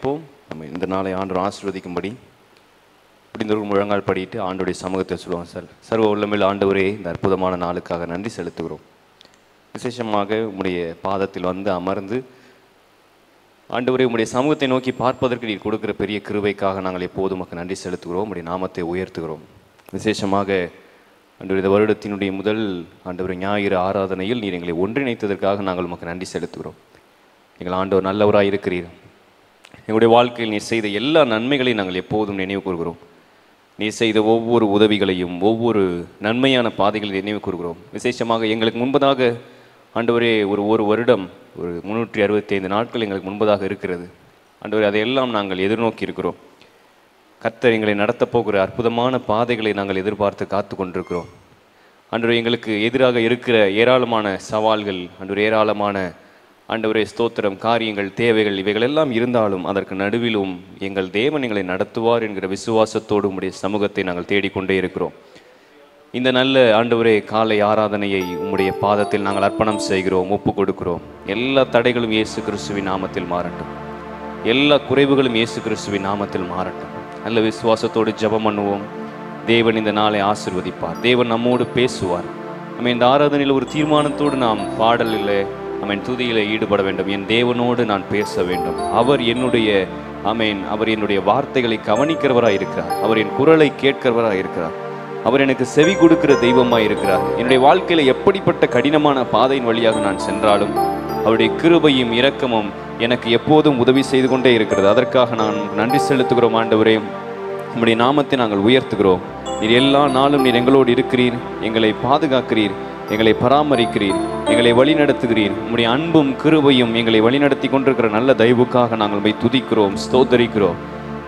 இப்போது நம்ம இந்த நாளை ஆண்டவர் ஆசீர்வதிக்கும்படி முடிந்தவர்கள் முழங்கால் படிட்டு ஆண்டோடைய சமூகத்தை சொல்லுவாங்க. சர்வ உள்ளமையில் ஆண்டவரே, இந்த அற்புதமான நாளுக்காக நன்றி செலுத்துகிறோம். விசேஷமாக உம்முடைய பாதத்தில் வந்து அமர்ந்து ஆண்டவரே, உம்முடைய சமூகத்தை நோக்கி பார்ப்பதற்கு நீர் கொடுக்கிற பெரிய கிருபைக்காக நாங்கள் எப்போதும் உமக்கு நன்றி செலுத்துகிறோம். உம்முடைய நாமத்தை உயர்த்துகிறோம். விசேஷமாக ஆண்டவர் இந்த வருடத்தினுடைய முதல் ஆண்டவர் ஞாயிறு ஆராதனையில் நீர் எங்களை ஒன்றிணைத்ததற்காக நாங்கள் உமக்கு நன்றி செலுத்துகிறோம். எங்கள் ஆண்டவர் நல்லவராக இருக்கிறீர். எங்களுடைய வாழ்க்கையில் நீர் செய்த எல்லா நன்மைகளையும் நாங்கள் எப்போதும் நினைவு கூறுகிறோம். நீர் செய்த ஒவ்வொரு உதவிகளையும் ஒவ்வொரு நன்மையான பாதைகளை நினைவு கூறுகிறோம். விசேஷமாக எங்களுக்கு முன்பதாக ஆண்டவரே ஒரு வருடம் ஒரு 365 நாட்கள் எங்களுக்கு முன்பதாக இருக்கிறது. ஆண்டவரே, அதையெல்லாம் நாங்கள் எதிர்நோக்கி இருக்கிறோம். கர்த்தர் எங்களை நடத்தப் போகிற அற்புதமான பாதைகளை நாங்கள் எதிர்பார்த்து காத்து கொண்டிருக்கிறோம். ஆண்டவரே, எங்களுக்கு எதிராக இருக்கிற ஏராளமான சவால்கள், ஆண்டவரே, ஏராளமான ஆண்டவரே ஸ்தோத்திரம், காரியங்கள், தேவைகள் இவைகளெல்லாம் இருந்தாலும் அதற்கு நடுவிலும் எங்கள் தேவன் எங்களை நடத்துவார் என்கிற விசுவாசத்தோடு உம்முடைய சமூகத்தை நாங்கள் தேடிக்கொண்டே இருக்கிறோம். இந்த நல்ல ஆண்டவரே காலை ஆராதனையை உம்முடைய பாதத்தில் நாங்கள் அர்ப்பணம் செய்கிறோம், ஒப்பு கொடுக்கிறோம். எல்லா தடைகளும் இயேசு கிறிஸ்துவின் நாமத்தில் மாறட்டும். எல்லா குறைவுகளும் இயேசு கிறிஸ்துவின் நாமத்தில் மாறட்டும். நல்ல விசுவாசத்தோடு ஜெபம் பண்ணுவோம். தேவன் இந்த நாளை ஆசீர்வதிப்பார். தேவன் நம்மோடு பேசுவார். நம்ம இந்த ஆராதனையில் ஒரு தீர்மானத்தோடு நாம் பாடலில் துதியில் ஈடுபட வேண்டும். என் தேவனோடு நான் பேச வேண்டும். அவர் என்னுடைய வார்த்தைகளை கவனிக்கிறவராக இருக்கிறார். அவர் என் குரலை கேட்கிறவராக இருக்கிறார். அவர் எனக்கு செவி கொடுக்கிற தெய்வமாக இருக்கிறார். என்னுடைய வாழ்க்கையில் எப்படிப்பட்ட கடினமான பாதையின் வழியாக நான் சென்றாலும் அவருடைய கிருபையும் இரக்கமும் எனக்கு எப்போதும் உதவி செய்து கொண்டே இருக்கிறது. அதற்காக நான் நன்றி செலுத்துகிறோம். ஆண்டவரே, உம்முடைய நாமத்தை நாங்கள் உயர்த்துகிறோம். நீர் எல்லா நாளும் நீர் எங்களோடு இருக்கிறீர், எங்களை பாதுகாக்கிறீர், எங்களை பராமரிக்கிறீர், எங்களை வழிநடத்துகிறீர். உம்முடைய அன்பும் கிருபையும் எங்களை வழிநடத்தி கொண்டிருக்கிற நல்ல தயவுக்காக நாங்கள் போய் துதிக்கிறோம், ஸ்தோத்தரிக்கிறோம்.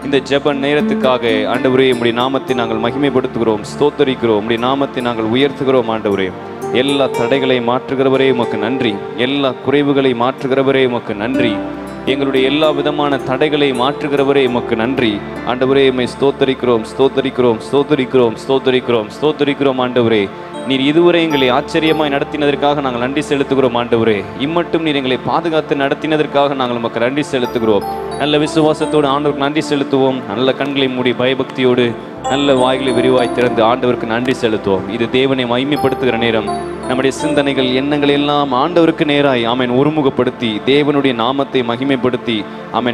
இந்த ஜெப நேரத்துக்காக ஆண்டவரே, உம்முடைய நாமத்தை நாங்கள் மகிமைப்படுத்துகிறோம், ஸ்தோத்தரிக்கிறோம். உம்முடைய நாமத்தை நாங்கள் உயர்த்துகிறோம். ஆண்டவரே, எல்லா தடைகளை மாற்றுகிறவரே உமக்கு நன்றி. எல்லா குறைவுகளை மாற்றுகிறவரே உமக்கு நன்றி. எங்களுடைய எல்லா விதமான தடைகளை மாற்றுகிறவரே உமக்கு நன்றி. ஆண்டவரே, உம்மை ஸ்தோத்தரிக்கிறோம், ஸ்தோத்தரிக்கிறோம், ஸ்தோத்தரிக்கிறோம், ஸ்தோத்தரிக்கிறோம், ஸ்தோத்தரிக்கிறோம். ஆண்டவரே, நீர் இதுவரை எங்களை ஆச்சரியமாய் நடத்தினதற்காக நாங்கள் நன்றி செலுத்துகிறோம். ஆண்டவரே, இம்மட்டும் நீர் எங்களை பாதுகாத்து நடத்தினதற்காக நாங்கள் நமக்கு நன்றி செலுத்துகிறோம். நல்ல விசுவாசத்தோடு ஆண்டவருக்கு நன்றி செலுத்துவோம். நல்ல கண்களை மூடி பயபக்தியோடு நல்ல வாய்களை விரிவாய் திறந்து ஆண்டவருக்கு நன்றி செலுத்துவோம். இது தேவனை மகிமைப்படுத்துகிற நேரம். நம்முடைய சிந்தனைகள், எண்ணங்கள் எல்லாம் ஆண்டவருக்கு நேராய் ஒருமுகப்படுத்தி தேவனுடைய நாமத்தை மகிமைப்படுத்தி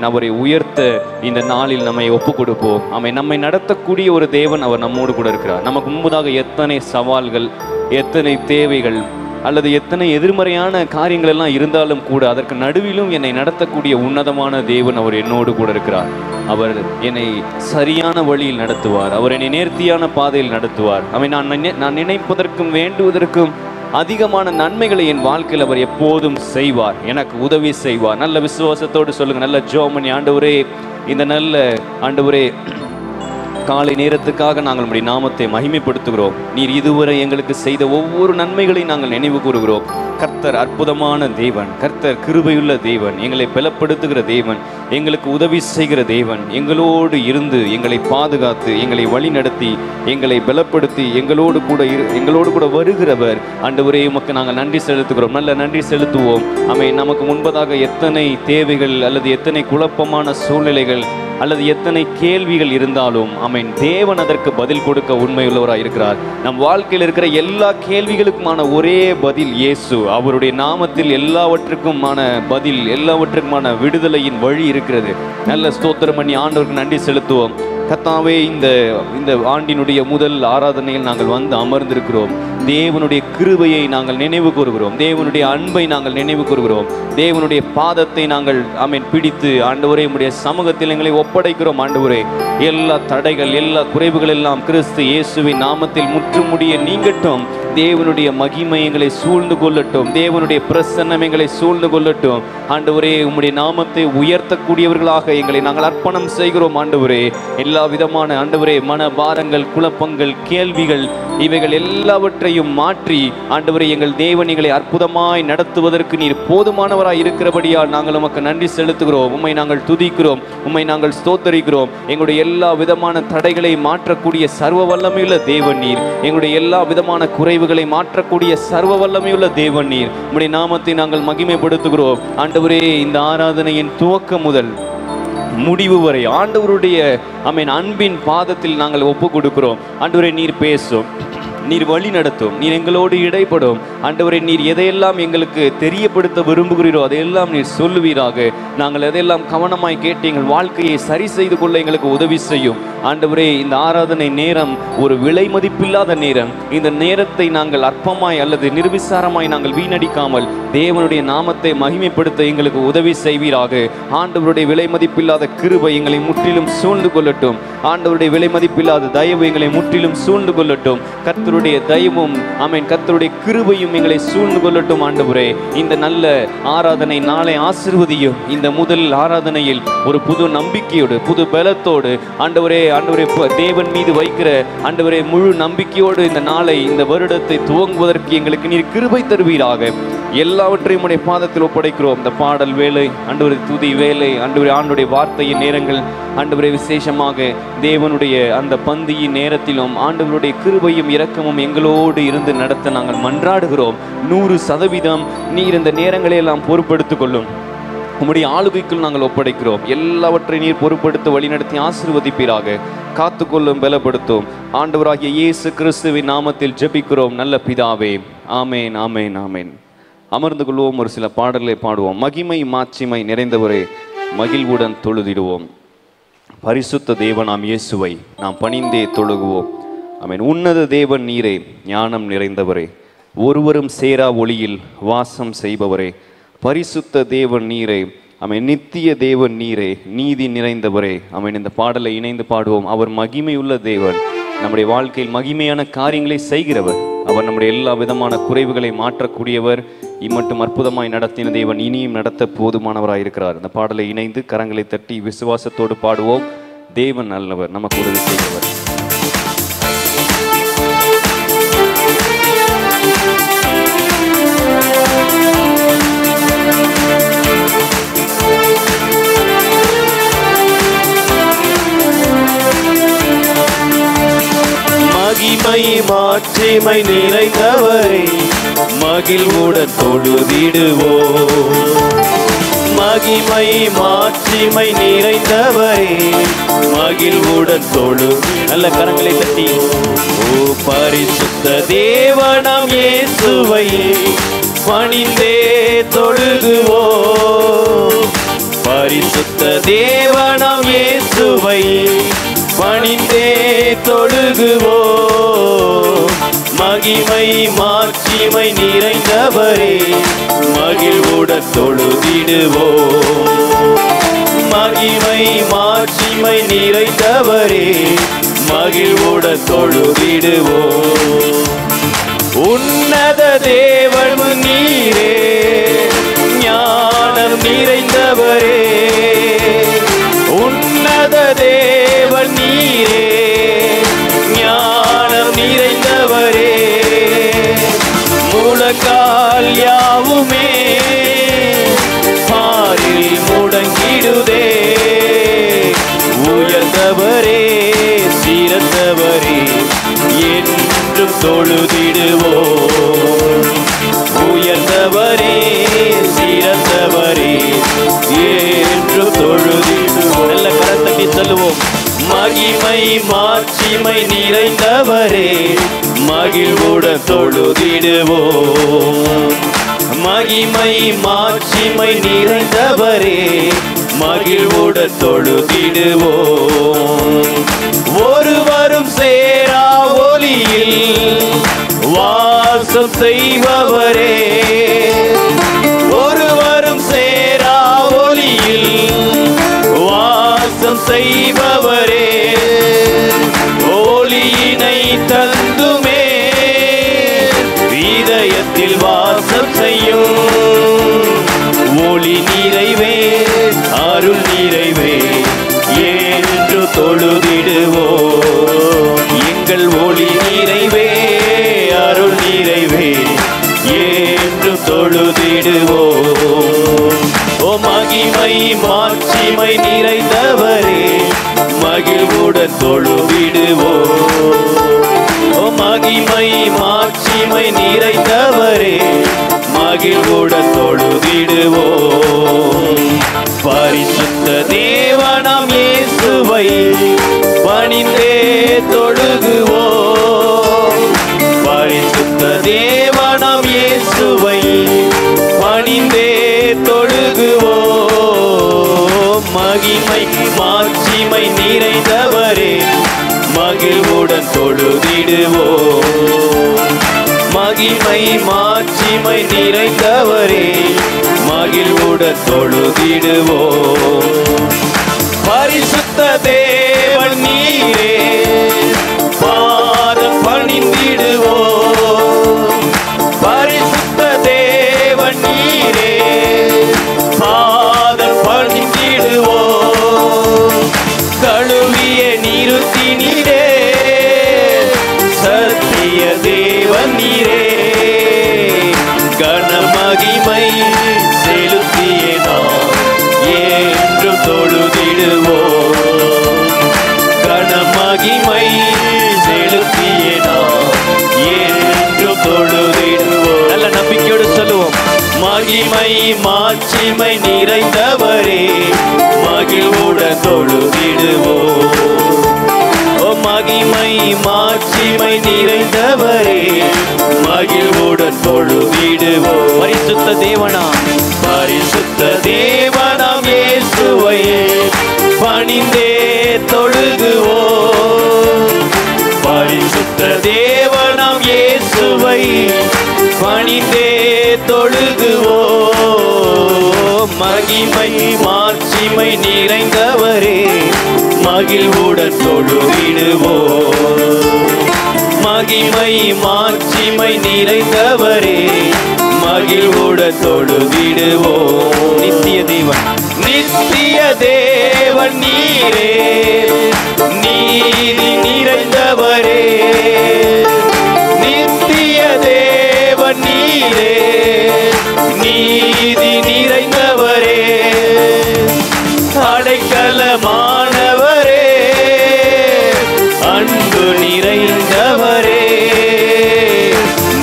அவரை உயர்த்த இந்த நாளில் நம்மை ஒப்பு கொடுப்போம். நம்மை நடத்தக்கூடிய ஒரு தேவன் அவர் நம்மோடு கூட இருக்கிறார். நமக்கு முன்பதாக எத்தனை சவால்கள், எத்தனை தேவைகள் அல்லது எத்தனை எதிர்மறையான காரியங்கள் எல்லாம் இருந்தாலும் கூட அதற்கு நடுவிலும் என்னை நடத்தக்கூடிய உன்னதமான தேவன் அவர் என்னோடு கூட இருக்கிறார். அவர் என்னை சரியான வழியில் நடத்துவார். அவர் என்னை நேர்த்தியான பாதையில் நடத்துவார். நான் நினைப்பதற்கும் வேண்டுவதற்கும் அதிகமான நன்மைகளை என் வாழ்க்கையில் அவர் எப்போதும் செய்வார். எனக்கு உதவி செய்வார். நல்ல விசுவாசத்தோடு சொல்லுங்க. நல்ல ஜெபம். ஆண்டவரே, இந்த நல்ல ஆண்டவரே காலை நேரத்துக்காக நாங்கள் உம்முடைய நாமத்தை மகிமைப்படுத்துகிறோம். நீர் இதுவரை எங்களுக்கு செய்த ஒவ்வொரு நன்மைகளையும் நாங்கள் நினைவு கூறுகிறோம். கர்த்தர் அற்புதமான தேவன், கர்த்தர் கிருபையுள்ள தேவன், எங்களை பலப்படுத்துகிற தேவன், எங்களுக்கு உதவி செய்கிற தேவன், எங்களோடு இருந்து எங்களை பாதுகாத்து எங்களை வழி நடத்தி எங்களை பலப்படுத்தி எங்களோடு கூட வருகிறவர். ஆண்டவரே, உமக்கு நாங்கள் நன்றி செலுத்துகிறோம். நல்ல நன்றி செலுத்துவோம். நமக்கு முன்பதாக எத்தனை தேவைகள் அல்லது எத்தனை குழப்பமான சூழ்நிலைகள் அல்லது எத்தனை கேள்விகள் இருந்தாலும் தேவன் அதற்கு பதில் கொடுக்க உண்மையுள்ளவராக இருக்கிறார். நம் வாழ்க்கையில் இருக்கிற எல்லா கேள்விகளுக்குமான ஒரே பதில் இயேசு. அவருடைய நாமத்தில் எல்லாவற்றுக்குமான பதில், எல்லாவற்றுக்குமான விடுதலையின் வழி இருக்கிறது. நல்ல ஸ்தோத்திரம் பண்ணி ஆண்டவருக்கு நன்றி செலுத்துவோம். கர்த்தாவே, இந்த ஆண்டினுடைய முதல் ஆராதனையில் நாங்கள் வந்து அமர்ந்திருக்கிறோம். தேவனுடைய கிருபையை நாங்கள் நினைவு கூறுகிறோம். தேவனுடைய அன்பை நாங்கள் நினைவு கூறுகிறோம். தேவனுடைய பாதத்தை நாங்கள் பிடித்து ஆண்டவரே உம்முடைய சமூகத்தில் எங்களை ஒப்படைக்கிறோம். ஆண்டவரே, எல்லா தடைகள், எல்லா குறைவுகள் எல்லாம் கிறிஸ்து இயேசுவின் நாமத்தில் முற்றுமுடிய நீங்கட்டும். தேவனுடைய மகிமை எங்களை சூழ்ந்து கொள்ளட்டும். தேவனுடைய பிரசன்னம் எங்களை சூழ்ந்து கொள்ளட்டும். ஆண்டவரே, உம்முடைய நாமத்தை உயர்த்தக்கூடியவர்களாக எங்களை நாங்கள் அர்ப்பணம் செய்கிறோம். ஆண்டவரே, எல்லா விதமான ஆண்டவரே மனபாரங்கள், குழப்பங்கள், கேள்விகள் இவைகள் எல்லாவற்றையும் மாற்றி ஆண்டவரே எங்கள் தேவன் எங்களை அற்புதமாய் நடத்துவதற்கு நீர் போதுமானவராய் இருக்கிறபடியால் நாங்கள் உமக்கு நன்றி செலுத்துகிறோம். உம்மை நாங்கள் துதிக்கிறோம். உம்மை நாங்கள் ஸ்தோத்தரிக்கிறோம். எங்களுடைய எல்லா விதமான தடைகளை மாற்றக்கூடிய சர்வ வல்லமையுள்ள தேவன் நீர். எங்களுடைய எல்லா விதமான குறைவுகளை மாற்றக்கூடிய சர்வ வல்லமையுள்ள தேவன் நீர். உம்முடைய நாமத்தை நாங்கள் மகிமைப்படுத்துகிறோம். ஆண்டவரே, இந்த ஆராதனையின் துவக்கம் முதல் முடிவு வரை ஆண்டவருடைய அன்பின் பாதத்தில் நாங்கள் ஒப்பு கொடுக்கிறோம். ஆண்டவரே, நீர் பேசும், நீர் வழி நடத்தும், நீர் எங்களோடு இடைப்படும். ஆண்டவரே, நீர் எதையெல்லாம் எங்களுக்கு தெரியப்படுத்த விரும்புகிறீரோ அதையெல்லாம் நீர் சொல்லுவீராக. நாங்கள் எதையெல்லாம் கவனமாய் கேட்டு எங்கள் வாழ்க்கையை சரி செய்து கொள்ள எங்களுக்கு உதவி செய்யும். ஆண்டவரே, இந்த ஆராதனை நேரம் ஒரு விலை மதிப்பில்லாத நேரம். இந்த நேரத்தை நாங்கள் அற்பமாய் அல்லது நிர்விசாரமாய் நாங்கள் வீணடிக்காமல் தேவனுடைய நாமத்தை மகிமைப்படுத்த எங்களுக்கு உதவி செய்வீராக. ஆண்டவருடைய விலை மதிப்பில்லாத கிருபை எங்களை முற்றிலும் சூழ்ந்து கொள்ளட்டும். ஆண்டவருடைய விலை மதிப்பில்லாத தயவு எங்களை முற்றிலும் சூழ்ந்து கொள்ளட்டும். கர்த்தருடைய தயவும் கர்த்தருடைய கிருபையும் எங்களை சூழ்ந்து கொள்ளட்டும். ஆண்டவரே, இந்த நல்ல ஆராதனை நாளை ஆசீர்வதியும். இந்த முதல் ஆராதனையில் ஒரு புது நம்பிக்கையோடு புது பலத்தோடு ஆண்டவரே தேவன் மீது வைக்கிற ஆண்டவரே முழு நம்பிக்கையோடு இந்த நாளை இந்த வருடத்தை துவங்குவதற்கு எங்களுக்கு நீர் கிருபை தருவீராக. எல்லாவற்றையும் உடைய பாதத்தில் ஒப்படைக்கிறோம். இந்த பாடல் வேலை, ஆண்டவரே துதி வேலை, ஆண்டவருடைய வார்த்தையின் நேரங்கள், ஆண்டவரே விசேஷமாக தேவனுடைய அந்த பந்தியின் நேரத்திலும் ஆண்டவருடைய கிருபையும் இரக்கமும் எங்களோடு இருந்து நடத்த நாங்கள் மன்றாடுகிறோம். 100% நீர் இந்த நேரங்களை எல்லாம் பொறுப்படுத்திக் கொள்ளும். உம்முடைய ஆளுகைக்குள் நாங்கள் ஒப்படைக்கிறோம். எல்லாவற்றையும் நீர் பொறுப்படுத்த வழிநடத்தி ஆசீர்வதிப்பீராக. காத்துக்கொள்ளும், பலப்படுத்தும். ஆண்டவராகிய இயேசு கிறிஸ்துவின் நாமத்தில் ஜெபிக்கிறோம் நல்ல பிதாவே. ஆமேன், ஆமேன், ஆமேன். அமர்ந்து கொள்வோம். ஒரு சில பாடல்களை பாடுவோம். மகிமை மாட்சிமை நிறைந்தவரே, மகிழ்வுடன் தொழுதிடுவோம். பரிசுத்த தேவனாம் இயேசுவை நாம் பணிந்தே தொழுகுவோம். ஆமென். உன்னத தேவன் நீரே, ஞானம் நிறைந்தவரே, ஒருவரும் சேரா ஒளியில் வாசம் செய்பவரே, பரிசுத்த தேவன் நீரே, ஆமென். நித்திய தேவன் நீரே, நீதி நிறைந்தவரே. ஆமென். இந்த பாடலை இணைந்து பாடுவோம். அவர் மகிமையுள்ள தேவன், நம்முடைய வாழ்க்கையில் மகிமையான காரியங்களை செய்கிறவர். அவர் நம்முடைய எல்லா விதமான குறைவுகளை மாற்றக்கூடியவர். இம்மட்டும் அற்புதமாய் நடத்தின தேவன் இனியும் நடத்த போதுமானவராயிருக்கிறார். இந்த பாடலை இணைந்து கரங்களை தட்டி விசுவாசத்தோடு பாடுவோம். தேவன் நல்லவர், நமக்கு உதவி செய்கிறவர். மகிமை மாட்சிமை நிறைந்தவரே, மகிழ்வுடன் தொழுதிடுவோம். மகிமை மாட்சிமை நிறைந்தவரே, மகிழ்வுடன் தொழு. நல்ல கரங்களை தட்டி ஓ பரிசுத்த தேவனாம் இயேசுவை பணிந்தே தொழுகுவோம். பரிசுத்த தேவனாம் இயேசுவை பணிந்தே தொழுகுவோம். மகிமை மாட்சிமை நிறைந்தவரே, மகிழ்வுடன் தொழுதிடுவோம். மகிமை மாட்சிமை நிறைந்தவரே, மகிழ்வுடன் தொழுதிடுவோம். உன்னத தேவன் நீரே, ஞானம் நிறைந்தவரே, உன்னத தேவன் நீரே, ஞானம் நிறைந்தவரே, முழங்கால் யாவுமே பாரில் முடங்கிடுதே. உயர்ந்தவரே, சிறந்தவரே, என்றும் தொழுதிடுவோம். உயர்ந்தவரே, சிறந்தவரே, என்றும் தொழுதிடுவோம். நல்ல கரத்தட்டி சொல்லுவோம். மகிமை மாட்சிமை நிறைந்தவரே, மகிழ்வுடன் தொழுதிடுவோம். மகிமை மாட்சிமை நிறைந்தவரே, மகிழ்வுடன் தொழுதிடுவோம். ஒருவரும் சேரா ஒளியில் வாசம் செய்பவரே, ஒருவரும் சேரா ஒளியில் வாசம் செய்பவரே, ஒளியினை தந்துமே இதயத்தில் வாசம் செய்யும். ஒளி நிறைவே, அருள் நிறைவே, என்று தொழுதிடுவோம். எங்கள் ஒளி நிறைவே, அருள் நிறைவே, என்று தொழுதிடுவோம். ஓ மகிமை மாட்சிமை நிறைந்தவரே, மகிழ்வுடன் தொழுதிடுவோம். ஓ மகிமை மாட்சிமை நிறைந்தவரே, மகிழ்வுடன் தொழுதிடுவோம். பரிசுத்த தேவனா மகிமை மாட்சிமை நிறைந்தவரே மகிழ்வுடன் தொழுதிடுவோம். பரிசுத்த தேவன் நீரே பாதம் பணிந்திடுவோம். பரிசுத்த தேவன் நீரே பாதம் பணிந்திடுவோம். கழுவிய நிறுத்தினீரே சத்திய தேவன் நீரே கன மகிமை செலுத்திய நாம் என்றும் தொழுதிடுவோம். கன மகிமை செலுத்திய நாம் என்றும் தொழுதிடுவோம். நல்ல நம்பிக்கையோடு சொல்லுவோம். மகிமை மாட்சிமை நிறைந்தவரே மகிழ்வுடன் தொழுதிடுவோம். மகிமை மாட்சிமை நிறைந்தவரே மகிழ்வுடன் தொழுதிடுவோம். பரிசுத்த தேவனாம் பரிசுத்த தேவனாம் இயேசுவை பணிந்தே தொழுகுவோம். பரிசுத்த தேவனாம் இயேசுவை பணிந்தே தொழுகுவோம். மகிமை மாட்சிமை நிறைந்தவரே மகிழ்வுடன் தொழுதிடுவோம். மகிமை மாட்சிமை நிறைந்தவரே மகிழ்வுடன் தொழுதிடுவோம். நித்திய தேவன் நித்திய தேவன் நீரே நீதி நிறைந்தவரே. நித்திய தேவன் நீரே நீதி நிறைந்தவரே. அடைக்கலமானவரே அன்பு நிறைந்தவரே.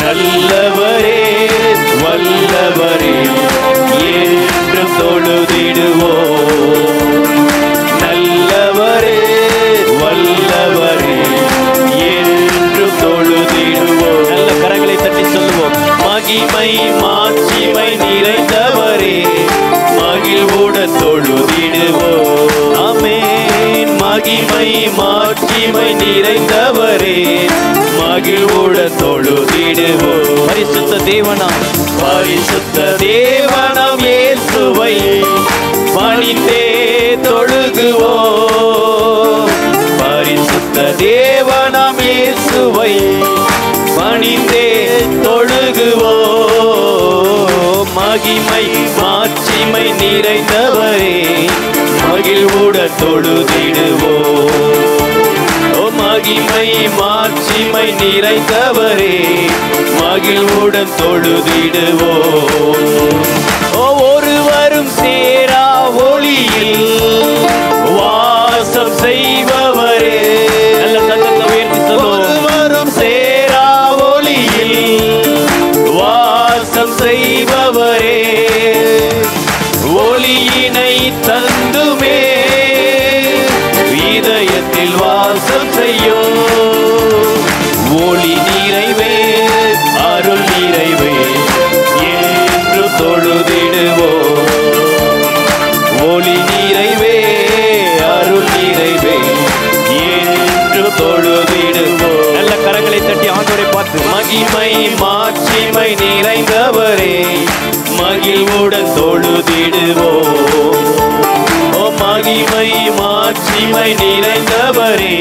நல்லவரே வல்லவரே என்றும் தொழுதிடுவோம். நல்லவரே வல்லவரே என்றும் தொழுதிடுவோம். நல்ல கரங்களை தட்டி சொல்லுவோம். மகிமை மாட்சிமை நிறைந்தவரே மகிழ்வுடன் தொழுதிடுவோம். ஆமென். மகிமை மாட்சிமை நிறைந்தவரே மகிழ்வுடன் தொழுதிடுவோம். பரிசுத்த தேவனாம் பரிசுத்த தேவனாம் இயேசுவை பணிந்தே தொழுகுவோம். பரிசுத்த தேவனாம் இயேசுவை பணிந்தே தொழுகுவோம். மகிமை மாட்சிமை நிறைந்தவரே மகிழ்வுடன் தொழுதிடுவோம். மகிமை மாட்சிமை நிறைந்தவரே மகிழ்வுடன் தொழுதிடுவோம். ஒருவரும் சேரா ஒளியில் வாசம் செய்பவரே. நல்ல சத்தத்தை உயர்த்தி சொல்லுவோம். ஒருவரும் சேரா ஒளியில் வாசம் செய்பவரே. ஒளியினை தந்துமே இதயத்தில் வாசம் செய்யும். ஒளி நிறைவே அருள் நிறைவே என்று தொழுதிடுவோம். ஒளி நிறைவே அருள் நிறைவே என்று தொழுதிடுவோம். நல்ல கரங்களை தட்டி ஆண்டவரை பார்த்து மகிமை மாட்சிமை நிறைந்தவரே மகிழ்வுடன் தொழுதிடுவோம். மகிமை மாட்சிமை நிறைந்தவரே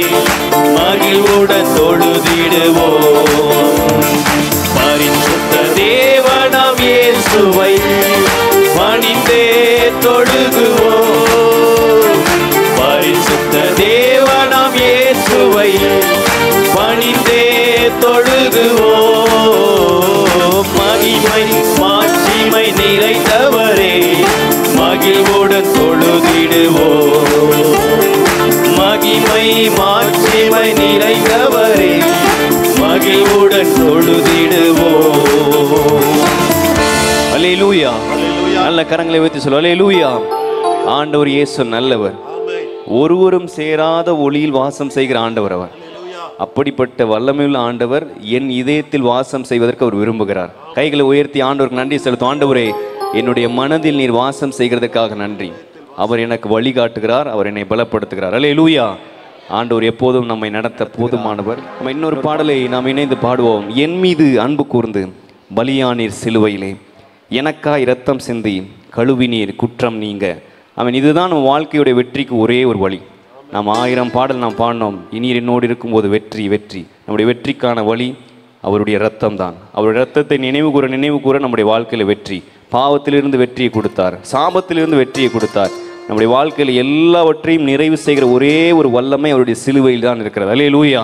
மகிழ்வுடன் தொழுதிடுவோம். பரிசுத்த தேவனாம் இயேசுவை பணிந்தே தொழுகுவோம். பரிசுத்த தேவனாம் இயேசுவை பணிந்தே தொழுகுவோம். மகிமை மாட்சிமை நிறைந்தவரே மகிழ்வுடன் தொழுதிடுவோம். மகிமை மாட்சிமை நிறைந்தவரே மகிழ்வுடன் தொழுதிடுவோம். அல்லேலூயா. நல்ல கரங்களை வைத்து சொல்லுவோம். அல்லேலூயா. ஆண்டவர் இயேசு நல்லவர். ஒருவரும் சேராத ஒளியில் வாசம் செய்கிற ஆண்டவர் அவர். அப்படிப்பட்ட வல்லமையுள்ள ஆண்டவர் என் இதயத்தில் வாசம் செய்வதற்கு அவர் விரும்புகிறார். கைகளை உயர்த்தி ஆண்டவருக்கு நன்றி செலுத்தும். ஆண்டவரே, என்னுடைய மனதில் நீர் வாசம் செய்கிறதுக்காக நன்றி. அவர் எனக்கு வழிகாட்டுகிறார், அவர் என்னை பலப்படுத்துகிறார். அல்லேலூயா. ஆண்டவர் எப்போதும் நம்மை நடத்த போதுமானவர். நம்ம இன்னொரு பாடலை நாம் இணைந்து பாடுவோம். என் மீது அன்பு கூர்ந்து பலியானீர் சிலுவையிலே, எனக்காய் இரத்தம் சிந்தி கழுவினீர் குற்றம் நீங்க. இதுதான் நம்ம வாழ்க்கையுடைய வெற்றிக்கு ஒரே ஒரு வழி. நாம் 1000 பாடல் நாம் பாடினோம். இனீர் என்னோடு இருக்கும்போது வெற்றி வெற்றி. நம்முடைய வெற்றிக்கான வழி அவருடைய இரத்தம் தான். அவருடைய இரத்தத்தை நினைவு கூற நம்முடைய வாழ்க்கையில் வெற்றி. பாவத்திலிருந்து வெற்றியை கொடுத்தார், சாபத்திலிருந்து வெற்றியை கொடுத்தார். நம்முடைய வாழ்க்கையில் எல்லாவற்றையும் நிறைவு செய்கிற ஒரே ஒரு வல்லமை அவருடைய சிலுவையில் தான் இருக்கிறது. அல்லேலூயா.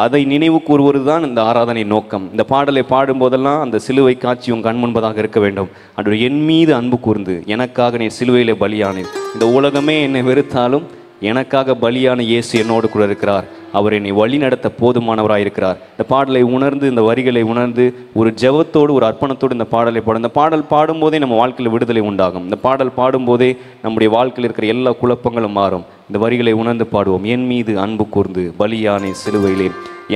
அதை நினைவு கூறுவது தான் இந்த ஆராதனை நோக்கம். இந்த பாடலை பாடும்போதெல்லாம் அந்த சிலுவை காட்சி உங்கள் கண் முன்பதாக இருக்க வேண்டும். அன்று என் மீது அன்பு கூர்ந்து எனக்காக நீ சிலுவையிலே பலியானேன். இந்த உலகமே என்னை வெறுத்தாலும் எனக்காக பலியான இயேசு என்னோடு கூட இருக்கிறார். அவர் என்னை வழி நடத்த போதுமானவராக இருக்கிறார். இந்த பாடலை உணர்ந்து, இந்த வரிகளை உணர்ந்து, ஒரு ஜெபத்தோடு, ஒரு அர்ப்பணத்தோடு இந்த பாடலை பாடும். இந்த பாடல் பாடும்போதே நம்ம வாழ்க்கையில் விடுதலை உண்டாகும். இந்த பாடல் பாடும்போதே நம்முடைய வாழ்க்கையில் இருக்கிற எல்லா குழப்பங்களும் மாறும். இந்த வரிகளை உணர்ந்து பாடுவோம். என் மீது அன்பு கூர்ந்து பலியானே சிலுவையிலே,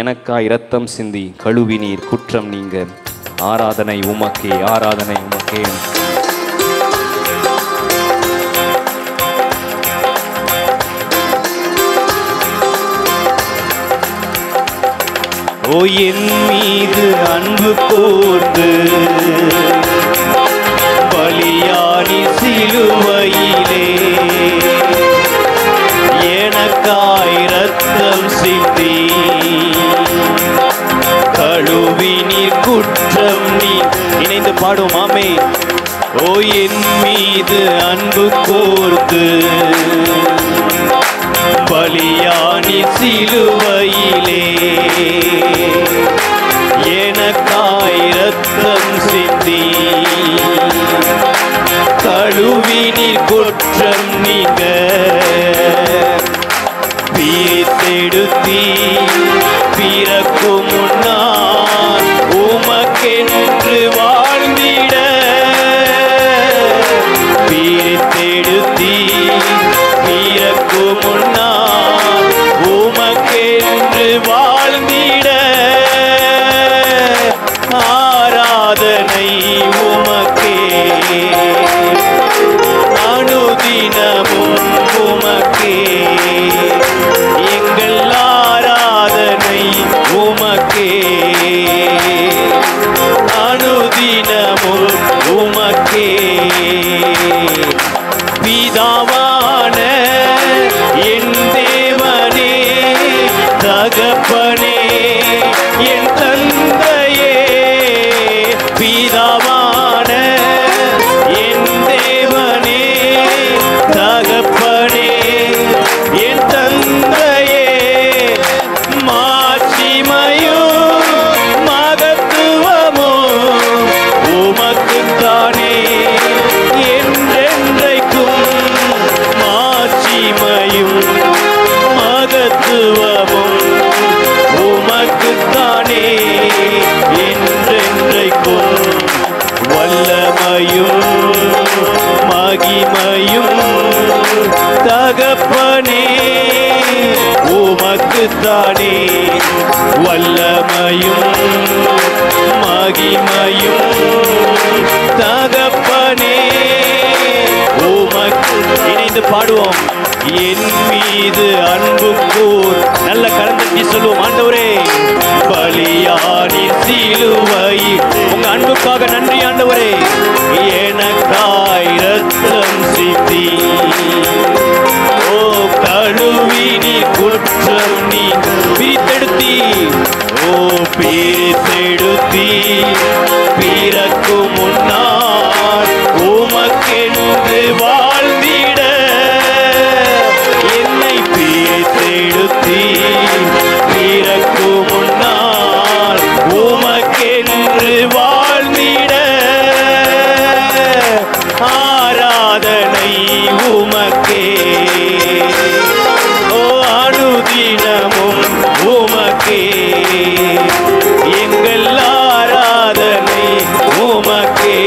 எனக்காய் இரத்தம் சிந்தி கழுவினீர் குற்றம் நீங்க. ஆராதனை உமக்கே, ஆராதனை உமக்கே. ஓ என் மீது அன்பு கூர்ந்து பலியானி சிலுவையிலே, எனக்காய் இரத்தம் சிந்தி கழுவினீர் குற்றம் நீ. இணைந்து பாடும். ஆமென். ஓ என் மீது அன்பு கூர்ந்து பலியானி சிலுவையிலே, எனக்காய் இரத்தம் சிந்தி கழுவினீர் குற்றம் நீங்க. பிரித்தெடுத்தி பிறக்கும் முன்னால் உமக்கென்று வாழ்ந்திட, பிரித்தெடுத்தி பிறக்கும் முன்னால் உமக்கென்று வாழ்ந்திட, ஆராதனை உமக்கே அனுதினமும் உமக்கே. எங்கள் ஆராதனை உமக்கே அனுதினமும் உமக்கே. பிதாவான என் தேவனே, தகப்பனே என் தந்தையே, பிதாவான என் தேவனே, தகப்பனே என் தந்தையே, மாட்சிமையும் மகத்துவமும் உமக்குத்தானே என்றென்றைக்கும். மாட்சிமையும் மகத்துவமும் உமக்குத்தானே என்றென்றைக்கும். வல்லமையும் மகிமையும் தகப்பனே உமக்குத்தானே. வல்லமையும் மகிமையும் தகப்பனே உமக்கு. இணைந்து பாடுவோம். என் மீது அன்பு கூர். நல்ல கரந்தட்டி சொல்லுவோம். ஆண்டவரே, பலியானி சிலுவை, உங்க அன்புக்காக நன்றி ஆண்டவரே. எனக்காய் இரத்தம் சிந்தி ஓ கழுவினி குற்றம் நீ. பிரித்தெடுத்தி ஓ பிரித்தெடுத்தி பிறக்கும் முன்னால் உமக்கென்று வாழ்ந்திட, என்னை பிரித்தெடுத்தி பிறக்கும் முன்னால் உமக்கென்று வாழ்ந்திட, ஆராதனை உமக்கே ஓ அனுதினமும் உமக்கே. எங்கள் ஆராதனை உமக்கே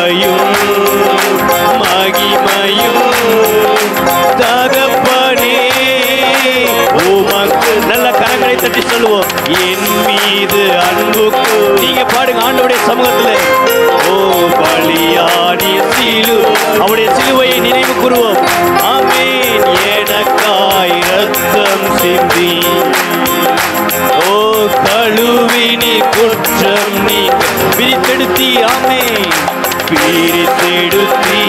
கிருபையும் மகிமையும் தகப்பனே உமக்கு. நல்ல கரங்களை தட்டி சொல்லுவோம். என் மீது அன்புக்கு. நீங்க பாடுங்க ஆண்டவருடைய சமூகத்துல. ஓ பலியாடி அவருடைய சிலுவையை நினைவு கூறுவோம். ஆமென். எனக்காய் ரத்தம் சிந்தி ஓ கழுவினி குற்றம் நீ பிரித்தெடுத்தி. ஆமென். பிரித்தெடுத்தி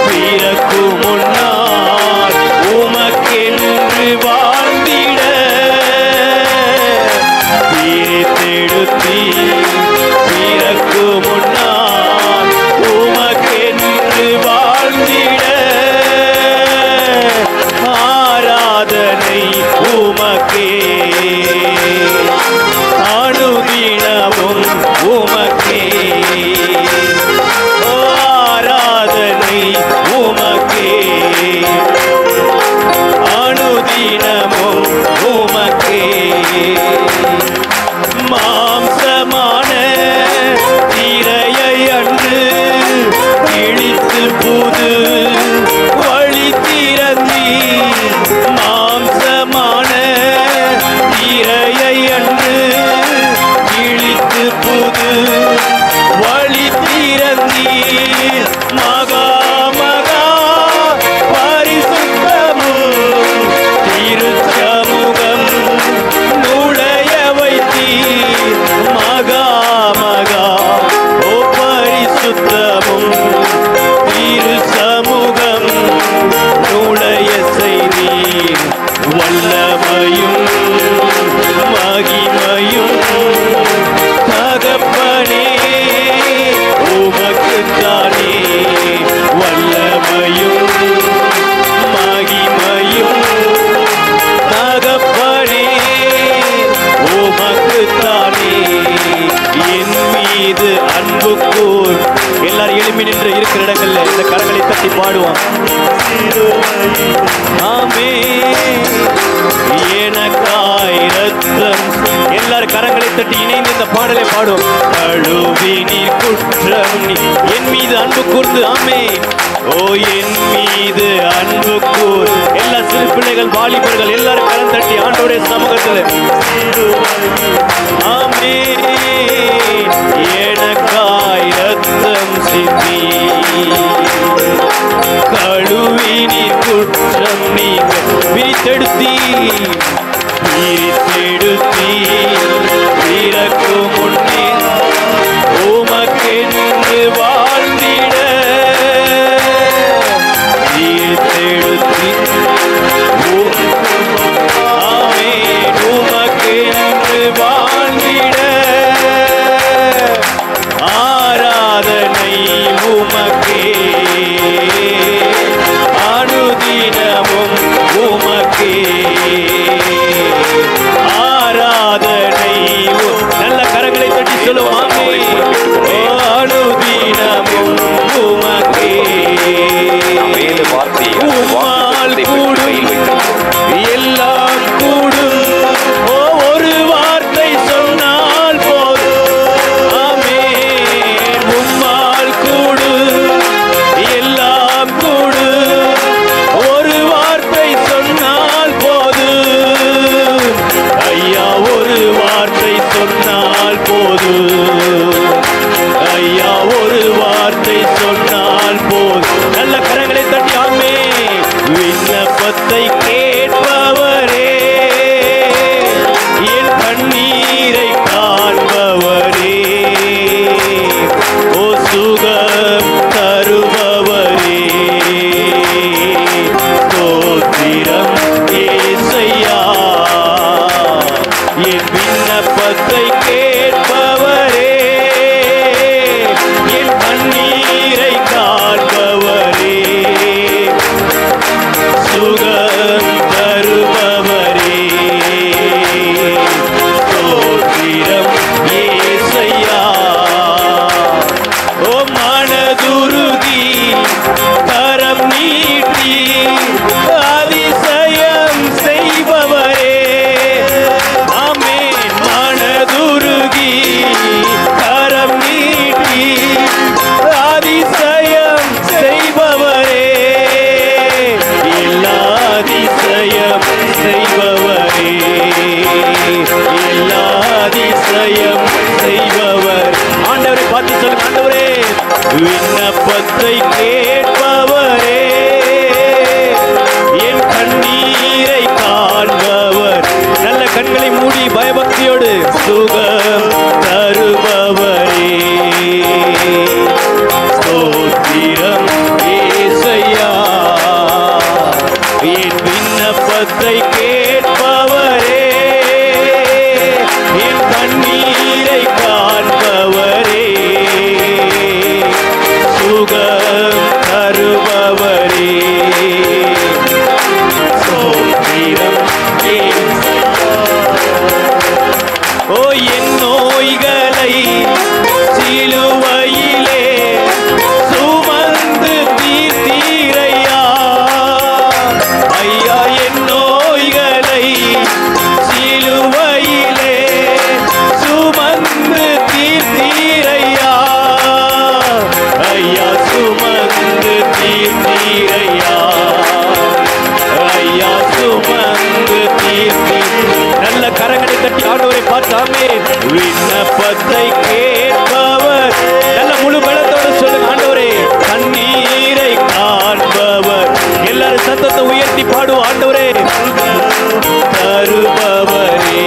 பிறக்கு முன்னால் உமக்கென்று வாழ்ந்திட. பிரித்தெடுத்தி பிறக்கு முன்னால் உமக்கென்று வாழ்ந்திட. ஆராதனை உமக்கே அனுதினமும் உமக்கே. ஆராதனை உமக்கே அனுதினமும் உமக்கே. மாம்சமான திரையை அன்று இழித்து புது வழி திறந்தி. மாம்சமான திரையை அன்று இழித்து புது வழி திறந்தி. மகா மகா பரிசுத்தமும் திருச்சமூகம் நுழைய வைத்தீர். மகா மகா ஓ பரிசுத்தமும் திருச்சமூகம் நுழைய செய்தீர். வல்லமையும் மகிமையும் தகப்பனே உமக்குத்தானே. வல்லமையும் மகிமையும் தகப்பனே உமக்குத்தானே. என் மீது அன்பு கூர். எல்லாரும் எழுப்பி நின்று இருக்கிற இடங்கள்ல இந்த கரங்களை தட்டி பாடுவான். ஆமென். எனக்காய் ரத்தம். எல்லாரும் கரங்களை தட்டி இணைந்து இந்த பாடலை பாடும். கழுவி நீர் குற்றம் நீ என் மீது அன்பு கூர்ந்து. ஆமென். ஓ என் மீது அன்பு கூர். எல்லா சிறு பிள்ளைகள் வாலிபர்கள் எல்லாரும் கரம் தட்டி ஆண்டவருடைய சமூகத்தில். ஆமென். எனக்காய் ரத்தம் சிந்தி கழுவி நீர் குற்றம் நீங்க பிரித்தெடுத்தி. பிரித்தெடுத்தி பிறக்கு முன்னே உமக்கென்று வாழ்ந்திட. பிரித்தெடுத்தி ஆமென் உமக்கென்று வாழ்ந்திட. ஆராதனை உமக்கே அனுதினமும் உமக்கே. விண்ணப்பத்தை கேட்பவரே, என் கண்ணீரை காண்பவர். நல்ல கண்களை மூடி பயபக்தியோடு சுகம் தருபவரே, ஸ்தோத்திரம் ஏசையா. என் விண்ணப்பத்தை கேட்பவரே, என் கண்ணீரை காண்பவரே, சுகம் தருபவரே, ஸ்தோத்திரம் ஏசையா. ஓ என் நோய்களை சிலுவையிலே சுமந்து தீர்த்தீரையா. ஐயா என் நோய்களை சிலுவையிலே சுமந்து தீர்த்தீரையா. ஐயா சுமந்து தீர்த்தீரையா. ஐயா சுமந்து தீர்த்தீ. நல்ல கரங்களை தட்டி ஆண்டவரை பார்த்தாமே. விண்ணப்பத்தை கேட்பவர். நல்ல முழு பலத்தோடு சொல்லுங்க ஆண்டவரே. கண்ணீரை காண்பவர். எல்லாரும் சத்தத்தை உயர்த்தி பாடுவோம். ஆண்டவரே தருபவரே,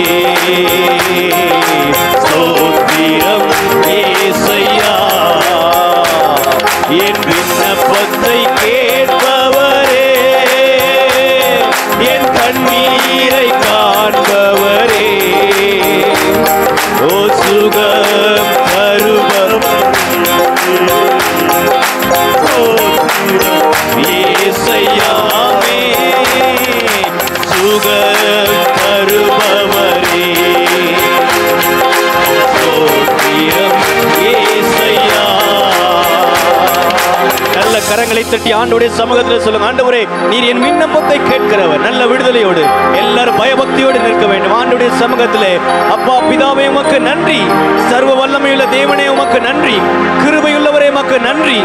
ஸ்தோத்திரம் ஏசையா. என் விண்ணப்பத்தை கேட்பவரே, என் கண்ணீரை காண்பவரே, ஓ சுகம் தருபவர் ஏசையாமே, சுகம் தருபவரே, ஸ்தோத்திரம் ஏசையா. நல்ல கரங்களை தட்டி ஆண்டவருடைய சமூகத்தில் சொல்லுங்க. ஆண்டவரே நீர் என் விண்ணப்பத்தை கேட்கிறவர். நல்ல விடுதலையோடு எல்லாரும் பயபக்தியோடு நிற்க வேண்டும் ஆண்டவருடைய சமூகத்திலே. அப்பா பிதாவே உமக்கு நன்றி. சர்வ வல்லமையுள்ள தேவனே உமக்கு நன்றி. கிருபையுள்ளவரே உமக்கு நன்றி.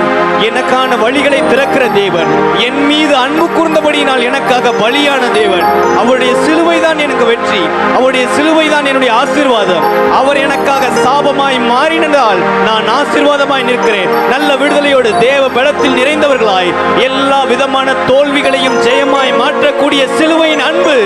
எனக்கான வழிகளை திறக்கிற தேவன், என் மீது அன்பு கூர்ந்தபடியினால் எனக்காக பலியான தேவன். அவருடைய சிலுவை தான் எனக்கு வெற்றி. அவருடைய சிலுவை தான் என்னுடைய ஆசீர்வாதம். அவர் எனக்காக சாபமாய் மாறினால் நான் ஆசீர்வாதமாய் நிற்கிறேன். நல்ல விடுதலையோடு தேவ பலத்தில் நிறைந்தவர்களாய் எல்லா விதமான தோல்விகளையும் ஜெயமாய் மாற்றக்கூடிய சிலுவையின் அன்பு,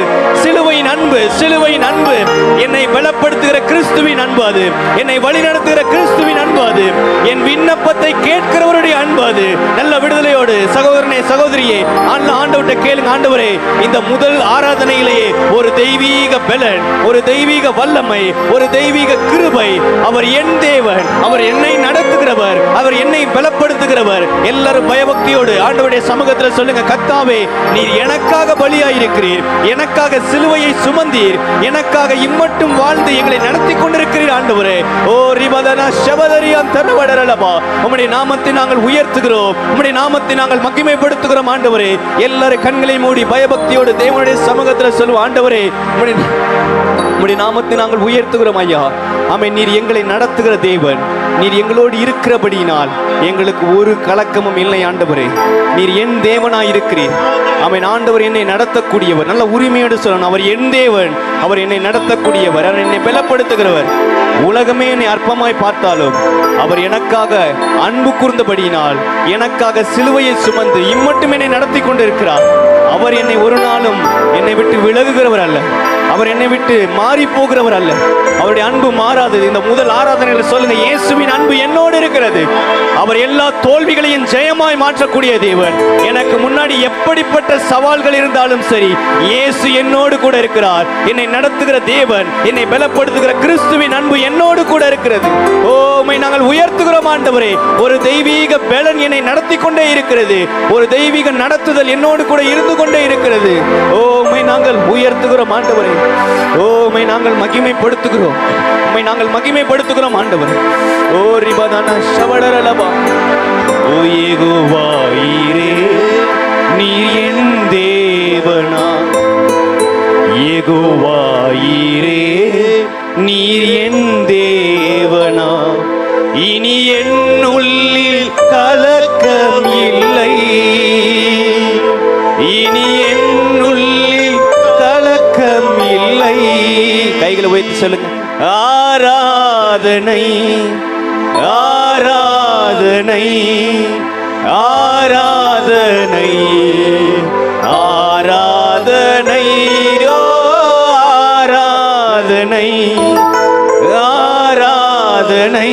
சிலுவையின் அன்பு, சிலுவையின் அன்பு. என்னை பலப்படுத்துகிற கிறிஸ்துவின் அன்பு அது. என்னை வழிநடத்துகிற கிறிஸ்துவின் அன்பு அது. என் விண்ணப்பத்தை கேட்கிறவருடைய அன்பு அது. நல்ல விடுதலையோடு சகோதரனே சகோதரியே ஆண்டவர்கிட்ட கேளுங்க. ஆண்டவரே இந்த முதல் ஆராதனையிலேயே ஒரு தெய்வீக பலன், ஒரு தெய்வீக வல்லமை, ஒரு தெய்வீக கிருபை. அவர் என் தேவன். அவர் என்னை நடத்துகிறவர். அவர் என்னை பலப்படுத்துகிறவர். எல்லாரும் பயபக்தியோடு ஆண்டவருடைய சமூகத்தில் சொல்லுங்க. கர்த்தாவே நீர் எனக்காக பலியாயிருக்கிறீர். எனக்காக சிலுவையை சுமந்தீர். எனக்காக இம்மட்டும் வாழ்ந்து எங்களை நடத்தி கொண்டிருக்கிறீர் ஆண்டவரே. ஓ ரிபதனா ஷபதரியான் தரவடரலபா. உம்முடைய நாமத்தை நாங்கள் உயர்த்துகிறோம். உம்முடைய நாமத்தை நாங்கள் மகிமைப்படுத்துகிறோம் ஆண்டவரே. எல்லாரும் கண்களை மூடி பயபக்தியோடு தேவனுடைய சமூகத்தில் சொல்லுவோம். ஆண்டவரே உம்முடைய நாமத்தை நாங்கள் உயர்த்துகிறோம் ஐயா. ஆமென். நீர் எங்களை நடத்துகிற தேவன். நீர் எங்களோடு இருக்கிறபடியினால் எங்களுக்கு ஒரு கலக்கமும் இல்லை ஆண்டவரே. நீர் என் தேவனாய் இருக்கிறீர். ஆமென். ஆண்டவர் என்னை நடத்தக்கூடியவர். நல்ல உரிமையோடு சொல்லணும். அவர் என் தேவன். அவர் என்னை நடத்தக்கூடியவர். அவர் என்னை பலப்படுத்துகிறவர். உலகமே என்னை அற்பமாய் பார்த்தாலும் அவர் எனக்காக அன்பு கூர்ந்தபடியினால் எனக்காக சிலுவையை சுமந்து இம்மட்டும் என்னை நடத்தி கொண்டிருக்கிறார். அவர் என்னை ஒரு நாளும் என்னை விட்டு விலகுகிறவர் அல்ல. அவர் என்னை விட்டு மாறி போகிறவர் அல்ல. அவருடைய அன்பு மாறாதது. இந்த முதல் ஆராதனையில் சொல்லுங்க, இயேசுவின் அன்பு என்னோடு இருக்கிறது. அவர் எல்லா தோல்விகளையும் ஜெயமாய் மாற்றக்கூடிய தேவன். எனக்கு முன்னாடி எப்படிப்பட்ட சவால்கள் இருந்தாலும் சரி, இயேசு என்னோடு கூட இருக்கிறார். என்னை நடத்துகிற தேவன், என்னை பலப்படுத்துகிற கிறிஸ்துவின் அன்பு என்னோடு கூட இருக்கிறது. ஓமை நாங்கள் உயர்த்துகிறோம் ஆண்டவரே. ஒரு தெய்வீக பலன் என்னை நடத்தி கொண்டே இருக்கிறது. ஒரு தெய்வீக நடத்துதல் என்னோடு கூட இருந்து கொண்டே இருக்கிறது. ஓமை நாங்கள் உயர்த்துகிறோம் ஆண்டவரே. ஓமை நாங்கள் மகிமைப்படுத்துகிறோம். உம்மை நாங்கள் மகிமைப்படுத்துகிறோம் ஆண்டவரே. ஓ ரிபதனா ஷவடரலபா. ஓ யெகோவா ஈரே நீர் என் தேவனா. யெகோவா ஈரே நீர் என் தேவனா. இனி என் உள்ளில் கலக்கம் இல்லை. இனி என் உள்ளில் கலக்கம் இல்லை. கைகளை உயர்த்தி சொல்லுங்க. ஆராதனை ஆராதனை ஆராதனை ஆராதனை ஆராதனை ஆராதனை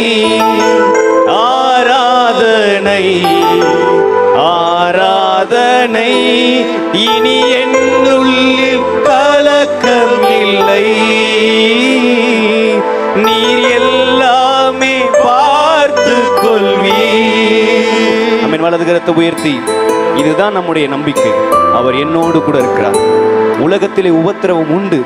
ஆராதனை ஆராதனை இனி என்னுள்ளில் கலக்கம் இல்லை நீர் எல்லாமே பார்த்து கொள்வீர். ஆமென். வலது கரத்தை உயர்த்தி இதுதான் நம்முடைய நம்பிக்கை. அவர் என்னோடு கூட இருக்கிறார். உலகத்திலே உபத்திரவம் உண்டு,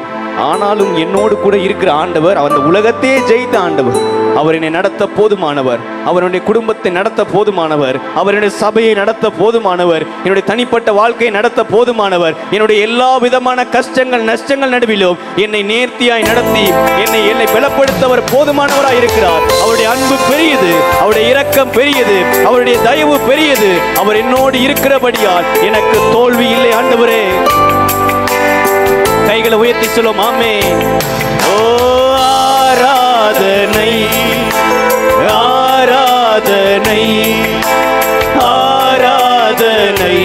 ஆனாலும் என்னோடு கூட இருக்கிற ஆண்டவர், அந்த உலகத்தையே ஜெயித்த ஆண்டவர். அவர் என்னை நடத்த போதுமானவர். அவருடைய குடும்பத்தை நடத்த போதுமானவர். அவருடைய சபையை நடத்த போதுமானவர். என்னுடைய தனிப்பட்ட வாழ்க்கையை நடத்த போதுமானவர். என்னுடைய எல்லா விதமான கஷ்டங்கள் நஷ்டங்கள் நடுவிலும் என்னை நேர்த்தியாய் நடத்தி என்னை பலப்படுத்தவர் போதுமானவராய் இருக்கிறார். அவருடைய அன்பு பெரியது, அவருடைய இரக்கம் பெரியது, அவருடைய தயவு பெரியது. அவர் என்னோடு இருக்கிறபடியால் எனக்கு தோல்வி இல்லை. ஆண்டவரே, கைகளை உயர்த்தி சொல்லும். ஆமென். ஓ ஆராதனை ஆராதனை ஆராதனை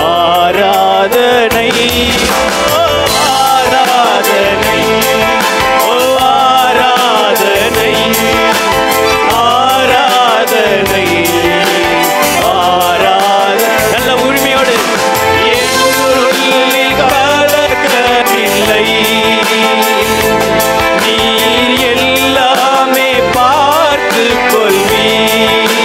ஆராதனை ஆராதனை ஓ ஆராதனை ஆராதனை ஆராதனை. நல்ல உரிமையோடு கலக்கமில்லை நீர் எல்லாமே பார்த்து கொள்வீர்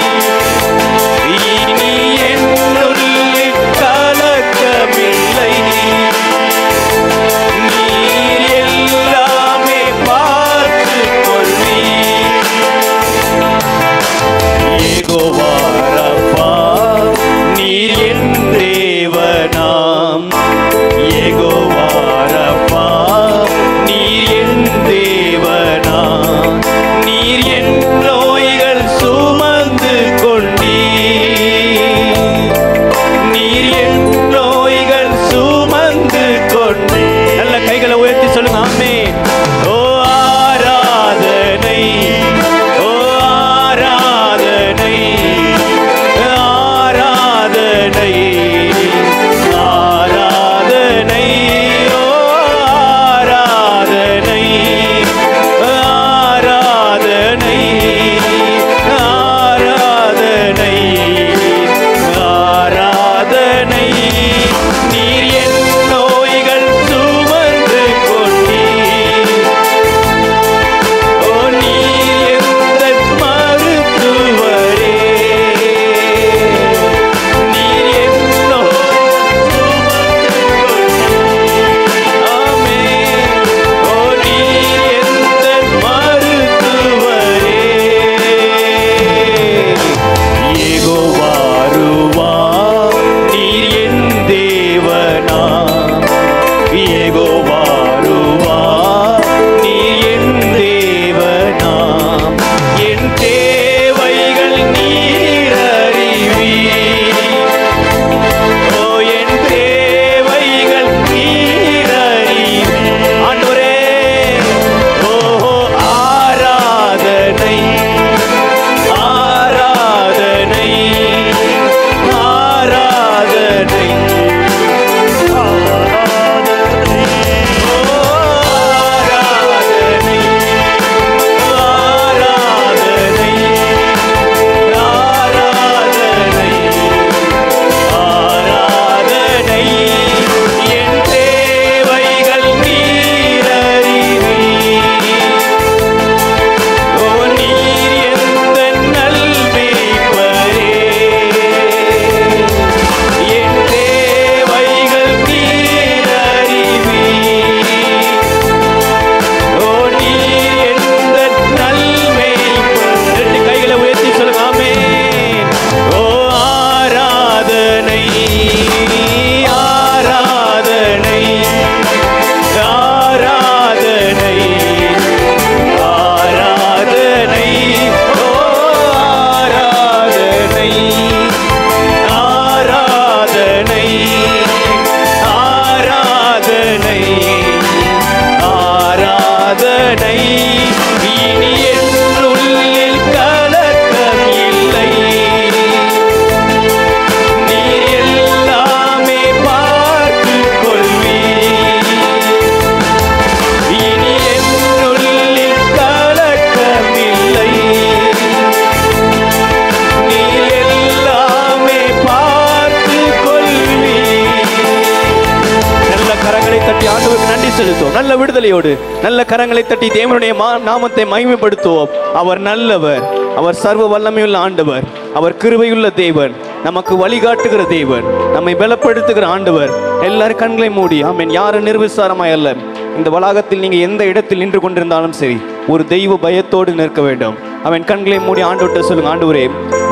விடுதலையோடு நல்ல கரங்களை தட்டி தேவனுடைய நாமத்தை மகிமைப்படுத்துவோம். அவர் நல்லவர், அவர் சர்வ வல்லமையுள்ள ஆண்டவர், அவர் கிருபையுள்ள தேவன், நமக்கு வழிகாட்டுகிற தேவன், நம்மை பலப்படுத்துகிற ஆண்டவர். எல்லாரும் கண்களை மூடி ஆமென். யாரும் நிர்விசாரமாய் அல்ல, இந்த வளாகத்தில் நீங்க எந்த இடத்தில் நின்று கொண்டிருந்தாலும் சரி, ஒரு தெய்வ பயத்தோடு நிற்க வேண்டும். அவன் கண்களை மூடி ஆண்டவர்கிட்ட சொல்லுங்க, ஆண்டவரே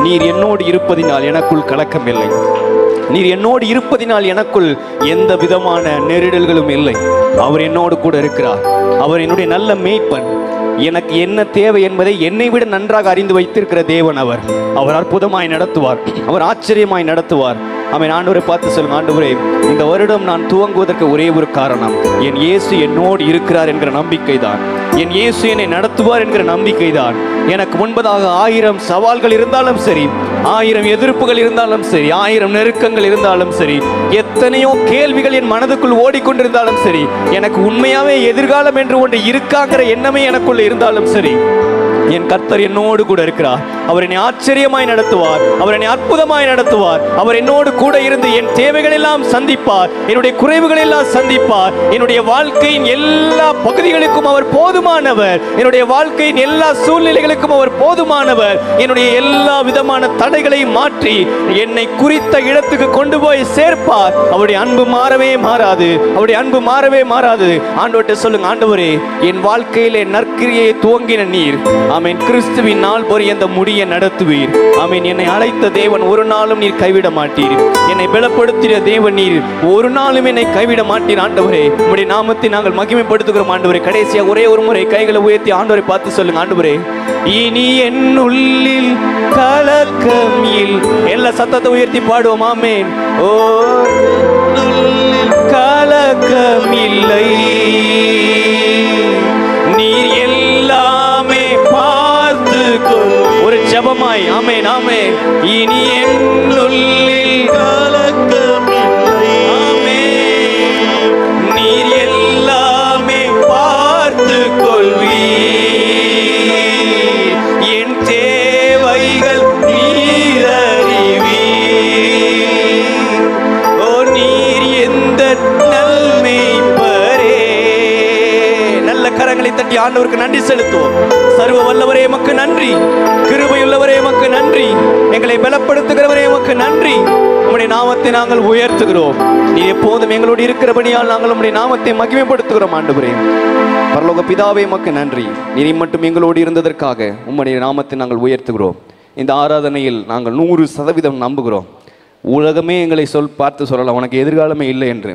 நீர் என்னோடு இருப்பதினால் எனக்குள் கலக்கம் இல்லை, நீர் என்னோடு இருப்பதினால் எனக்குள் எந்த விதமான நெருடல்களும் இல்லை. அவர் என்னோடு கூட இருக்கிறார். அவர் என்னுடைய நல்ல மேய்ப்பன். எனக்கு என்ன தேவை என்பதை என்னை விட நன்றாக அறிந்து வைத்திருக்கிற தேவன் அவர். அவர் அற்புதமாய் நடத்துவார், அவர் ஆச்சரியமாய் நடத்துவார். அவன் ஆண்டவரை பார்த்து சொல்லுங்க, ஆண்டவரே இந்த வருடம் நான் துவங்குவதற்கு ஒரே ஒரு காரணம், என் இயேசு என்னோடு இருக்கிறார் என்கிற நம்பிக்கை தான். என் இயேசு என்னை நடத்துவார் என்கிற நம்பிக்கை தான். எனக்கு முன்பதாக 1000 சவால்கள் இருந்தாலும் சரி, 1000 எதிர்ப்புகள் இருந்தாலும் சரி, 1000 நெருக்கங்கள் இருந்தாலும் சரி, எத்தனையோ கேள்விகள் என் மனதுக்குள் ஓடிக்கொண்டிருந்தாலும் சரி, எனக்கு உண்மையாவே எதிர்காலம் என்று ஒன்று இருக்காங்கிற எண்ணமே எனக்குள்ள இருந்தாலும் சரி, என் கர்த்தர் என்னோடு கூட இருக்கிறார். அவர் என்னை ஆச்சரியமாய் நடத்துவார், அவர் என்னை அற்புதமாய் நடத்துவார். அவர் என்னோடு கூட இருந்து என் தேவைகள் எல்லாம் சந்திப்பார், என்னுடைய குறைவுகள் எல்லாம் சந்திப்பார். என்னுடைய வாழ்க்கையின் எல்லா பகுதிகளுக்கும் அவர் போதுமானவர், என்னுடைய வாழ்க்கையின் எல்லா சூழ்நிலைகளுக்கும் அவர் போதுமானவர். என்னுடைய எல்லா விதமான தடைகளை மாற்றி என்னை குறித்த இடத்துக்கு கொண்டு போய் சேர்ப்பார். அவருடைய அன்பு மாறவே மாறாது, அவருடைய அன்பு மாறவே மாறாது. ஆண்டவர்கிட்ட சொல்லுங்க, ஆண்டவரே என் வாழ்க்கையிலே நற்கிரியை துவங்கின நீர், ஆமென், கிறிஸ்துவின் நாள் பொரியந்த முடிய நடத்துவீர். ஆமென். என்னை அழைத்த தேவன் ஒரு நாளும் நீர் கைவிட மாட்டீர். என்னை பலப்படுத்திய தேவன் நீர் ஒரு நாளும் என்னை கைவிட மாட்டீர். ஆண்டவரே உம்முடைய நாமத்தை நாங்கள் மகிமைப்படுத்துகிறோம். ஆண்டவரே கடைசியா ஒரே ஒரு முறை கைகளை உயர்த்தி ஆண்டவரை பார்த்து சொல்லுங்க, ஆண்டவரே இனி என் உள்ளில் கலக்கம் இல்லை. எல்லா சத்தத்தை உயர்த்தி பாடுவோம். ஆமென். ஓ கலக்கம் இல்லை, நீர் எல்லாமே பார்த்து ஒரு ஜெபமாய். ஆமென் ஆமென். இனி என் உள்ளில் கலக்கம் இல்லை, ஆமென், நீர் எல்லாமே பார்த்து கொள்வீர், என் தேவைகள் நீர் அறிவீர். ஓ நீர் எந்த நல்மேய்ப்பரே. நல்ல கரங்களை தட்டி ஆண்டவருக்கு நன்றி செலுத்துவோம். சர்வ வல்லவரே எமக்கு நன்றி, கிருபையுள்ளவரே எமக்கு நன்றி, எங்களை பலப்படுத்துகிறவரே எமக்கு நன்றி. உம்முடைய நாமத்தை நாங்கள் உயர்த்துகிறோம். நீ எப்போதும் எங்களோடு இருக்கிறபடியால் நாங்கள் உம்முடைய நாமத்தை மகிமைப்படுத்துகிறோம். ஆண்டவரே பரலோக பிதாவே எமக்கு நன்றி, நீ மட்டும் எங்களோடு இருந்ததற்காக உம்முடைய நாமத்தை நாங்கள் உயர்த்துகிறோம். இந்த ஆராதனையில் நாங்கள் 100% நம்புகிறோம். உலகமே எங்களை பார்த்து சொல்லலாம் உனக்கு எதிர்காலமே இல்லை என்று,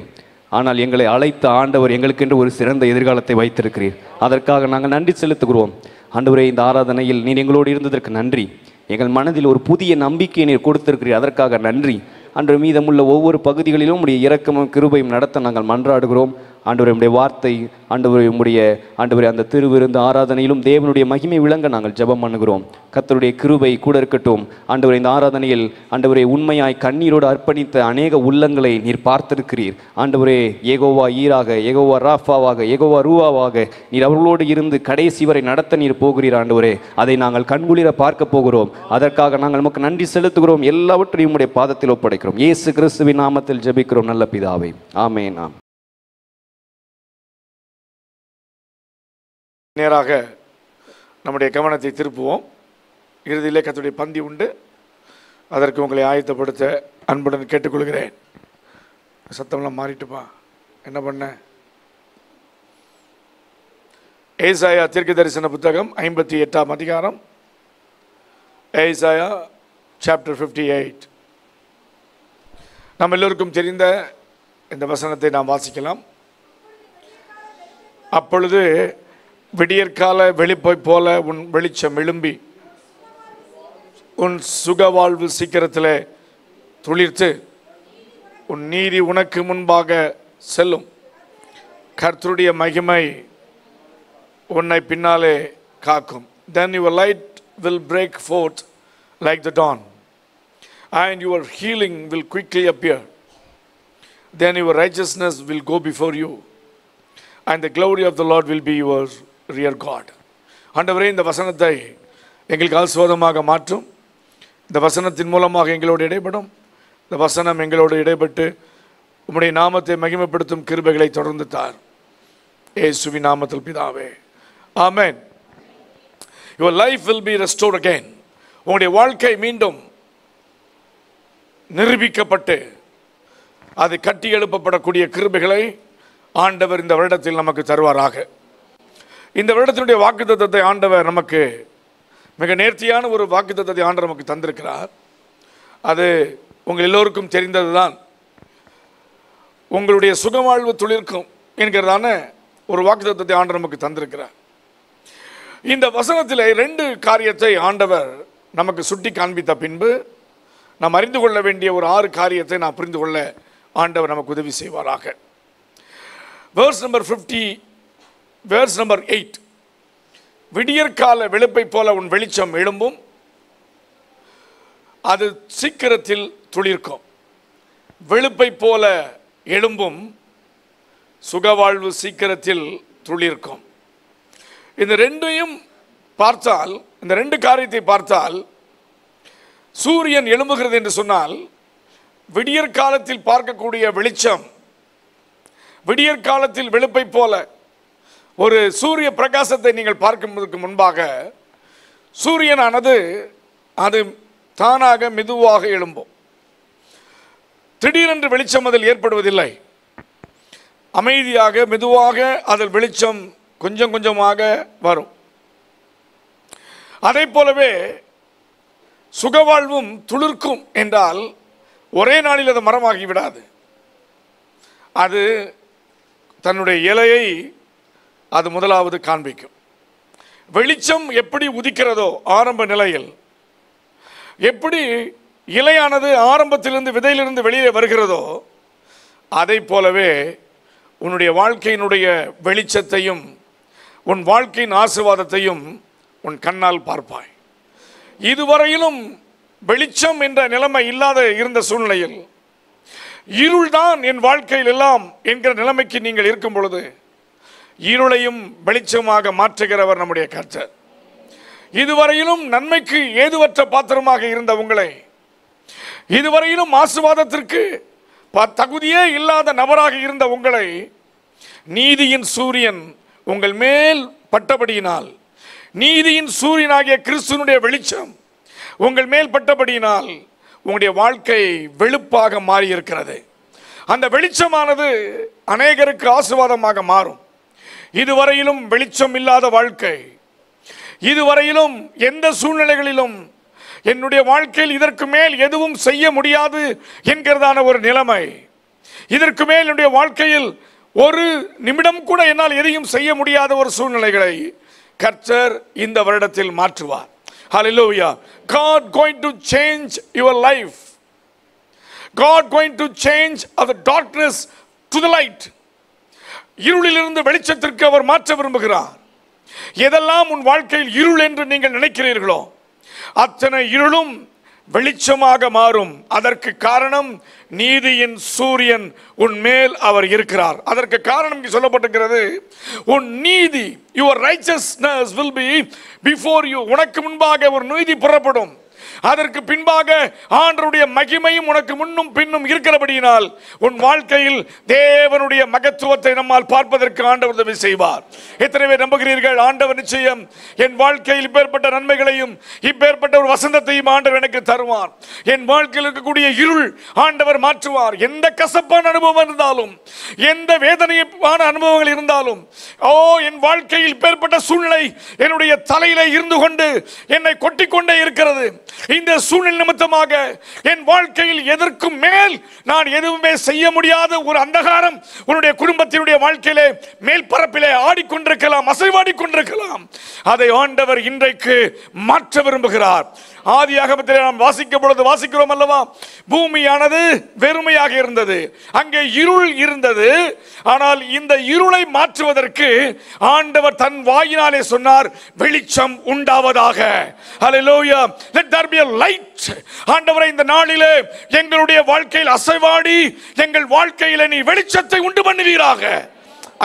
ஆனால் எங்களை அழைத்த ஆண்டவர் எங்களுக்கென்று ஒரு சிறந்த எதிர்காலத்தை வைத்திருக்கிறீர். அதற்காக நாங்கள் நன்றி செலுத்துகிறோம். ஆண்டவரே இந்த ஆராதனையில் நீர் எங்களோடு இருந்ததற்கு நன்றி. எங்கள் மனதில் ஒரு புதிய நம்பிக்கையை நீர் கொடுத்திருக்கிறீர், அதற்காக நன்றி. அன்று மீதமுள்ள ஒவ்வொரு பகுதிகளிலும் உடைய இரக்கமும் கிருபையும் நடத்த நாங்கள் மன்றாடுகிறோம். ஆண்டவரே உம்முடைய வார்த்தை, ஆண்டவரே உம்முடைய ஆண்டவரே அந்த திருவிருந்து ஆராதனையிலும் தேவனுடைய மகிமை விளங்க நாங்கள் ஜெபம் பண்ணுகிறோம். கர்த்தருடைய கிருபை கூட இருக்கட்டும். ஆண்டவரே இந்த ஆராதனையில் ஆண்டவரே உண்மையாய் கண்ணீரோடு அர்ப்பணித்த அநேக உள்ளங்களை நீர் பார்த்திருக்கிறீர். ஆண்டவரே யெகோவா ஈராக, யெகோவா ராஃபாவாக, யெகோவா ரூவாவாக நீர் அவர்களோடு இருந்து கடைசி வரை நடத்த நீர் போகிறீர். ஆண்டவரே அதை நாங்கள் கண்குளிர பார்க்க போகிறோம். அதற்காக நாங்கள் நமக்கு நன்றி செலுத்துகிறோம். எல்லாவற்றையும் உம்முடைய பாதத்தில் ஒப்படைக்கிறோம். இயேசு கிறிஸ்துவின் நாமத்தில் ஜெபிக்கிறோம் நல்ல பிதாவே, ஆமென். ஆம். நேராக நம்முடைய கவனத்தை திருப்புவோம். இறுதியிலே கர்த்தருடைய பந்தி உண்டு, அதற்கு உங்களை ஆயத்தப்படுத்த அன்புடன் கேட்டுக்கொள்கிறேன். சத்தம்லாம் மாறிட்டுப்பா, என்ன பண்ண? ஏசாயா தீர்க்க தரிசன புத்தகம் 58ஆம் அதிகாரம், ஏசாயா சாப்டர் 58. நம்ம எல்லோருக்கும் தெரிந்த இந்த வசனத்தை நாம் வாசிக்கலாம். அப்பொழுது விடியற்கால வெளிப்பை போல உன் வெளிச்சம் எழும்பி உன் சுகவாழ்வு சீக்கிரத்தில் துளிர்த்து உன் நீதி உனக்கு முன்பாக செல்லும். கர்த்தருடைய மகிமை உன்னை பின்னாலே காக்கும். Then your light will break forth like the dawn and your healing will quickly appear. Then your righteousness will go before you and the glory of the Lord will be your rear God. ஆண்டவரே இந்த வசனத்தை எங்களுக்கு ஆசீர்வாதமாக மாற்றும். இந்த வசனத்தின் மூலமாக எங்களோடு இடைப்படும். இந்த வசனம் எங்களோடு இடைப்பட்டு உம்முடைய நாமத்தை மகிமைப்படுத்தும் கிருபைகளை தொடர்ந்து தார். இயேசுவின் நாமத்தில் பிதாவே, ஆமென். Your life will be restored again. உங்களுடைய வாழ்க்கை மீண்டும் நிரூபிக்கப்பட்டு அது கட்டி எழுப்பப்படக்கூடிய கிருபைகளை ஆண்டவர் இந்த வருடத்தில் நமக்கு தருவாராக. இந்த வருடத்தினுடைய வாக்குத்தத்தத்தை ஆண்டவர் நமக்கு மிக நேர்த்தியான ஒரு வாக்குத்தத்தத்தை ஆண்டவர் நமக்கு தந்திருக்கிறார். அது உங்கள் எல்லோருக்கும் தெரிந்ததுதான். உங்களுடைய சுகவாழ்வு துளிர்க்கும் என்கிறதான ஒரு வாக்குத்தத்தத்தை ஆண்டவர் நமக்கு தந்திருக்கிறார். இந்த வசனத்தில் 2 காரியத்தை ஆண்டவர் நமக்கு சுட்டி காண்பித்த பின்பு நாம் அறிந்து கொள்ள வேண்டிய ஒரு 6 காரியத்தை நாம் புரிந்து கொள்ள ஆண்டவர் நமக்கு உதவி செய்வாராக. verse number 50, verse number 8. விடியற்கால வெளுப்பை போல உன் வெளிச்சம் எழும்பும், அது சீக்கிரத்தில் துளிர்க்கும். வெளுப்பை போல எழும்பும், சுகவாழ்வு சீக்கிரத்தில் துளிர்க்கும். இந்த 2ஐயும் பார்த்தால், இந்த 2 காரியத்தை பார்த்தால், சூரியன் எழும்புகிறது என்று சொன்னால் விடியற் காலத்தில் பார்க்கக்கூடிய வெளிச்சம், விடியற் காலத்தில் வெளுப்பை போல ஒரு சூரிய பிரகாசத்தை நீங்கள் பார்க்கும்போதுக்கு முன்பாக சூரியனானது அது தானாக மெதுவாக எழும்பும். திடீரென்று வெளிச்சம் அதில் ஏற்படுவதில்லை. அமைதியாக மெதுவாக அதில் வெளிச்சம் கொஞ்சம் கொஞ்சமாக வரும். அதை போலவே சுகவாழ்வும் துளிர்க்கும் என்றால் ஒரே நாளில் அது மரமாகி விடாது. அது தன்னுடைய இலையை அது முதலாவது காண்பிக்கும். வெளிச்சம் எப்படி உதிக்கிறதோ ஆரம்ப நிலையில், எப்படி இலையானது ஆரம்பத்திலிருந்து விதையிலிருந்து வெளியே வருகிறதோ, அதை போலவே உன்னுடைய வாழ்க்கையினுடைய வெளிச்சத்தையும் உன் வாழ்க்கையின் ஆசீர்வாதத்தையும் உன் கண்ணால் பார்ப்பாய். இதுவரையிலும் வெளிச்சம் என்ற நிலைமை இல்லாத இருந்த சூழ்நிலையில் இருள்தான் என் வாழ்க்கையில் எல்லாம் என்கிற நிலைமைக்கு நீங்கள் இருக்கும் பொழுது இருளையும் வெளிச்சமாக மாற்றுகிறவர் நம்முடைய கர்த்தர். இதுவரையிலும் நன்மைக்கு ஏதுவற்ற பாத்திரமாக இருந்த உங்களை, இதுவரையிலும் ஆசீர்வாதத்திற்கு தகுதியே இல்லாத நபராக இருந்த உங்களை நீதியின் சூரியன் உங்கள் மேல் பட்டபடியினால், நீதியின் சூரியனாகிய கிறிஸ்துவினுடைய வெளிச்சம் உங்கள் மேல் பட்டபடியினால் உங்களுடைய வாழ்க்கை வெளுப்பாக மாறி இருக்கிறது. அந்த வெளிச்சமானது அநேகருக்கு ஆசீர்வாதமாக மாறும். இதுவரையிலும் வெளிச்சம் இல்லாத வாழ்க்கை, இதுவரையிலும் எந்த சூழ்நிலைகளிலும் என்னுடைய வாழ்க்கையில் இதற்கு மேல் எதுவும் செய்ய முடியாது என்கிறதான ஒரு நிலைமை, இதற்கு மேல் என்னுடைய வாழ்க்கையில் ஒரு நிமிடம் கூட என்னால் எதையும் செய்ய முடியாத ஒரு சூழ்நிலைகளை கர்த்தர் இந்த வருடத்தில் மாற்றுவார். Hallelujah. God going to change your life. God going to change the darkness to the light. இருளிலிருந்து வெளிச்சத்திற்கு அவர் மாற்ற விரும்புகிறார். எதெல்லாம் உன் வாழ்க்கையில் இருள் என்று நீங்கள் நினைக்கிறீர்களோ அத்தனை இருளும் வெளிச்சமாக மாறும். அதற்கு காரணம் நீதியின் சூரியன் உன் மேல் அவர் இருக்கிறார். அதற்கு காரணம் இங்கே சொல்லப்பட்டிருக்கிறது, உன் நீதி, your righteousness will be before you. உனக்கு முன்பாக ஒரு நீதி புறப்படும். அதற்கு பின்பாக ஆண்டவருடைய மகிமையும் உனக்கு முன்னும் பின்னும் இருக்கிறபடியினால் உன் வாழ்க்கையில் தேவனுடைய மகத்துவத்தை நம்மால் பார்ப்பதற்கு ஆண்டவர் உதவி செய்வார். எத்தனை பேர் நம்புகிறீர்கள்? ஆண்டவர் நிச்சயம் என் வாழ்க்கையில் இப்பேற்பட்ட நன்மைகளையும் இப்பேற்பட்ட ஒரு வசந்தத்தையும் ஆண்டவர் எனக்கு தருவார். என் வாழ்க்கையில் இருக்கக்கூடிய இருள் ஆண்டவர் மாற்றுவார். எந்த கசப்பான அனுபவம் இருந்தாலும், எந்த வேதனையான அனுபவங்கள் இருந்தாலும், என் வாழ்க்கையில் இப்பேற்பட்ட சூழ்நிலை என்னுடைய தலையில இருந்து கொண்டு என்னை கொட்டிக்கொண்டே இருக்கிறது. இந்த சூழ்நிலை நிமித்தமாக என் வாழ்க்கையில் எதற்கும் மேல் நான் எதுவுமே செய்ய முடியாத ஒரு அந்தகாரம் உன்னுடைய குடும்பத்தினுடைய வாழ்க்கையிலே மேல் பரப்பிலே ஆடிக்கொண்டிருக்கலாம், அசைவாடிக்கொண்டிருக்கலாம். அதை ஆண்டவர் இன்றைக்கு மாற்ற விரும்புகிறார். ஆதியாகமத்திலே நாம் வாசிக்கும் பொழுது வாசிக்கிறோம் அல்லவா, பூமியானது வெறுமையாக இருந்தது, அங்கே இருள் இருந்தது. ஆனால் இந்த இருளை மாற்றுவதற்கு ஆண்டவர் தன் வாயினாலே சொன்னார், வெளிச்சம் உண்டாவதாக. ஹல்லேலூயா, let there be a light. ஆண்டவரே, இந்த நாளிலே எங்களுடைய வாழ்க்கையில் அசைவாடி எங்கள் வாழ்க்கையிலே நீ வெளிச்சத்தை உண்டு பண்ணுவீராக.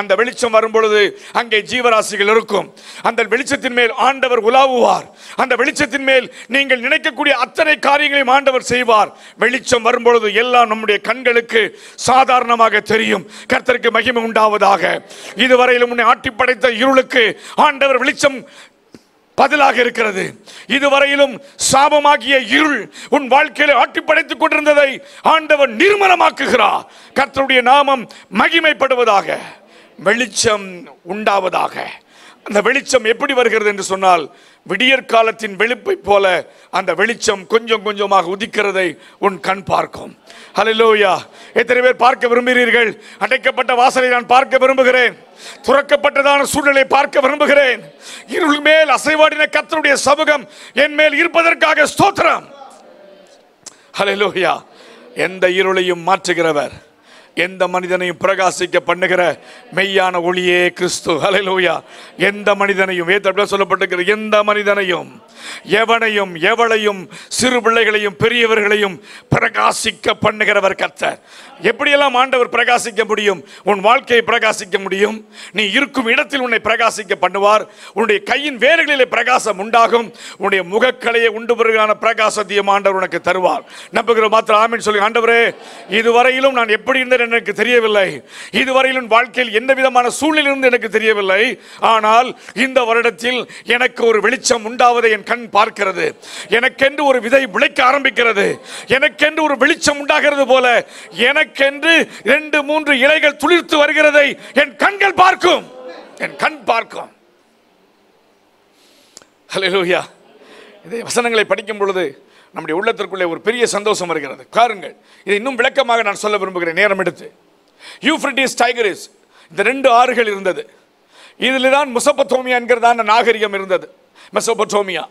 அந்த வெளிச்சம் வரும் பொழுது அங்கே ஜீவராசிகள் இருக்கும். அந்த வெளிச்சத்தின் மேல் ஆண்டவர் உலாவுவார். அந்த வெளிச்சத்தின் மேல் நீங்கள் நினைக்கக்கூடிய அத்தனை காரியங்களையும் ஆண்டவர் செய்வார். வெளிச்சம் வரும் பொழுது எல்லாம் நம்முடைய கண்களுக்கு சாதாரணமாக தெரியும். கர்த்தருக்கு மகிமை உண்டாவதாக. இதுவரையிலும் உன்னை ஆட்டி படைத்த இருளுக்கு ஆண்டவர் வெளிச்சம் பதிலாக இருக்கிறது. இதுவரையிலும் சாபமாகிய இருள் உன் வாழ்க்கையில ஆட்டி படைத்துக் கொண்டிருந்ததை ஆண்டவர் நிர்மலமாக்குகிறார். கர்த்தருடைய நாமம் மகிமைப்படுவதாக. வெளிச்சம் உண்டாவதாக. அந்த வெளிச்சம் எப்படி வருகிறது என்று சொன்னால், விடியற் காலத்தின் வெளுப்பை போல அந்த வெளிச்சம் கொஞ்சம் கொஞ்சமாக உதிக்கிறதை உன் கண் பார்க்கும். ஹல்லேலூயா. எத்தனை பேர் பார்க்க விரும்புகிறீர்கள்? அடைக்கப்பட்ட வாசலை நான் பார்க்க விரும்புகிறேன். துறக்கப்பட்டதான சூழ்நிலை பார்க்க விரும்புகிறேன். இருள் மேல் அசைவாடின கர்த்தருடைய சமூகம் என் மேல் இருப்பதற்காக ஸ்தோத்திரம். ஹல்லேலூயா. எந்த இருளையும் மாற்றுகிறவர், எந்த மனிதனையும் பிரகாசிக்க பண்ணுகிற மெய்யான ஒளியே கிறிஸ்து. ஹல்லேலூயா. எந்த மனிதனையும் சொல்லப்பட்டிருக்கிறது, எந்த மனிதனையும், எவனையும், எவளையும், சிறு பிள்ளைகளையும் பெரியவர்களையும் பிரகாசிக்க பண்ணுகிறவர் கர்த்தர். எப்படியெல்லாம் ஆண்டவர் பிரகாசிக்க முடியும்? உன் வாழ்க்கையை பிரகாசிக்க முடியும். நீ இருக்கும் இடத்தில் உன்னை பிரகாசிக்க பண்ணுவார். உன்னுடைய கையின் வேலைகளிலே பிரகாசம் உண்டாகும். உன்னுடைய முகக்கலையை உண்டு வருகிறான பிரகாசத்தையும் ஆண்டவர் உனக்கு தருவார். நம்புகிற மாத்திரம் ஆமென் சொல்லி, ஆண்டவரே, இதுவரையிலும் நான் எப்படி இருந்தேன் எனக்கு தெரியவில்லை. இதுவரையிலும் வாழ்க்கையில் எந்த விதமான சூழ்நிலை இருந்து எனக்கு தெரியவில்லை. ஆனால் இந்த வருடத்தில் எனக்கு ஒரு வெளிச்சம் உண்டாவதை என் கண் பார்க்கிறது. எனக்கென்று ஒரு விதை விளைக்க ஆரம்பிக்கிறது. எனக்கென்று ஒரு வெளிச்சம் உண்டாகிறது போல எனக்கென்று 2-3 இலைகள் துளிர்த்து வருகிறதை என் கண்கள் பார்க்கும். என் கண் பார்க்கும். ஹல்லேலூயா. இந்த வசனங்களை படிக்கும் பொழுது நம்முடைய உள்ளத்திற்குள்ளே ஒரு பெரிய சந்தோஷம் வருகிறது. பாருங்கள், இதை இன்னும் விளக்கமாக நான் சொல்ல விரும்புகிறேன் நேரம் எடுத்து. யூப்ரட்டிஸ், டைகிரிஸ், இந்த 2 ஆறுகள் இருந்தது. இதில் தான் மெசொப்பொத்தேமியா என்கிறதான நாகரிகம் இருந்தது. மெசொப்பொத்தேமியா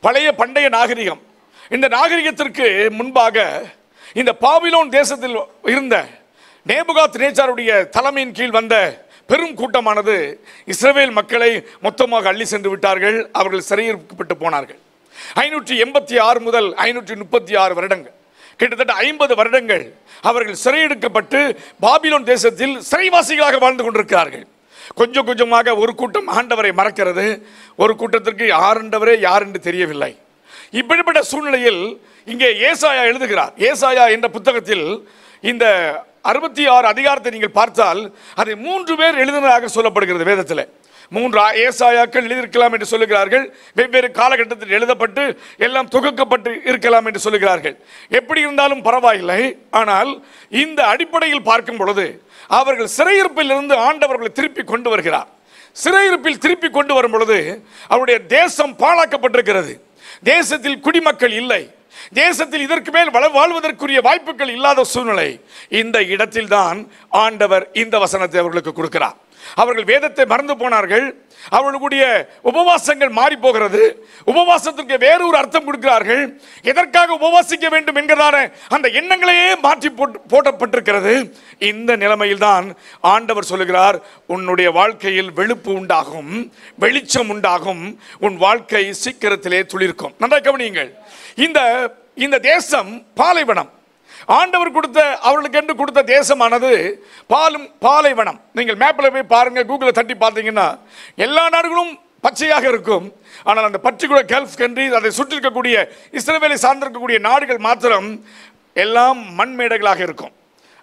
பழைய பண்டைய நாகரிகம். இந்த நாகரிகத்திற்கு முன்பாக இந்த பாபிலோன் தேசத்தில் இருந்த நேபுகாத்நேச்சாருடைய தலைமையின் கீழ் வந்த பெரும் கூட்டமானது இஸ்ரவேல் மக்களை மொத்தமாக அள்ளி சென்று விட்டார்கள். அவர்கள் சிறையிருக்கப்பட்டு போனார்கள். 586 முதல் 536 வருடங்கள், கிட்டத்தட்ட 50 வருடங்கள் அவர்கள் சிறையெடுக்கப்பட்டு பாபிலோன் தேசத்தில் சிறைவாசிகளாக வாழ்ந்து கொண்டிருக்கிறார்கள். கொஞ்சம் கொஞ்சமாக ஒரு கூட்டம் ஆண்டவரை மறக்கிறது. ஒரு கூட்டத்திற்கு ஆண்டவரே யார் என்று தெரியவில்லை. இப்படிப்பட்ட சூழ்நிலையில் இங்கே ஏசாயா எழுதுகிறார். ஏசாயா என்ற புத்தகத்தில் இந்த 66 அதிகாரத்தை நீங்கள் பார்த்தால் அதை 3 பேர் எழுதினதாக சொல்லப்படுகிறது. வேதத்தில் 3 ஏசாயாக்கள் எழுதியிருக்கலாம் என்று சொல்லுகிறார்கள். வெவ்வேறு காலகட்டத்தில் எழுதப்பட்டு எல்லாம் தொகுக்கப்பட்டு இருக்கலாம் என்று சொல்லுகிறார்கள். எப்படி இருந்தாலும் பரவாயில்லை. ஆனால் இந்த அடிப்படையில் பார்க்கும் பொழுது அவர்கள் சிறையிருப்பில் இருந்து ஆண்டவர்களை திருப்பி கொண்டு வருகிறார். சிறையிருப்பில் திருப்பி கொண்டு வரும் பொழுது அவருடைய தேசம் பாழாக்கப்பட்டிருக்கிறது. தேசத்தில் குடிமக்கள் இல்லை. தேசத்தில் இதற்கு மேல் வாழ்வதற்குரிய வாய்ப்புகள் இல்லாத சூழ்நிலை. இந்த இடத்தில் தான் ஆண்டவர் இந்த வசனத்தை அவர்களுக்கு கொடுக்கிறார். அவர்கள் வேதத்தை மறந்து போனார்கள். அவர்களுடைய உபவாசங்கள் மாறி போகிறது. உபவாசத்திற்கு வேறொரு அர்த்தம் கொடுக்கிறார்கள். எதற்காக உபவாசிக்க வேண்டும் என்கிறதான அந்த எண்ணங்களையே மாற்றி போட்டப்பட்டிருக்கிறது. இந்த நிலைமையில் தான் ஆண்டவர் சொல்லுகிறார், உன்னுடைய வாழ்க்கையில் வெளுப்பு உண்டாகும், வெளிச்சம் உண்டாகும், உன் வாழ்க்கை சீக்கிரத்திலே துளிர்க்கும். நன்றாக கவனியுங்கள். இந்த தேசம் பாலைவனம். ஆண்டவர் கொடுத்த, அவர்களுக்கு என்று கொடுத்த தேசமானது பாலைவனம். நீங்கள் மேப்பில் போய் பாருங்க, கூகுளில் தட்டி பார்த்தீங்கன்னா எல்லா நாடுகளும் பச்சையாக இருக்கும். ஆனால் அந்த பர்டிகுலர் கல்ஃப் கண்ட்ரி, அதை சுற்றி இருக்கக்கூடிய இஸ்ரவேலை சார்ந்திருக்கக்கூடிய நாடுகள் மாத்திரம் எல்லாம் மண்மேடைகளாக இருக்கும்.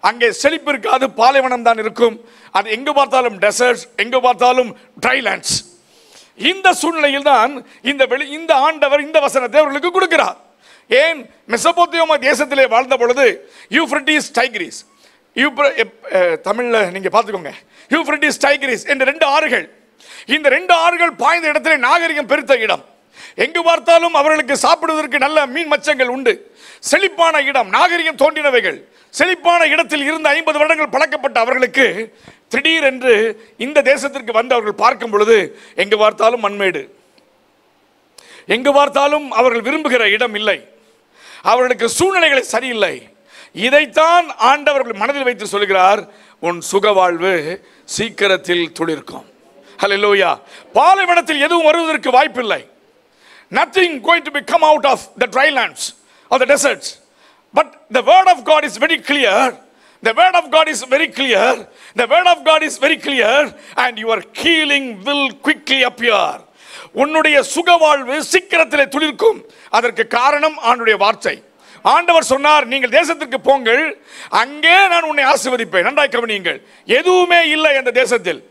அங்கே செழிப்பு இருக்காது, பாலைவனம் தான் இருக்கும். அது எங்கு பார்த்தாலும் டெசர்ட்ஸ், எங்கு பார்த்தாலும் ட்ரைலேண்ட்ஸ். இந்த சூழ்நிலையில் தான் இந்த ஆண்டவர் இந்த வசனத்தை அவர்களுக்கு கொடுக்கிறார். ஏன்? மெசொப்பொத்தேமியா தேசத்திலே வாழ்ந்த பொழுது யூப்ரட்டிஸ், டைகிரிஸ், தமிழில் நீங்கள் பார்த்துக்கோங்க, யூப்ரட்டிஸ், டைகிரிஸ் என்ற 2 ஆறுகள். இந்த 2 ஆறுகள் பாய்ந்த இடத்திலே நாகரிகம் பெருத்த இடம். எங்கு பார்த்தாலும் அவர்களுக்கு சாப்பிடுவதற்கு நல்ல மீன் மச்சங்கள் உண்டு. செழிப்பான இடம், நாகரிகம் தோன்றினவைகள். செழிப்பான இடத்தில் இருந்த 50 வருடங்கள் பழக்கப்பட்ட அவர்களுக்கு திடீரென்று இந்த தேசத்திற்கு வந்து அவர்கள் பார்க்கும் பொழுது எங்கு பார்த்தாலும் மண்மேடு, எங்கு பார்த்தாலும் அவர்கள் விரும்புகிற இடம் இல்லை. அவர்களுக்கு சூழ்நிலைகளை சரியில்லை. இதைத்தான் ஆண்டவர்கள் மனதில் வைத்து சொல்கிறார், உன் சுகவாழ்வு சீக்கிரத்தில் துளிர்க்கும். ஹல்லேலூயா. பாலைவனத்தில் எதுவும் வருவதற்கு வாய்ப்பில்லை. Nothing going to be come out of the dry lands or the deserts. But the word of God is very clear. The word of God is very clear. The word of God is very clear, and your healing will quickly appear. உன்னுடைய சுகவாழ்வு சீக்கிரத்திலே துளிர்க்கும். அதற்கு காரணம் ஆண்டவருடைய வார்த்தை. ஆண்டவர் சொன்னார், நீங்கள் தேசத்திற்கு போங்கள், அங்கே நான் உன்னை ஆசீர்வதிப்பேன். நன்றாய் கவனியுங்கள். எதுவுமே இல்லை அந்த தேசத்தில்.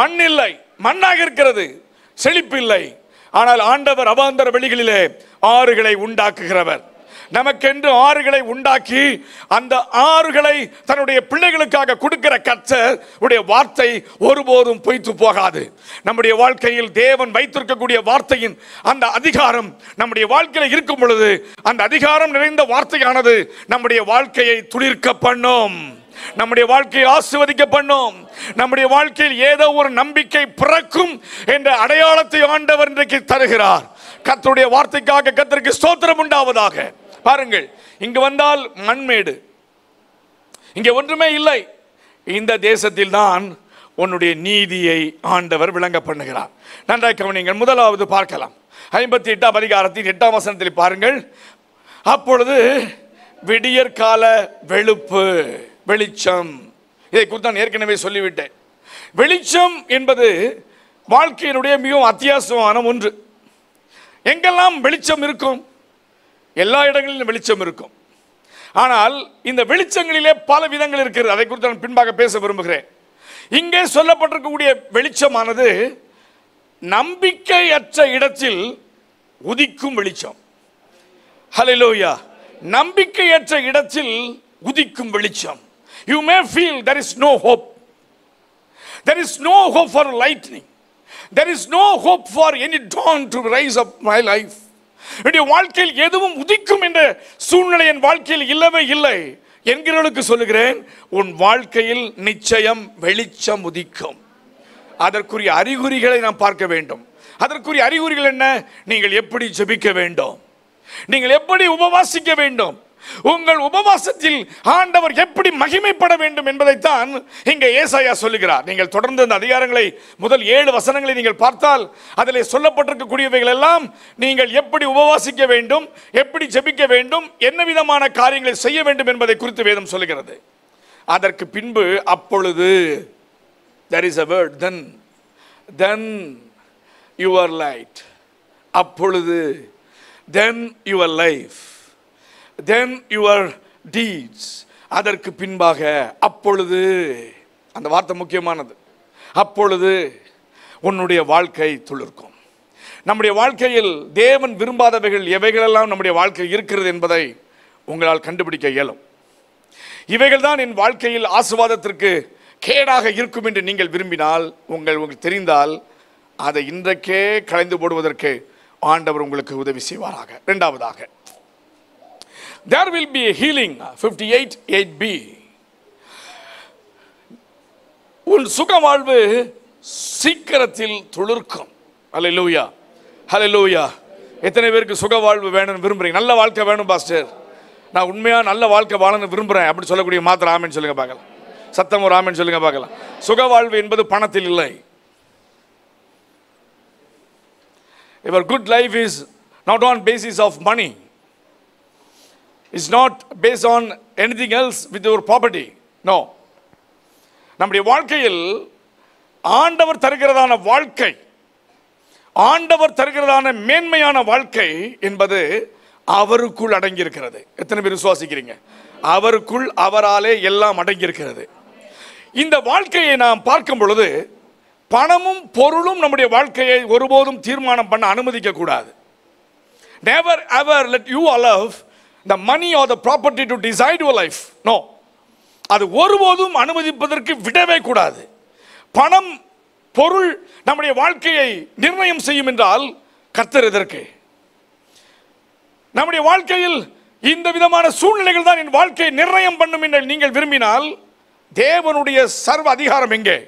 மண் இல்லை, மண்ணாக இருக்கிறது, செழிப்பு இல்லை. ஆனால் ஆண்டவர் அவாந்தர வெளிகளிலே ஆறுகளை உண்டாக்குகிறவர். நமக்கென்று ஆறுகளை உண்டாக்கி அந்த ஆறுகளை தன்னுடைய பிள்ளைகளுக்காக கொடுக்கிற கர்த்தர் உடைய வார்த்தை ஒருபோதும் பொய்த்து போகாது. நம்முடைய வாழ்க்கையில் தேவன் வைத்திருக்கக்கூடிய வார்த்தையின் அந்த அதிகாரம் நம்முடைய வாழ்க்கையில் இருக்கும் பொழுது அந்த அதிகாரம் நிறைந்த வார்த்தையானது நம்முடைய வாழ்க்கையை துளிர்க்க பண்ணும், நம்முடைய வாழ்க்கையை ஆசீர்வதிக்க பண்ணும். நம்முடைய வாழ்க்கையில் ஏதோ ஒரு நம்பிக்கை பிறக்கும் என்ற அடையாளத்தை ஆண்டவர் இன்றைக்கு தருகிறார். கர்த்தருடைய வார்த்தைக்காக கர்த்தருக்கு ஸ்தோத்திரம் உண்டாவதாக. பாருங்கள், இங்கு வந்தால் மண்மேடு, இங்கே ஒன்றுமே இல்லை. இந்த தேசத்தில் தான் உன்னுடைய நீதியை ஆண்டவர் விளங்க பண்ணுகிறார். நன்றாய் கவனிங்கள். முதலாவது பார்க்கலாம், 58ஆம் அதிகாரத்தின் 8ஆம் வசனத்தில் பாருங்கள். அப்பொழுது விடியற்கால வெளுப்பு, வெளிச்சம், இதை குறித்து நான் ஏற்கனவே சொல்லிவிட்டேன். வெளிச்சம் என்பது வாழ்க்கையினுடைய மிகவும் அத்தியாவசியமான ஒன்று. எங்கெல்லாம் வெளிச்சம் இருக்கும்? எல்லா இடங்களிலும் வெளிச்சம் இருக்கும். ஆனால் இந்த வெளிச்சங்களிலே பல விதங்கள் இருக்கிறது. அதை குறித்து நான் பின்பாக பேச விரும்புகிறேன். இங்கே சொல்லப்பட்டிருக்கக்கூடிய வெளிச்சமானது நம்பிக்கையற்ற இடத்தில் உதிக்கும் வெளிச்சம். ஹல்லேலூயா. நம்பிக்கையற்ற இடத்தில் உதிக்கும் வெளிச்சம். You may feel there is no hope. There is no hope for lightning. There is no hope for any dawn to rise up my life. என்னுடைய வாழ்க்கையில் எதுவும் உதிக்கும் என்ற சூழ்நிலை என் வாழ்க்கையில் இல்லவே இல்லை என்கிறவர்களுக்கு சொல்லுகிறேன், உன் வாழ்க்கையில் நிச்சயம் வெளிச்சம் உதிக்கும். அதற்குரிய அறிகுறிகளை நாம் பார்க்க வேண்டும். அதற்குரிய அறிகுறிகள் என்ன? நீங்கள் எப்படி ஜெபிக்க வேண்டும், நீங்கள் எப்படி உபவாசிக்க வேண்டும், உங்கள் உபவாசத்தில் ஆண்டவர் எப்படி மகிமைப்பட வேண்டும் என்பதைத்தான் இங்கே ஏசாயா சொல்லுகிறார். நீங்கள் தொடர்ந்து அந்த அதிகாரங்களை முதல் 7 வசனங்களை நீங்கள் பார்த்தால் அதிலே சொல்லப்பட்டிருக்கக்கூடியவைகள் எல்லாம் நீங்கள் எப்படி உபவாசிக்க வேண்டும், எப்படி ஜெபிக்க வேண்டும், என்ன விதமான காரியங்களை செய்ய வேண்டும் என்பதை குறித்து வேதம் சொல்லுகிறது. அதற்கு பின்பு அப்பொழுது, there is a word, then your light, அப்பொழுது, then your life, then your deeds, அதற்கு பின்பாக அப்பொழுது, அந்த வார்த்தை முக்கியமானது. அப்பொழுது உன்னுடைய வாழ்க்கை துளிர்க்கும். நம்முடைய வாழ்க்கையில் தேவன் விரும்பாதவைகள் எவைகளெல்லாம் நம்முடைய வாழ்க்கையில் இருக்கிறது என்பதை உங்களால் கண்டுபிடிக்க இயலும். இவைகள் தான் என் வாழ்க்கையில் ஆசீர்வாதத்திற்கு கேடாக இருக்கும் என்று நீங்கள் விரும்பினால், உங்களுக்கு தெரிந்தால் அதை இன்றைக்கே களைந்து போடுவதற்கு ஆண்டவர் உங்களுக்கு உதவி செய்வாராக. இரண்டாவதாக, there will be a healing. 58:8b, உன் சுகவாழ்வு சீக்கிரத்தில் துளிர்க்கும். ஹல்லேலூயா, ஹல்லேலூயா. எத்தனை பேருக்கு சுகவாழ்வு வேணும்னு விரும்புறீங்க? நல்ல வாழ்க்கை வேணும் பாஸ்டர், நான் உண்மையா நல்ல வாழ்க்கை வாழணும்னு விரும்புறேன் அப்படி சொல்லக்கூடிய மாத்திரம் ஆமென் சொல்லுங்க பார்க்கலாம். சத்தம் ஒரு ஆமென் சொல்லுங்க பார்க்கலாம். சுகவாழ்வு என்பது பணத்தில் இல்லை. Your good life is not on basis of money. It's not based on anything else with your property. No. நம்முடைய வாழ்க்கையில் ஆண்டவர் தருகிறதான வாழ்க்கை, ஆண்டவர் தருகிறதான மேன்மையான வாழ்க்கை என்பது அவருக்குள் அடங்கி இருக்கிறது. எத்தனை பேர் விசுவாசிக்கிறீங்க? அவருக்குள், அவராலே எல்லாம் அடங்கி இருக்கிறது. இந்த வாழ்க்கையை நாம் பார்க்கும் பொழுது பணமும் பொருளும் நம்முடைய வாழ்க்கையை ஒருபோதும் தீர்மானம் பண்ண அனுமதிக்க கூடாது. Never ever let you allow the money or the property to decide your life. No. அது ஒருபோதும் அனுமதிப்பதற்கு விடவே கூடாது. பணம், பொருள் நம்முடைய வாழ்க்கையை நிர்ணயம் செய்யும் என்றால் கர்த்தர் எதற்கு? நம்முடைய வாழ்க்கையில் இந்த விதமான சூழ்நிலைகள் தான் என் வாழ்க்கையை நிர்ணயம் பண்ணும் என்று நீங்கள் விரும்பினால் தேவனுடைய சர்வ அதிகாரம் எங்கே?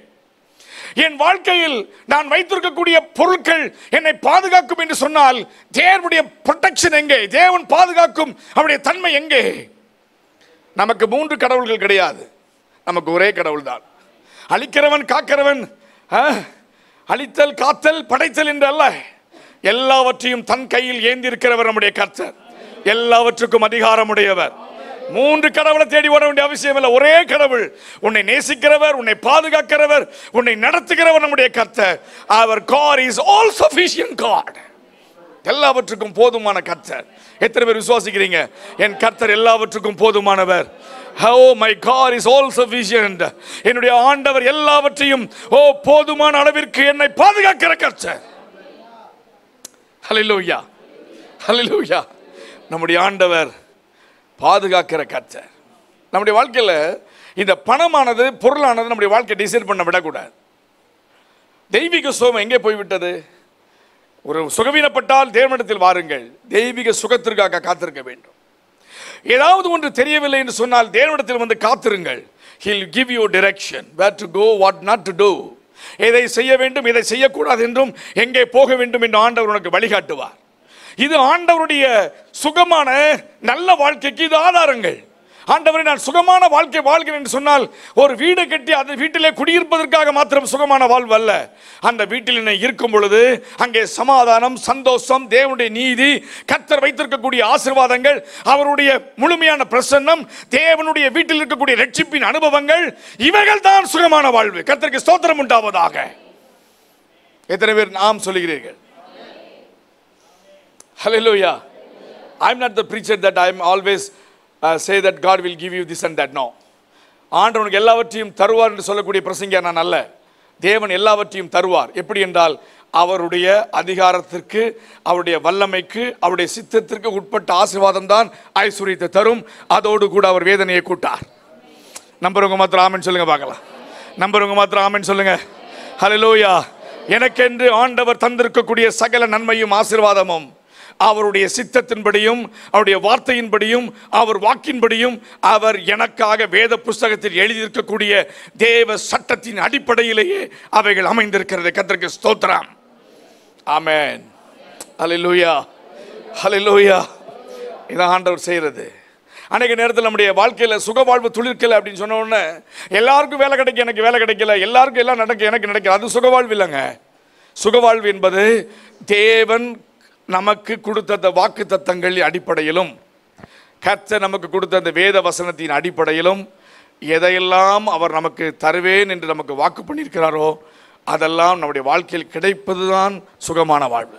என் வாழ்க்கையில் நான் வைத்திருக்கக்கூடிய பொருட்கள் என்னை பாதுகாக்கும் என்று சொன்னால் தேவனுடைய ப்ரொடெக்ஷன் எங்கே? தேவன் பாதுகாக்கும் அவருடைய தன்மை எங்கே? நமக்கு 3 கடவுள்கள் கிடையாது, நமக்கு ஒரே கடவுள் தான். அழிக்கிறவன், காக்கிறவன், அழித்தல், காத்தல், படைத்தல் என்று அல்ல, எல்லாவற்றையும் தன் கையில் ஏந்தி இருக்கிறவர் நம்முடைய கர்த்தர். எல்லாவற்றுக்கும் அதிகாரம் உடையவர். 3 கடவுளை தேடி ஓட வேண்டிய அவசியம் இல்லை. ஒரே கடவுள். உன்னை நேசிக்கிறவர், உன்னை பாதுகாக்கிறவர், உன்னை நடத்துகிறவர் நம்முடைய கர்த்தர். அவர் God is all sufficient God. எல்லாவற்றுக்கும் போதுமான கர்த்தர். எத்தனை பேர் விசுவாசிக்கிறீங்க? என் கர்த்தர் எல்லாவற்றுக்கும் போதுமானவர். Oh my God is all sufficient. என்னுடைய ஆண்டவர் எல்லாவற்றையும் போதுமான அளவிற்கு என்னை பாதுகாக்கிற கர்த்தர். ஹல்லேலூயா, ஹல்லேலூயா. நம்முடைய ஆண்டவர் பாதுகாக்கிற கர்த்தர். நம்முடைய வாழ்க்கையில் இந்த பணமானது, பொருளானது நம்முடைய வாழ்க்கையை டிசைட் பண்ண விடக்கூடாது. தெய்வீக சுகம் எங்கே போய்விட்டது? ஒரு சுகவீனப்பட்டால் தேவனிடத்தில் வாருங்கள். தெய்வீக சுகத்திற்காக காத்திருக்க வேண்டும். ஏதாவது ஒன்று தெரியவில்லை என்று சொன்னால் தேவனிடத்தில் வந்து காத்திருங்கள். He'll give you direction where to go, what not to do. எதை செய்ய வேண்டும், எதை செய்யக்கூடாது என்றும், எங்கே போக வேண்டும் என்று ஆண்டவர் உனக்கு வழிகாட்டுவார். இது ஆண்டவருடைய சுகமான நல்ல வாழ்க்கைக்கு இது ஆதாரங்கள். ஆண்டவரே, நான் சுகமான வாழ்க்கை வாழ்கிறேன் என்று சொன்னால் ஒரு வீடு கட்டி அந்த வீட்டிலே குடியிருப்பதற்காக மாத்திரம் சுகமான வாழ்வு அல்ல. அந்த வீட்டில் என்னை இருக்கும் பொழுது அங்கே சமாதானம், சந்தோஷம், தேவனுடைய நீதி, கர்த்தர் வைத்திருக்கக்கூடிய ஆசீர்வாதங்கள், அவருடைய முழுமையான பிரசன்னம், தேவனுடைய வீட்டில் இருக்கக்கூடிய ரட்சிப்பின் அனுபவங்கள், இவைகள் தான் சுகமான வாழ்வு. கர்த்தருக்கு ஸ்தோத்திரம் உண்டாவதாக. எத்தனை பேர் நாம் சொல்லுகிறீர்கள்? Hallelujah. I'm not the preacher that I'm always say that God will give you this and that. No. ஆண்டவனுக்கு எல்லாவற்றையும் தருவார் என்று சொல்லக்கூடிய பிரசங்கியா நான் அல்ல. தேவன் எல்லாவற்றையும் தருவார். எப்படி என்றால் அவருடைய அதிகாரத்திற்கு, அவருடைய வல்லமைக்கு, அவருடைய சித்தத்திற்கு உட்பட்ட ஆசீர்வாதம் தான் ஐஸ்வரியத்தை தரும். அதோடு கூட அவர் வேதனையை கூட்டார். நம்புறவங்க மாத்திரம் ஆமென் சொல்லுங்க பார்க்கலாம். நம்புறவங்க மாத்திரம் ஆமென் சொல்லுங்க. ஹல்லேலூயா. எனக்கென்று ஆண்டவர் தந்திருக்கக்கூடிய சகல நன்மையும் ஆசீர்வாதமும் அவருடைய சித்தத்தின்படியும், அவருடைய வார்த்தையின்படியும், அவர் வாக்கின்படியும், அவர் எனக்காக வேத புஸ்தகத்தில் எழுதியிருக்கக்கூடிய தேவ சட்டத்தின் அடிப்படையிலேயே அவைகள் அமைந்திருக்கிறது. கர்த்தருக்கு ஸ்தோத்திரம். ஆமென். ஹல்லேலூயா, ஹல்லேலூயா. இதான் ஆண்டவர் செய்கிறது. அநேக நேரத்தில் நம்முடைய வாழ்க்கையில் சுகவாழ்வு துளிர்க்கலை அப்படின்னு சொன்ன உடனே எல்லாருக்கும் வேலை கிடைக்க, எனக்கு வேலை கிடைக்கல, எல்லாருக்கும் எல்லாம் நடக்க, எனக்கு நடக்கல, அது சுகவாழ்வு இல்லைங்க. சுகவாழ்வு என்பது தேவன் நமக்கு கொடுத்த அந்த வாக்கு தத்தங்கள் அடிப்படையிலும், கர்த்தர் நமக்கு கொடுத்த அந்த வேத வசனத்தின் அடிப்படையிலும், எதையெல்லாம் அவர் நமக்கு தருவேன் என்று நமக்கு வாக்கு பண்ணியிருக்கிறாரோ அதெல்லாம் நம்முடைய வாழ்க்கையில் கிடைப்பதுதான் சுகமான வாழ்வு.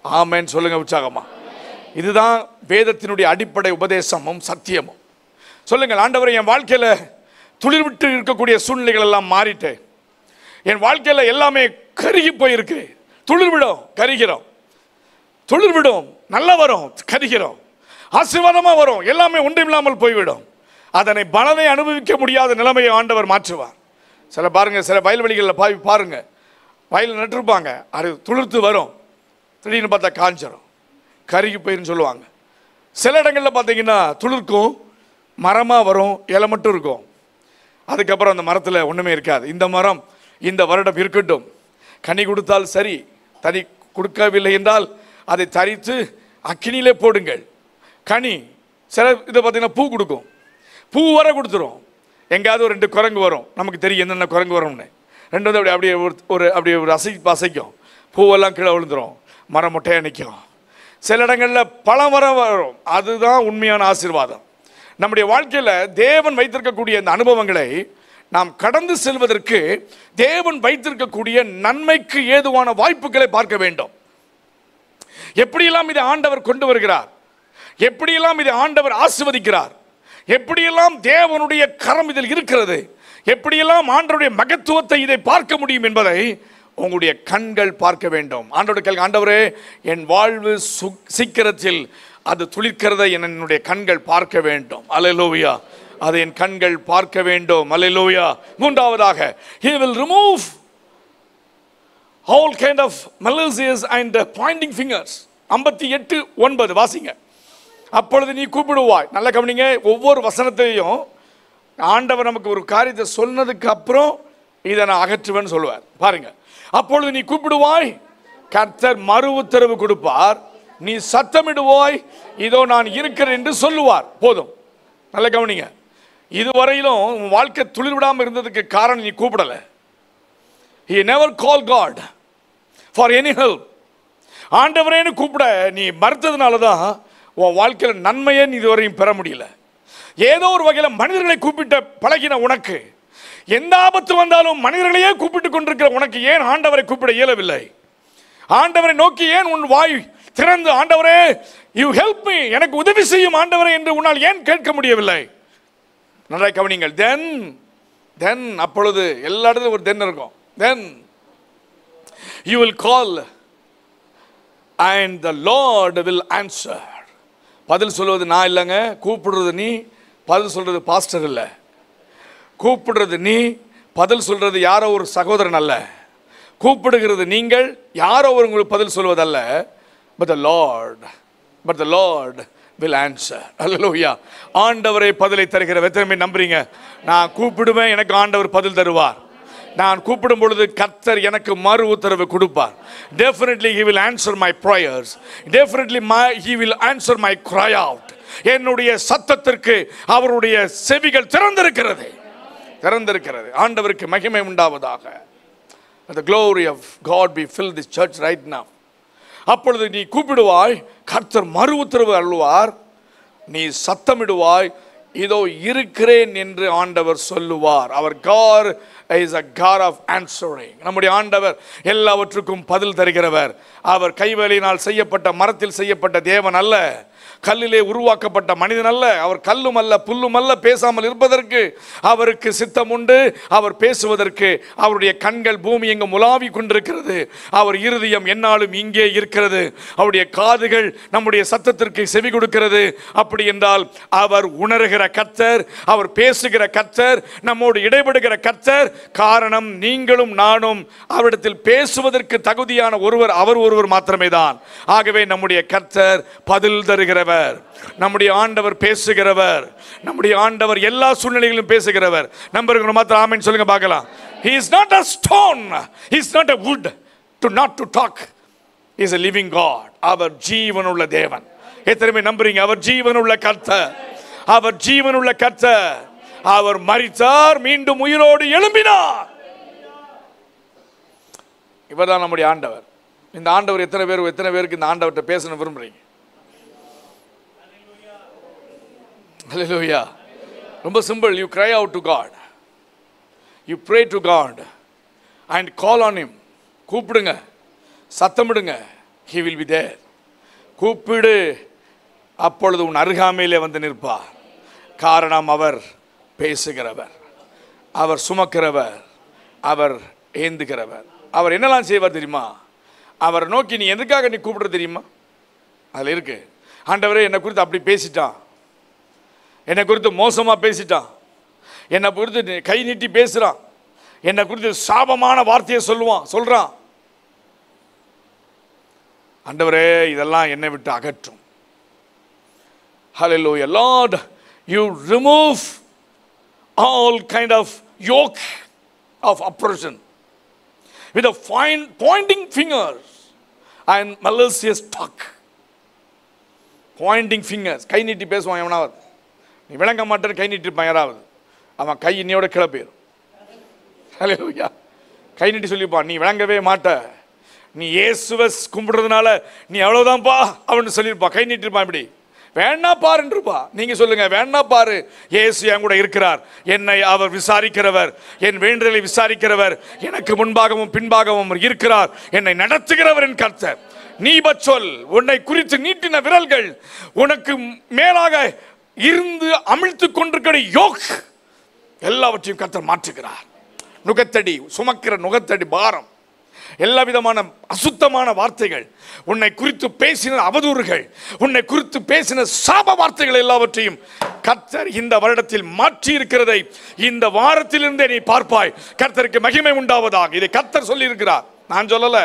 ஆமென் சொல்லுங்க உற்சாகமா. இதுதான் வேதத்தினுடைய அடிப்படை உபதேசமும் சத்தியமும். சொல்லுங்கள், ஆண்டவரே, என் வாழ்க்கையில் துளிர்விட்டு இருக்கக்கூடிய சூழ்நிலைகள் எல்லாம் மாறிட்டு, என் வாழ்க்கையில் எல்லாமே கருகி போயிருக்கு. துளிர்விடும், கருகிறோம். துளிர்விடும், நல்லா வரும், கருகிறோம், ஆசீர்வாதமாக வரும், எல்லாமே ஒன்றுமில்லாமல் போய்விடும். அதனை பலனை அனுபவிக்க முடியாத நிலைமையை ஆண்டவர் மாற்றுவார். சில பாருங்க, சில வயல்வெளிகளில் பாருங்க, வயலில் நட்டுருப்பாங்க, அது துளிர்த்து வரும், திடீர்னு பார்த்தா காஞ்சிரும், கருகி போயின்னு சொல்லுவாங்க. சில இடங்களில் பார்த்தீங்கன்னா துளிர்க்கும், மரமாக வரும், இலை மட்டும் இருக்கும், அதுக்கப்புறம் அந்த மரத்தில் ஒன்றுமே இருக்காது. இந்த மரம் இந்த வருடம் இருக்கட்டும், கனி கொடுத்தால் சரி, தனி கொடுக்கவில்லை என்றால் அதை தரித்து அக்கினியிலே போடுங்கள். கனி சில இதை பார்த்தீங்கன்னா பூ கொடுக்கும், பூ வர கொடுத்துரும். எங்கேயாவது ஒரு 2 குரங்கு வரும், நமக்கு தெரியும் என்னென்ன குரங்கு வரும்னு. 2 வந்து அப்படியே அப்படியே ஒரு அசைக்கும், பூவெல்லாம் கீழே விழுந்துடும், மரம் மொட்டையாக நிற்கும். சில இடங்களில் பழம் வரும், அதுதான் உண்மையான ஆசீர்வாதம். நம்முடைய வாழ்க்கையில் தேவன் வைத்திருக்கக்கூடிய அந்த அனுபவங்களை நாம் கடந்து செல்வதற்கு தேவன் வைத்திருக்கக்கூடிய நன்மைக்கு ஏதுவான வாய்ப்புகளை பார்க்க வேண்டும். எப்படியெல்லாம் இதை ஆண்டவர் கொண்டு வருகிறார், எப்படியெல்லாம் இதை ஆண்டவர் ஆசீர்வதிக்கிறார், எப்படியெல்லாம் தேவனுடைய கரம் இதில் இருக்கிறது, எப்படியெல்லாம் ஆண்டவருடைய மகத்துவத்தை இதை பார்க்க முடியும் என்பதை உங்களுடைய கண்கள் பார்க்க வேண்டும். ஆண்டவருடைய கேள்வி, ஆண்டவரே, என் வாழ்வு சீக்கிரத்தில் அது துளிர்க்கிறதை என்னுடைய கண்கள் பார்க்க வேண்டும். அல்லேலூயா. அதை என் கண்கள் பார்க்க வேண்டும். அல்லேலூயா. மூன்றாவதாக, he will remove all kind of malice and pointing fingers. 58:9 வாசிங்க. அப்பொழுது நீ கூப்பிடுவாய். நல்ல கவனிங்க, ஒவ்வொரு வசனத்தையும் ஆண்டவர் நமக்கு ஒரு காரியத்தை சொன்னதுக்கு அப்புறம் இதை நான் அகற்றுவேன்னு சொல்லுவார். பாருங்க, அப்பொழுது நீ கூப்பிடுவாய், கர்த்தர் மறு உத்தரவு கொடுப்பார், நீ சத்தமிடுவாய், இதோ நான் இருக்கிறேன் என்று சொல்லுவார். போதும். நல்ல கவனிங்க, இதுவரையிலும் உன் வாழ்க்கை துளிர் விடாமல் இருந்ததுக்கு காரணம் நீ கூப்பிடல. He never called God for any help. ஆண்டவரேன்னு கூப்பிட நீ மறுத்ததுனால தான் உன் வாழ்க்கையில் நன்மையை நீ இதுவரையும் பெற முடியல. ஏதோ ஒரு வகையில் மனிதர்களை கூப்பிட்ட பழகின உனக்கு, எந்த ஆபத்து வந்தாலும் மனிதர்களையே கூப்பிட்டு கொண்டிருக்கிற உனக்கு ஏன் ஆண்டவரை கூப்பிட இயலவில்லை? ஆண்டவரை நோக்கி ஏன் உன் வாய் திறந்து ஆண்டவரே யூ ஹெல்ப் மீ, எனக்கு உதவி செய்யும் ஆண்டவரே என்று உன்னால் ஏன் கேட்க முடியவில்லை? நன்றாய் கவனிங்கள். தென் அப்பொழுது எல்லா இடத்துலையும் ஒரு தென் இருக்கும். Then you will call and the Lord will answer. பதில் சொல்வது நான் இல்லைங்க, கூப்பிடுறது நீ, பதில் சொல்றது பாஸ்டர் இல்லை. கூப்பிடுறது நீ, பதில் சொல்றது யாரோ ஒரு சகோதரன் அல்ல. கூப்பிடுகிறது நீங்கள், யாரோ ஒரு உங்களுக்கு பதில் சொல்வதல்ல. but the Lord will answer. Hallelujah. ஆண்டவரே பதிலை தருகிற எத்தனை நம்புறீங்க? நான் கூப்பிடுவேன், எனக்கு ஆண்டவர் பதில் தருவார். நான் கூப்பிடும் பொழுது கர்த்தர் எனக்கு மறு உத்தரவு கொடுப்பார். Definitely he will answer my prayers. Definitely he will answer my cry out. என்னுடைய சத்தத்திற்கு அவருடைய செவிகள் திறந்திருக்கிறது. ஆண்டவருக்கு மகிமை உண்டாவதாக. The glory of God be filled this church right now. அப்பொழுது நீ கூப்பிடுவாய், கர்த்தர் மறு உத்தரவு அருள்வார். நீ சத்தமிடுவாய், இதோ இருக்கிறேன் என்று ஆண்டவர் சொல்லுவார். அவர் God is a God of answering. நம்முடைய ஆண்டவர் எல்லாவற்றுக்கும் பதில் தருகிறவர். அவர் கைவேலையினால் செய்யப்பட்ட, மரத்தில் செய்யப்பட்ட தேவன் அல்ல, கல்லிலே உருவாக்கப்பட்ட மனிதன் அல்ல. அவர் கல்லும் அல்ல புல்லும் அல்ல, பேசாமல் இருப்பதற்கு அவருக்கு சித்தம் உண்டு. அவர் பேசுவதற்கு அவருடைய கண்கள் பூமி எங்கும் உலாவி கொண்டிருக்கிறது. அவர் இருதயம் என்னாலும் இங்கே இருக்கிறது. அவருடைய காதுகள் நம்முடைய சத்தத்திற்கு செவி கொடுக்கிறது. அப்படி என்றால் அவர் உணர்கிற கர்த்தர், அவர் பேசுகிற கர்த்தர், நம்மோடு இடைபடுகிற கர்த்தர். காரணம், நீங்களும் நானும் அவரிடத்தில் பேசுவதற்கு தகுதியான ஒருவர் அவர் ஒருவர் மாத்திரமே தான். ஆகவே நம்முடைய கர்த்தர் பதில் தருகிறவர், நம்முடைய ஆண்டவர் பேசுகிறவர், நம்முடைய ஆண்டவர் எல்லா சூழ்நிலைகளிலும் பேசுகிறவர். நம்புறவங்க மாத்திரம் ஆமென் சொல்லுங்க பார்க்கலாம். He is not a stone, he is not a wood to not to talk. He is a living God. அவர் ஜீவனுள்ள தேவன். எத்தனை நம்புறீங்க? அவர் ஜீவனுள்ள கர்த்தர், அவர் ஜீவனுள்ள கர்த்தர். அவர் மரித்தார், மீண்டும் உயிரோடு எழும்பினார். இவர்தான் நம்முடைய ஆண்டவர். இந்த ஆண்டவர் எத்தனை பேருக்கு இந்த ஆண்டவர்கிட்ட பேசணும் விரும்புறீங்க? Hallelujah. ரொம்ப simple. You cry out to God, you pray to God and call on him. கூப்பிடுங்க, சத்தமிடுங்க. He will be there. கூப்பிடு, அப்பொழுது உன் அருகாமையிலே வந்து நிற்பார். காரணம், அவர் பேசுகிறவர், அவர் சுமக்கிறவர், அவர் ஏந்துகிறவர். அவர் என்னெல்லாம் செய்வார் தெரியுமா? அவரை நோக்கி நீ எதுக்காக நீ கூப்பிடுற தெரியுமா? அதில் இருக்கு. ஆண்டவரே என்னை குறித்து அப்படி பேசிட்டான், என்னை குறித்து மோசமாக பேசிட்டான், என்னை குறித்து கை நீட்டி பேசுகிறான், என்னை குறித்து சாபமான வார்த்தையை சொல்கிறான். ஆண்டவரே இதெல்லாம் என்னை விட்டு அகற்றும். Hallelujah. Lord, you remove all kind of yoke of oppression with a fine pointing fingers and malicious talk. Pointing fingers. கை நீட்டி பேசுவான் எவனாவது, நீ விளங்க மாட்டேன்னு கை நீட்டிருப்பான் யாராவது, அவன் கை இன்னையோட கிளப்பிடும். ஹல்லேலூயா. கை நீட்டி சொல்லியிருப்பான், நீ விளங்கவே மாட்ட, நீ இயேசுவை கும்பிடுறதுனால நீ அவ்வளோதான்ப்பா அவன்னு சொல்லியிருப்பான். கை நீட்டிருப்பான். இப்படி வேணா பாருன்றுப்பா. நீங்க சொல்லுங்க, வேணா பாரு, இயேசு என் கூட இருக்கிறார், என்னை அவர் விசாரிக்கிறவர், என் வேண்டுதலை விசாரிக்கிறவர், எனக்கு முன்பாகவும் பின்பாகவும் இருக்கிறார், என்னை நடத்துகிறவர் என் கர்த்தர். நீ சொல், உன்னை குறித்து நீட்டின விரல்கள் உனக்கு மேலாக இருந்து அமிழ்த்து கொண்டிருக்கிற யோக் எல்லாவற்றையும் கர்த்தர் மாற்றுகிறார். நுகத்தடி சுமக்கிற நுகத்தடி பாரம், எல்லா விதமான அசுத்தமான வார்த்தைகள், உன்னை குறித்து பேசின அவதூறுகள், உன்னை குறித்து பேசின சாப வார்த்தைகள் எல்லாவற்றையும் கர்த்தர் இந்த வருடத்தில் மாற்றி இருக்கிறதை இந்த வாரத்திலிருந்தே நீ பார்ப்பாய். கர்த்தருக்கு மகிமை உண்டாவதாக. இதை கர்த்தர் சொல்லி இருக்கிறார், நான் சொல்லல.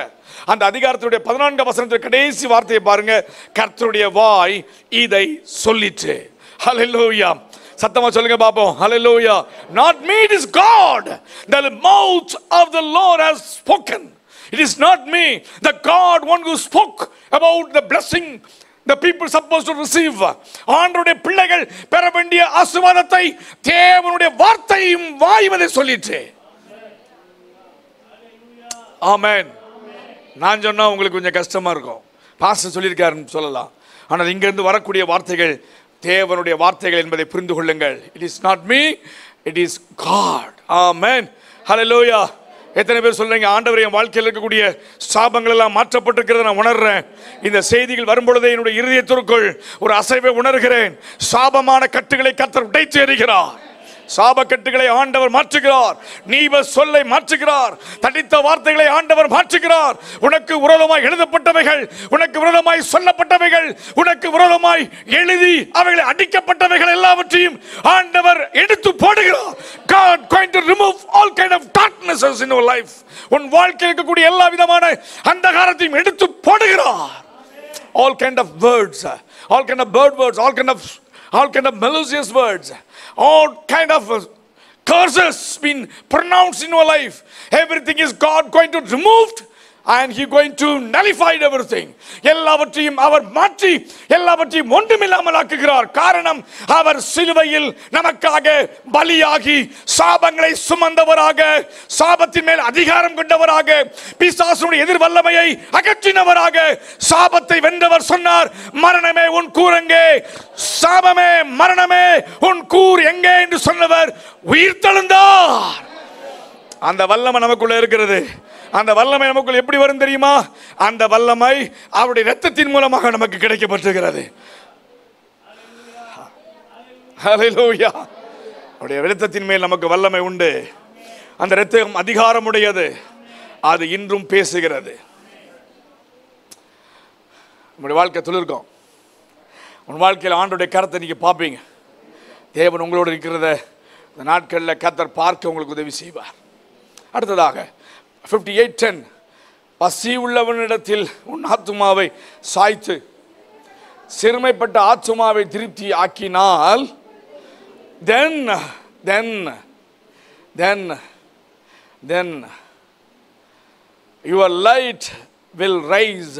அந்த அதிகாரத்துடைய 14 வசனத்துடைய கடைசி வார்த்தையை பாருங்க. கர்த்தருடைய வாய் இதை சொல்லிற்று. ஹல்லேலூயா. சத்தமா சொல்லுங்க பாப்போம். ஹல்லேலூயா. Not me, it is God. The mouth of the Lord has spoken. It is not me, the God one who spoke about the blessing the people supposed to receive. ஆண்டவருடைய பிள்ளைகள் பெற வேண்டிய ஆசீர்வாதத்தை தேவனுடைய வார்த்தையும் வாயுவதை சொல்லிற்று. ஆமென். நான் சொன்னா உங்களுக்கு கொஞ்சம் கஷ்டமா இருக்கும், பாஸ்டர் சொல்லியிருக்காருன்னு சொல்லலாம். ஆனால் இங்கிருந்து வரக்கூடிய வார்த்தைகள் தேவனுடைய வார்த்தைகள் என்பதை புரிந்து கொள்ளுங்கள். It is not me, it is God. ஆமென். ஹல்லேலூயா. எத்தனை பேர் சொல்றீங்க, ஆண்டவரே என் வாழ்க்கையில் இருக்கக்கூடிய சாபங்கள் எல்லாம் மாற்றப்பட்டிருக்கிறத நான் உணர்றேன். இந்த செய்திகள் வரும்பொழுதே என்னுடைய இருதயத்திற்குள் ஒரு அசைவை உணர்கிறேன். சாபமான கட்டுகளை கர்த்தர் உடைத்து எறிகிறார். சாப கட்டுகளை ஆண்டவர் மாற்றுகிறார். நீவ சொல்லை மாற்றுகிறார். தடித்த வார்த்தைகளை ஆண்டவர் மாற்றுகிறார். உனக்கு விரோதமாய் எழுதப்பட்டவைகள், உனக்கு விரோதமாய் சொல்லப்பட்டவைகள், உனக்கு விரோதமாய் எழுதி அவைகளை அடிக்கப்பட்டவைகள் எல்லாவற்றையும் ஆண்டவர் எடுத்து போடுகிறார். God going to remove all kind of darknesses in your life. உன் வாழ்க்கையில் இருக்கக்கூடிய எல்லா விதமான அந்தகாரத்தையும் எடுத்து போடுகிறார். All kind of words, all kind of bad words, all kind of malicious words, all kind of curses been pronounced in your life. Everything is God going to remove and he going to nullify everything. எல்லாவற்றையும் அவர் மாற்றி எல்லாவற்றையும் ஒன்றுமில்லாமல் ஆக்குகிறார். காரணம், அவர் சிலுவையில் நமக்காக பலியாகி சாபங்களை சுமந்தவராக, சாபத்தின் மேல் அதிகாரம் கொண்டவராக, பிசாசுடைய எதிர் வல்லமையை அகற்றினவராக, சாபத்தை வென்றவர் சொன்னார், மரணமே உன் கூர் எங்கே, சாபமே மரணமே உன் கூர் எங்கே என்று சொன்னவர் உயிர்த்தெழுந்தார். அந்த வல்லமை நமக்குள்ள இருக்கிறது. அந்த வல்லமை நமக்குள் எப்படி வரும் தெரியுமா? அந்த வல்லமை அவருடைய இரத்தத்தின் மூலமாக நமக்கு கிடைக்கப்பட்டிருக்கிறது. ஹல்லேலூயா. அவருடைய இரத்தத்தின் மேல் நமக்கு வல்லமை உண்டு. அந்த இரத்தம் அதிகாரமுடையது. அது இன்றும் பேசுகிறது. நம்முடைய வாழ்க்கை துளிர்க்கும். உன் வாழ்க்கையில் ஆண்டவருடைய கரத்தை நீங்க பார்ப்பீங்க. தேவன் உங்களோடு இருக்கிறத இந்த நாட்களில் கர்த்தர் பார்க்க உங்களுக்கு உதவி செய்வார். அடுத்ததாக 58:10, பசி உள்ளவனிடத்தில் உன் ஆத்துமாவை சாய்த்து சிறுமைப்பட்ட ஆத்துமாவை திருப்தி ஆக்கினால் then your light will rise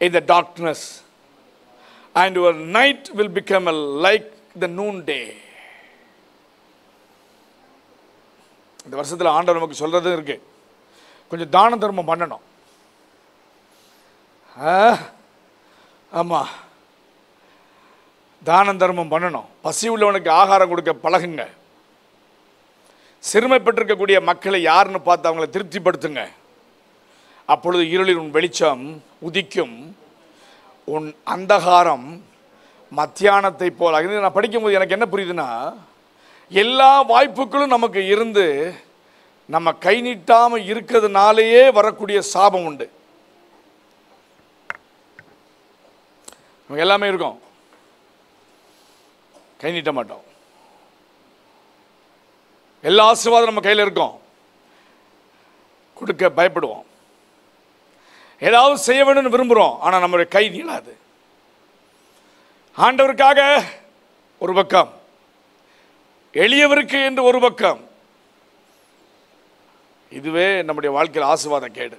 in the darkness and your night will become like the noonday. இந்த வருஷத்தில் ஆண்டவர் நமக்கு சொல்றது இருக்கு, கொஞ்சம் தான தர்மம் பண்ணணும். ஆமா, தான தர்மம் பண்ணணும். பசி உள்ளவனுக்கு ஆகாரம் கொடுக்க பழகுங்க. சிறுமைப்பட்டிருக்கக்கூடிய மக்களை யாருன்னு பார்த்து அவங்களை திருப்திப்படுத்துங்க. அப்பொழுது இருளில் உன் வெளிச்சம் உதிக்கும், உன் அந்தகாரம் மத்தியானத்தை போல. நான் படிக்கும்போது எனக்கு என்ன புரியுதுன்னா, எல்லா வாய்ப்புகளும் நமக்கு இருந்து நம்ம கை நீட்டாம இருக்கிறதுனாலேயே வரக்கூடிய சாபம் உண்டு. நமக்கு எல்லாமே இருக்கும், கை நீட்ட மாட்டோம். எல்லா ஆசீர்வாதம் நம்ம கையில் இருக்கும், கொடுக்க பயப்படுவோம். ஏதாவது செய்ய வேணும்னு விரும்புகிறோம், ஆனால் நம்மளுடைய கை நீளாது. ஆண்டவருக்காக ஒரு பக்கம், எளியவருக்கு என்று ஒரு பக்கம். இதுவே நம்முடைய வாழ்க்கையில் ஆசீர்வாதம் கேடு.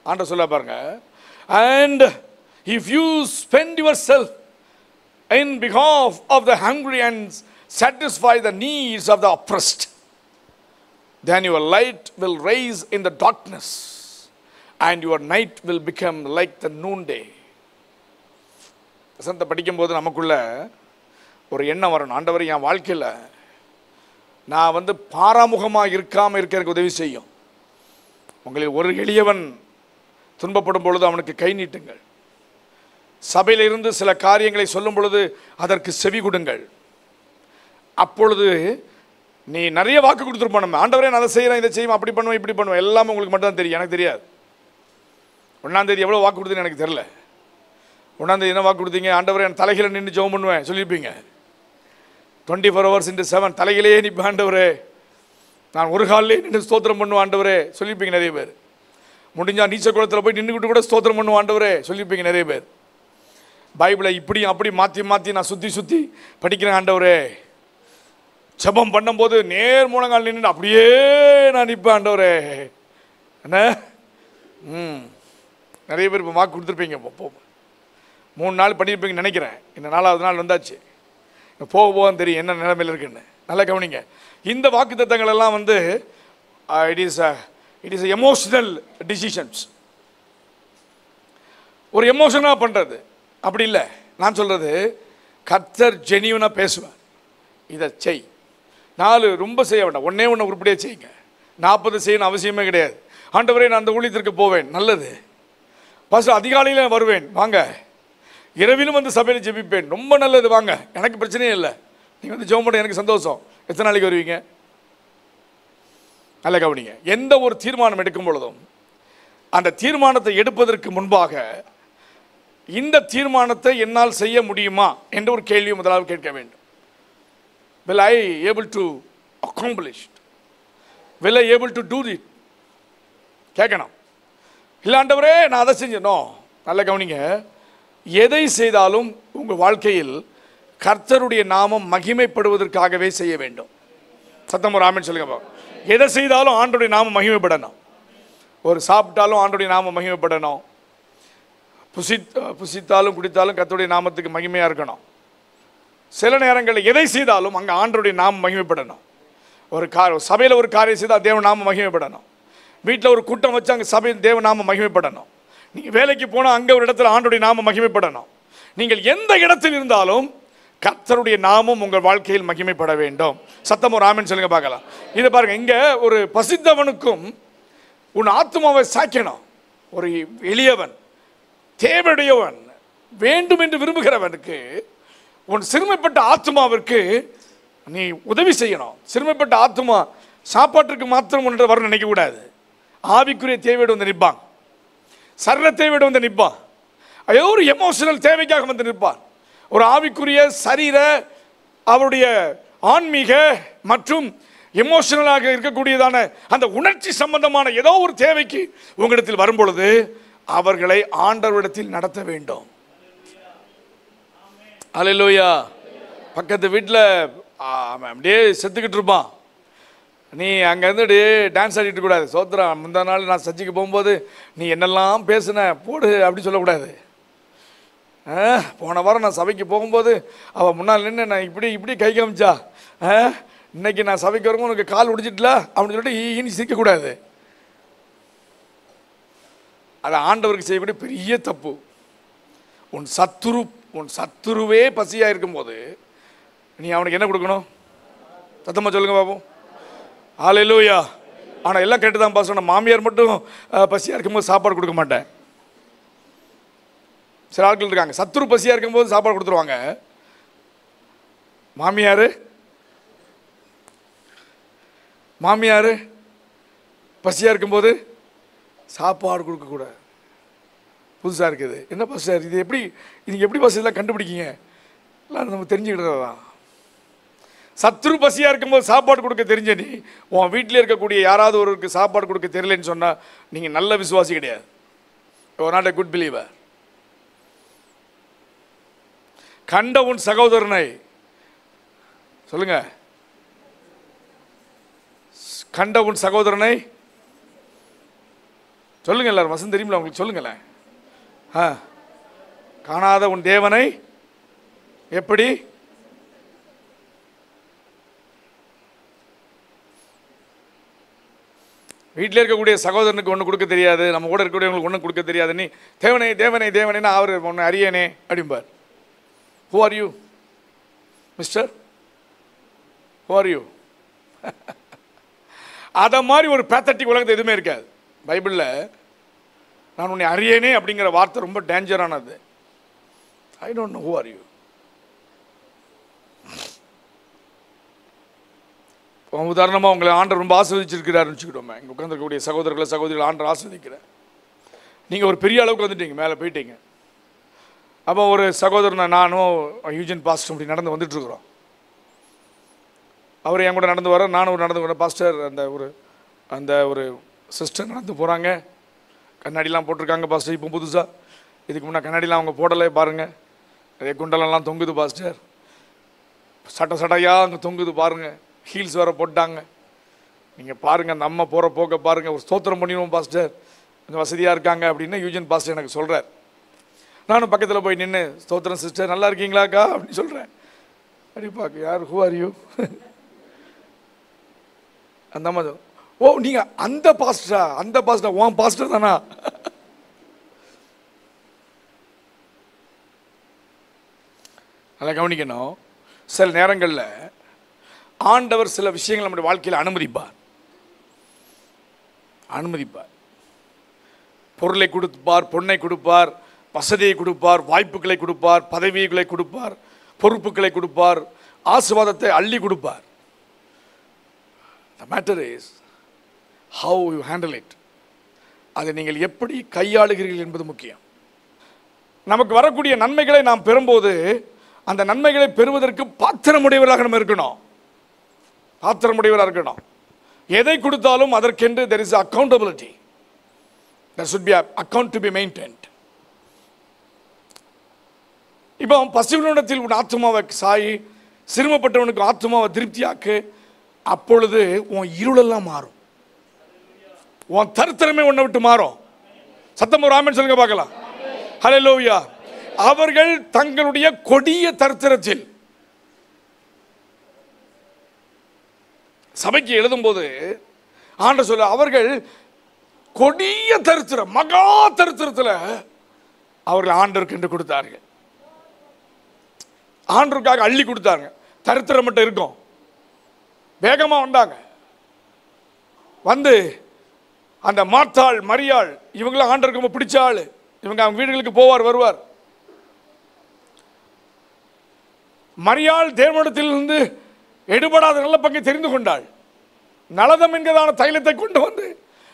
ஆண்டவர் சொல்ல பாருங்க, and if you spend yourself in behalf of the hungry and satisfy the needs of the oppressed, then your light will rise in the darkness and your night will become like the noonday. வசனத்தை படிக்கும்போது நமக்குள்ள ஒரு எண்ணம் வரணும், ஆண்டவர் என் வாழ்க்கையில் நான் பாராமுகமாக இருக்காமல் இருக்கிறதுக்கு உதவி செய்யும். உங்களில் ஒரு எளியவன் துன்பப்படும் பொழுது அவனுக்கு கை நீட்டுங்கள். சபையில் இருந்து சில காரியங்களை சொல்லும் பொழுது அதற்கு செவி கொடுங்கள். அப்பொழுது நீ நிறைய வாக்கு கொடுத்துருப்போம். நம்ம ஆண்டவரே நான் அதை செய்கிறேன், இதை செய்வோம், அப்படி பண்ணுவேன், இப்படி பண்ணுவேன், எல்லாமே உங்களுக்கு மட்டும் தான் தெரியும், எனக்கு தெரியாது. 1ஆம் தேதி எவ்வளோ வாக்கு கொடுத்தீங்கன்னு எனக்கு தெரியல. 1ஆம் தேதி என்ன வாக்கு கொடுத்தீங்க? ஆண்டவரே என் தலைகளை நின்று ஜெபம் பண்ணுவேன் சொல்லியிருப்பீங்க. 24 hours into 7 தலையிலேயே நிற்பேன் ஆண்டவரே, நான் ஒரு காலிலே நின்று ஸ்தோத்திரம் பண்ணுவேன் ஆண்டவரே சொல்லியிருப்பீங்க நிறைய பேர். முடிஞ்சால் நீச்சல் குளத்தில் போய் நின்றுக்கிட்டு கூட ஸ்தோத்திரம் பண்ணுவேன் ஆண்டவரே சொல்லியிருப்பீங்க நிறைய பேர். பைபிளை இப்படியும் அப்படி மாற்றி மாற்றி நான் சுற்றி படிக்கிறேன் ஆண்டவரே. ஜெபம் பண்ணும்போது நேர் மூலங்கால் நின்று அப்படியே நான் நிற்பேன் ஆண்டவரே. என்ன நிறைய பேர் இப்போ வாக்கு கொடுத்துருப்பீங்க. இப்போ 3 நாள் பண்ணியிருப்பீங்கன்னு நினைக்கிறேன். இந்த 4ஆவது நாள் வந்தாச்சு. போக தெரியும் என்ன நிலைமையில் இருக்குன்னு. நல்லா கவனிங்க. இந்த வாக்குத்தத்தங்கள் எல்லாம் இட் இஸ் எமோஷனல் டிசிஷன்ஸ். ஒரு எமோஷனாக பண்ணுறது. அப்படி இல்லை. நான் சொல்கிறது, கர்த்தர் ஜெனியூனாக பேசுவார். இதை செய். 4 ரொம்ப செய்ய வேண்டாம், ஒன்றே ஒன்று உருப்படியாக செய்யுங்க. 40 செய்யணும் அவசியமே கிடையாது. ஆண்டவரே நான் அந்த ஊழியத்திற்கு போவேன், நல்லது. பாஸ்டர் அதிகாலையில் வருவேன், வாங்க. இரவிலும் வந்து சபையில் ஜெபிப்பேன், ரொம்ப நல்லது, வாங்க. எனக்கு பிரச்சனையே இல்லை, நீங்கள் வந்து ஜெபம் பண்ண எனக்கு சந்தோஷம். எத்தனை நாளைக்கு வருவீங்க? நல்ல கவனிங்க. எந்த ஒரு தீர்மானம் எடுக்கும் பொழுதும் அந்த தீர்மானத்தை எடுப்பதற்கு முன்பாக இந்த தீர்மானத்தை என்னால் செய்ய முடியுமா என்ற ஒரு கேள்வியை முதலாவது கேட்க வேண்டும். Will I able to accomplish? Will I able to do it? கேட்கணும். இல்லாண்டவரே நான் அதை செஞ்சனோ. நல்ல கவனிங்க. எதை செய்தாலும் உங்கள் வாழ்க்கையில் கர்த்தருடைய நாமம் மகிமைப்படுவதற்காகவே செய்ய வேண்டும். சத்தம் ஒரு ஆமென் சொல்லுங்க. எதை செய்தாலும் ஆண்டவருடைய நாமம் மகிமைப்படணும். ஒரு சாப்பிட்டாலும் ஆண்டவருடைய நாமம் மகிமைப்படணும். புசித்தாலும் குடித்தாலும் கர்த்தருடைய நாமத்துக்கு மகிமையாக இருக்கணும். சில நேரங்களில் எதை செய்தாலும் அங்கே ஆண்டவருடைய நாமம் மகிமைப்படணும். ஒரு சபையில் ஒரு காரியம் செய்தால் தேவ நாமம் மகிமைப்படணும். வீட்டில் ஒரு கூட்டம் வச்சு அங்கே சபையில் தேவ நாமம் மகிமைப்படணும். நீங்கள் வேலைக்கு போனால் அங்கே ஒரு இடத்துல ஆண்டவருடைய நாமம் மகிமைப்படணும். நீங்கள் எந்த இடத்தில் இருந்தாலும் கர்த்தருடைய நாமம் உங்கள் வாழ்க்கையில் மகிமைப்பட வேண்டும். சத்தம் ஒரு ஆமென் சொல்லுங்க பார்க்கலாம். இதை பாருங்க, இங்கே ஒரு பசித்தவனுக்கும் உன் ஆத்மாவை சாய்க்கணும். ஒரு எளியவன், தேவையுடையவன், வேண்டும் என்று விரும்புகிறவனுக்கு, உன் சிறுமைப்பட்ட ஆத்மாவிற்கு நீ உதவி செய்யணும். சிறுமைப்பட்ட ஆத்மா சாப்பாட்டுக்கு மாத்திரம் ஒன்று வரணும் நினைக்கக்கூடாது. ஆவிக்குரிய தேவையோடு வந்து நிற்பான், சரீர தேவையோடு வந்து நிற்பான், அதே ஒரு எமோஷனல் தேவைக்காக வந்து நிற்பான். ஒரு ஆவிக்குரிய சரீர அவருடைய ஆன்மீக மற்றும் எமோஷனலாக இருக்கக்கூடியதான அந்த உணர்ச்சி சம்பந்தமான ஏதோ ஒரு தேவைக்கு உங்களிடத்தில் வரும்பொழுது அவர்களை ஆண்டவரிடத்தில் நடத்த வேண்டும். அல்லேலூயா. பக்கத்து வீட்டில் அப்படியே செத்துக்கிட்டு இருப்பான், நீ அங்கேருந்து அப்படியே டான்ஸ் ஆடிட்டு கூடாது. சோத்ரா, முந்தா நாள் நான் சர்ச்சைக்கு போகும்போது நீ என்னெல்லாம் பேசுன போடு அப்படி சொல்லக்கூடாது. போன வாரம் நான் சபைக்கு போகும்போது அவள் முன்னால் நின்று நான் இப்படி இப்படி கை காமிச்சா, இன்னைக்கு நான் சபைக்கு வரும்போது உனக்கு கால் உடிச்சிட்டல அப்படின்னு சொல்லிட்டு ஈனி சிரிக்கக்கூடாது. அது ஆண்டவருக்கு செய்யக்கூடிய பெரிய தப்பு. உன் சத்துருவே பசியாக இருக்கும்போது நீ அவனுக்கு என்ன கொடுக்கணும்? சத்தமாக சொல்லுங்க பாப்போம். ஹல்லேலூயா. ஆனால் எல்லாம் கேட்டு தான் பாஸ். நான் மாமியார் மட்டும் பசியாக இருக்கும்போது சாப்பாடு கொடுக்க மாட்டேன். சில ஆட்கள் இருக்காங்க, சத்துரு பசியாக இருக்கும்போது சாப்பாடு கொடுத்துருவாங்க. மாமியார் பசியாக இருக்கும்போது சாப்பாடு கொடுக்கக்கூடாது. புதுசாக இருக்குது. என்ன பசியார் இது? எப்படி நீங்கள் எப்படி பசியெல்லாம் கண்டுபிடிக்கிங்க? எல்லாம் நம்ம தெரிஞ்சுக்கிட்டது தான். சத்துரு பசியாக இருக்கும்போது சாப்பாடு கொடுக்க தெரிஞ்ச நீ உன் வீட்டில் இருக்கக்கூடிய யாராவது ஒருவருக்கு சாப்பாடு கொடுக்க தெரியலன்னு சொன்னால் நீங்கள் நல்ல விசுவாசி கிடையாது. You are not a good believer. கண்ட உன் சகோதரனை சொல்லுங்க, கண்ட உன் சகோதரனை சொல்லுங்க. எல்லாரும் வசந்த் தெரியுமில்ல உங்களுக்கு? சொல்லுங்களேன். காணாத உன் தேவனை எப்படி? வீட்டில் இருக்கக்கூடிய சகோதரனுக்கு ஒன்று கொடுக்க தெரியாது, நம்ம கூட இருக்கக்கூடியவங்களுக்கு ஒன்றும் கொடுக்க தெரியாது. நீ தேவனை தேவனை தேவனைன்னா அவர் ஒன்று அறியனே அப்படிம்பார். Who are you, mister? Who are you? அதை மாதிரி ஒரு பேத்தட்டிக் உலகத்தில் எதுவுமே இருக்காது. பைபிளில் நான் உன்னை அறியேனே அப்படிங்கிற வார்த்தை ரொம்ப டேஞ்சரானது. I don't know who are you. உதாரணமாக உங்களை ஆண்டவர் ரொம்ப ஆஸ்வதிச்சிருக்கிறாருன்னு வச்சுக்கிட்டோமே. இங்கே உட்காந்துருக்கக்கூடிய சகோதரர்களை சகோதரிகள் ஆண்டவர் ஆஸ்வதிக்கிறேன். நீங்கள் ஒரு பெரிய அளவுக்கு வந்துட்டீங்க, மேலே போயிட்டீங்க. அப்போ ஒரு சகோதரனை நானும் யூஜன் பாஸ்டர் அப்படி நடந்து வந்துட்டுருக்குறோம். அவர் என் கூட நடந்து வர, நானும் நடந்து வர. பாஸ்டர் அந்த ஒரு சிஸ்டர் நடந்து போகிறாங்க, கண்ணாடிலாம் போட்டிருக்காங்க பாஸ்டர். இப்போ புதுசாக, இதுக்கு முன்னே கண்ணாடிலாம் அவங்க போடலை பாருங்கள். அதே குண்டலெல்லாம் தொங்குது பாஸ்டர், சட்டையாக அங்கே தொங்குது பாருங்கள். ஹீல்ஸ் வேறு போட்டாங்க. நீங்கள் பாருங்கள், அந்த அம்மா போகிற போக்க பாருங்கள். ஒரு ஸ்தோத்திரம் பண்ணிடுவோம் பாஸ்டர், கொஞ்சம் வசதியாக இருக்காங்க அப்படின்னு யூஜன் பாஸ்டர் எனக்கு சொல்கிறார். நானும் பக்கத்தில் போய் நின்று, ஸ்தோத்திரம் சிஸ்டர், நல்லா இருக்கீங்களாக்கா அப்படின்னு சொல்கிறேன். அப்படி பார்க்க, யார் ஹூ ஆர் யூ? அந்த அம்மா, ஓ நீங்கள் அந்த பாஸ்டரா? அந்த பாஸ்டர் உன் பாஸ்டர் தானா? அதை கவனிக்கணும். சில நேரங்களில் ஆண்டவர் சில விஷயங்கள் நம்முடைய வாழ்க்கையில் அனுமதிப்பார். பொருளை கொடுப்பார், பொண்ணை கொடுப்பார், வசதியை கொடுப்பார், வாய்ப்புகளை கொடுப்பார், பதவிகளை கொடுப்பார், பொறுப்புகளை கொடுப்பார், ஆசீர்வாதத்தை அள்ளி கொடுப்பார். The matter is how you handle it. அதை நீங்கள் எப்படி கையாளுகிறீர்கள் என்பது முக்கியம். நமக்கு வரக்கூடிய நன்மைகளை நாம் பெறும்போது அந்த நன்மைகளை பெறுவதற்கு பாத்திரமுடையவராக நம்ம இருக்கணும். எதை கொடுத்தாலும் அதற்கென்று there is accountability. There should be an account to be maintained. இப்போ பசியுள்ளத்தில் உன் ஆத்துமாவை சாயி, சிறுமப்பட்டவனுக்கு ஆத்துமாவை திருப்தியாக்கு. அப்பொழுது உன் இருளெல்லாம் மாறும், உன் தரித்திரமே உன்னை விட்டு மாறும். சத்தம் ஒரு ஆமென் சொல்லுங்க பார்க்கலாம். ஹல்லேலூயா. அவர்கள் தங்களுடைய கொடிய தரித்திரத்தில், சபைக்கு எழுதும்போது ஆண்டவர் சொல்ல, அவர்கள் கொடிய தரித்திரம், மகா தரித்திரத்தில் அவர்கள் ஆண்டவருக்கு என்று கொடுத்தார்கள். ஆண்டவருக்காக அள்ளி கொடுத்தாங்க. தரித்திரம் மட்டும் இருக்கும். வேகமாக வந்தாங்க. வந்து அந்த மார்த்தாள், மரியாள், இவங்களாம் ஆண்டவருக்கு ரொம்ப பிடிச்ச ஆள். இவங்க அவங்க வீடுகளுக்கு போவார், வருவார். மரியாள் தேவனிடத்திலிருந்து எடுபடாத நல்ல பங்கை தெரிந்து கொண்டாள். நலதம் என்கிறதான தைலத்தை கொண்டு வந்து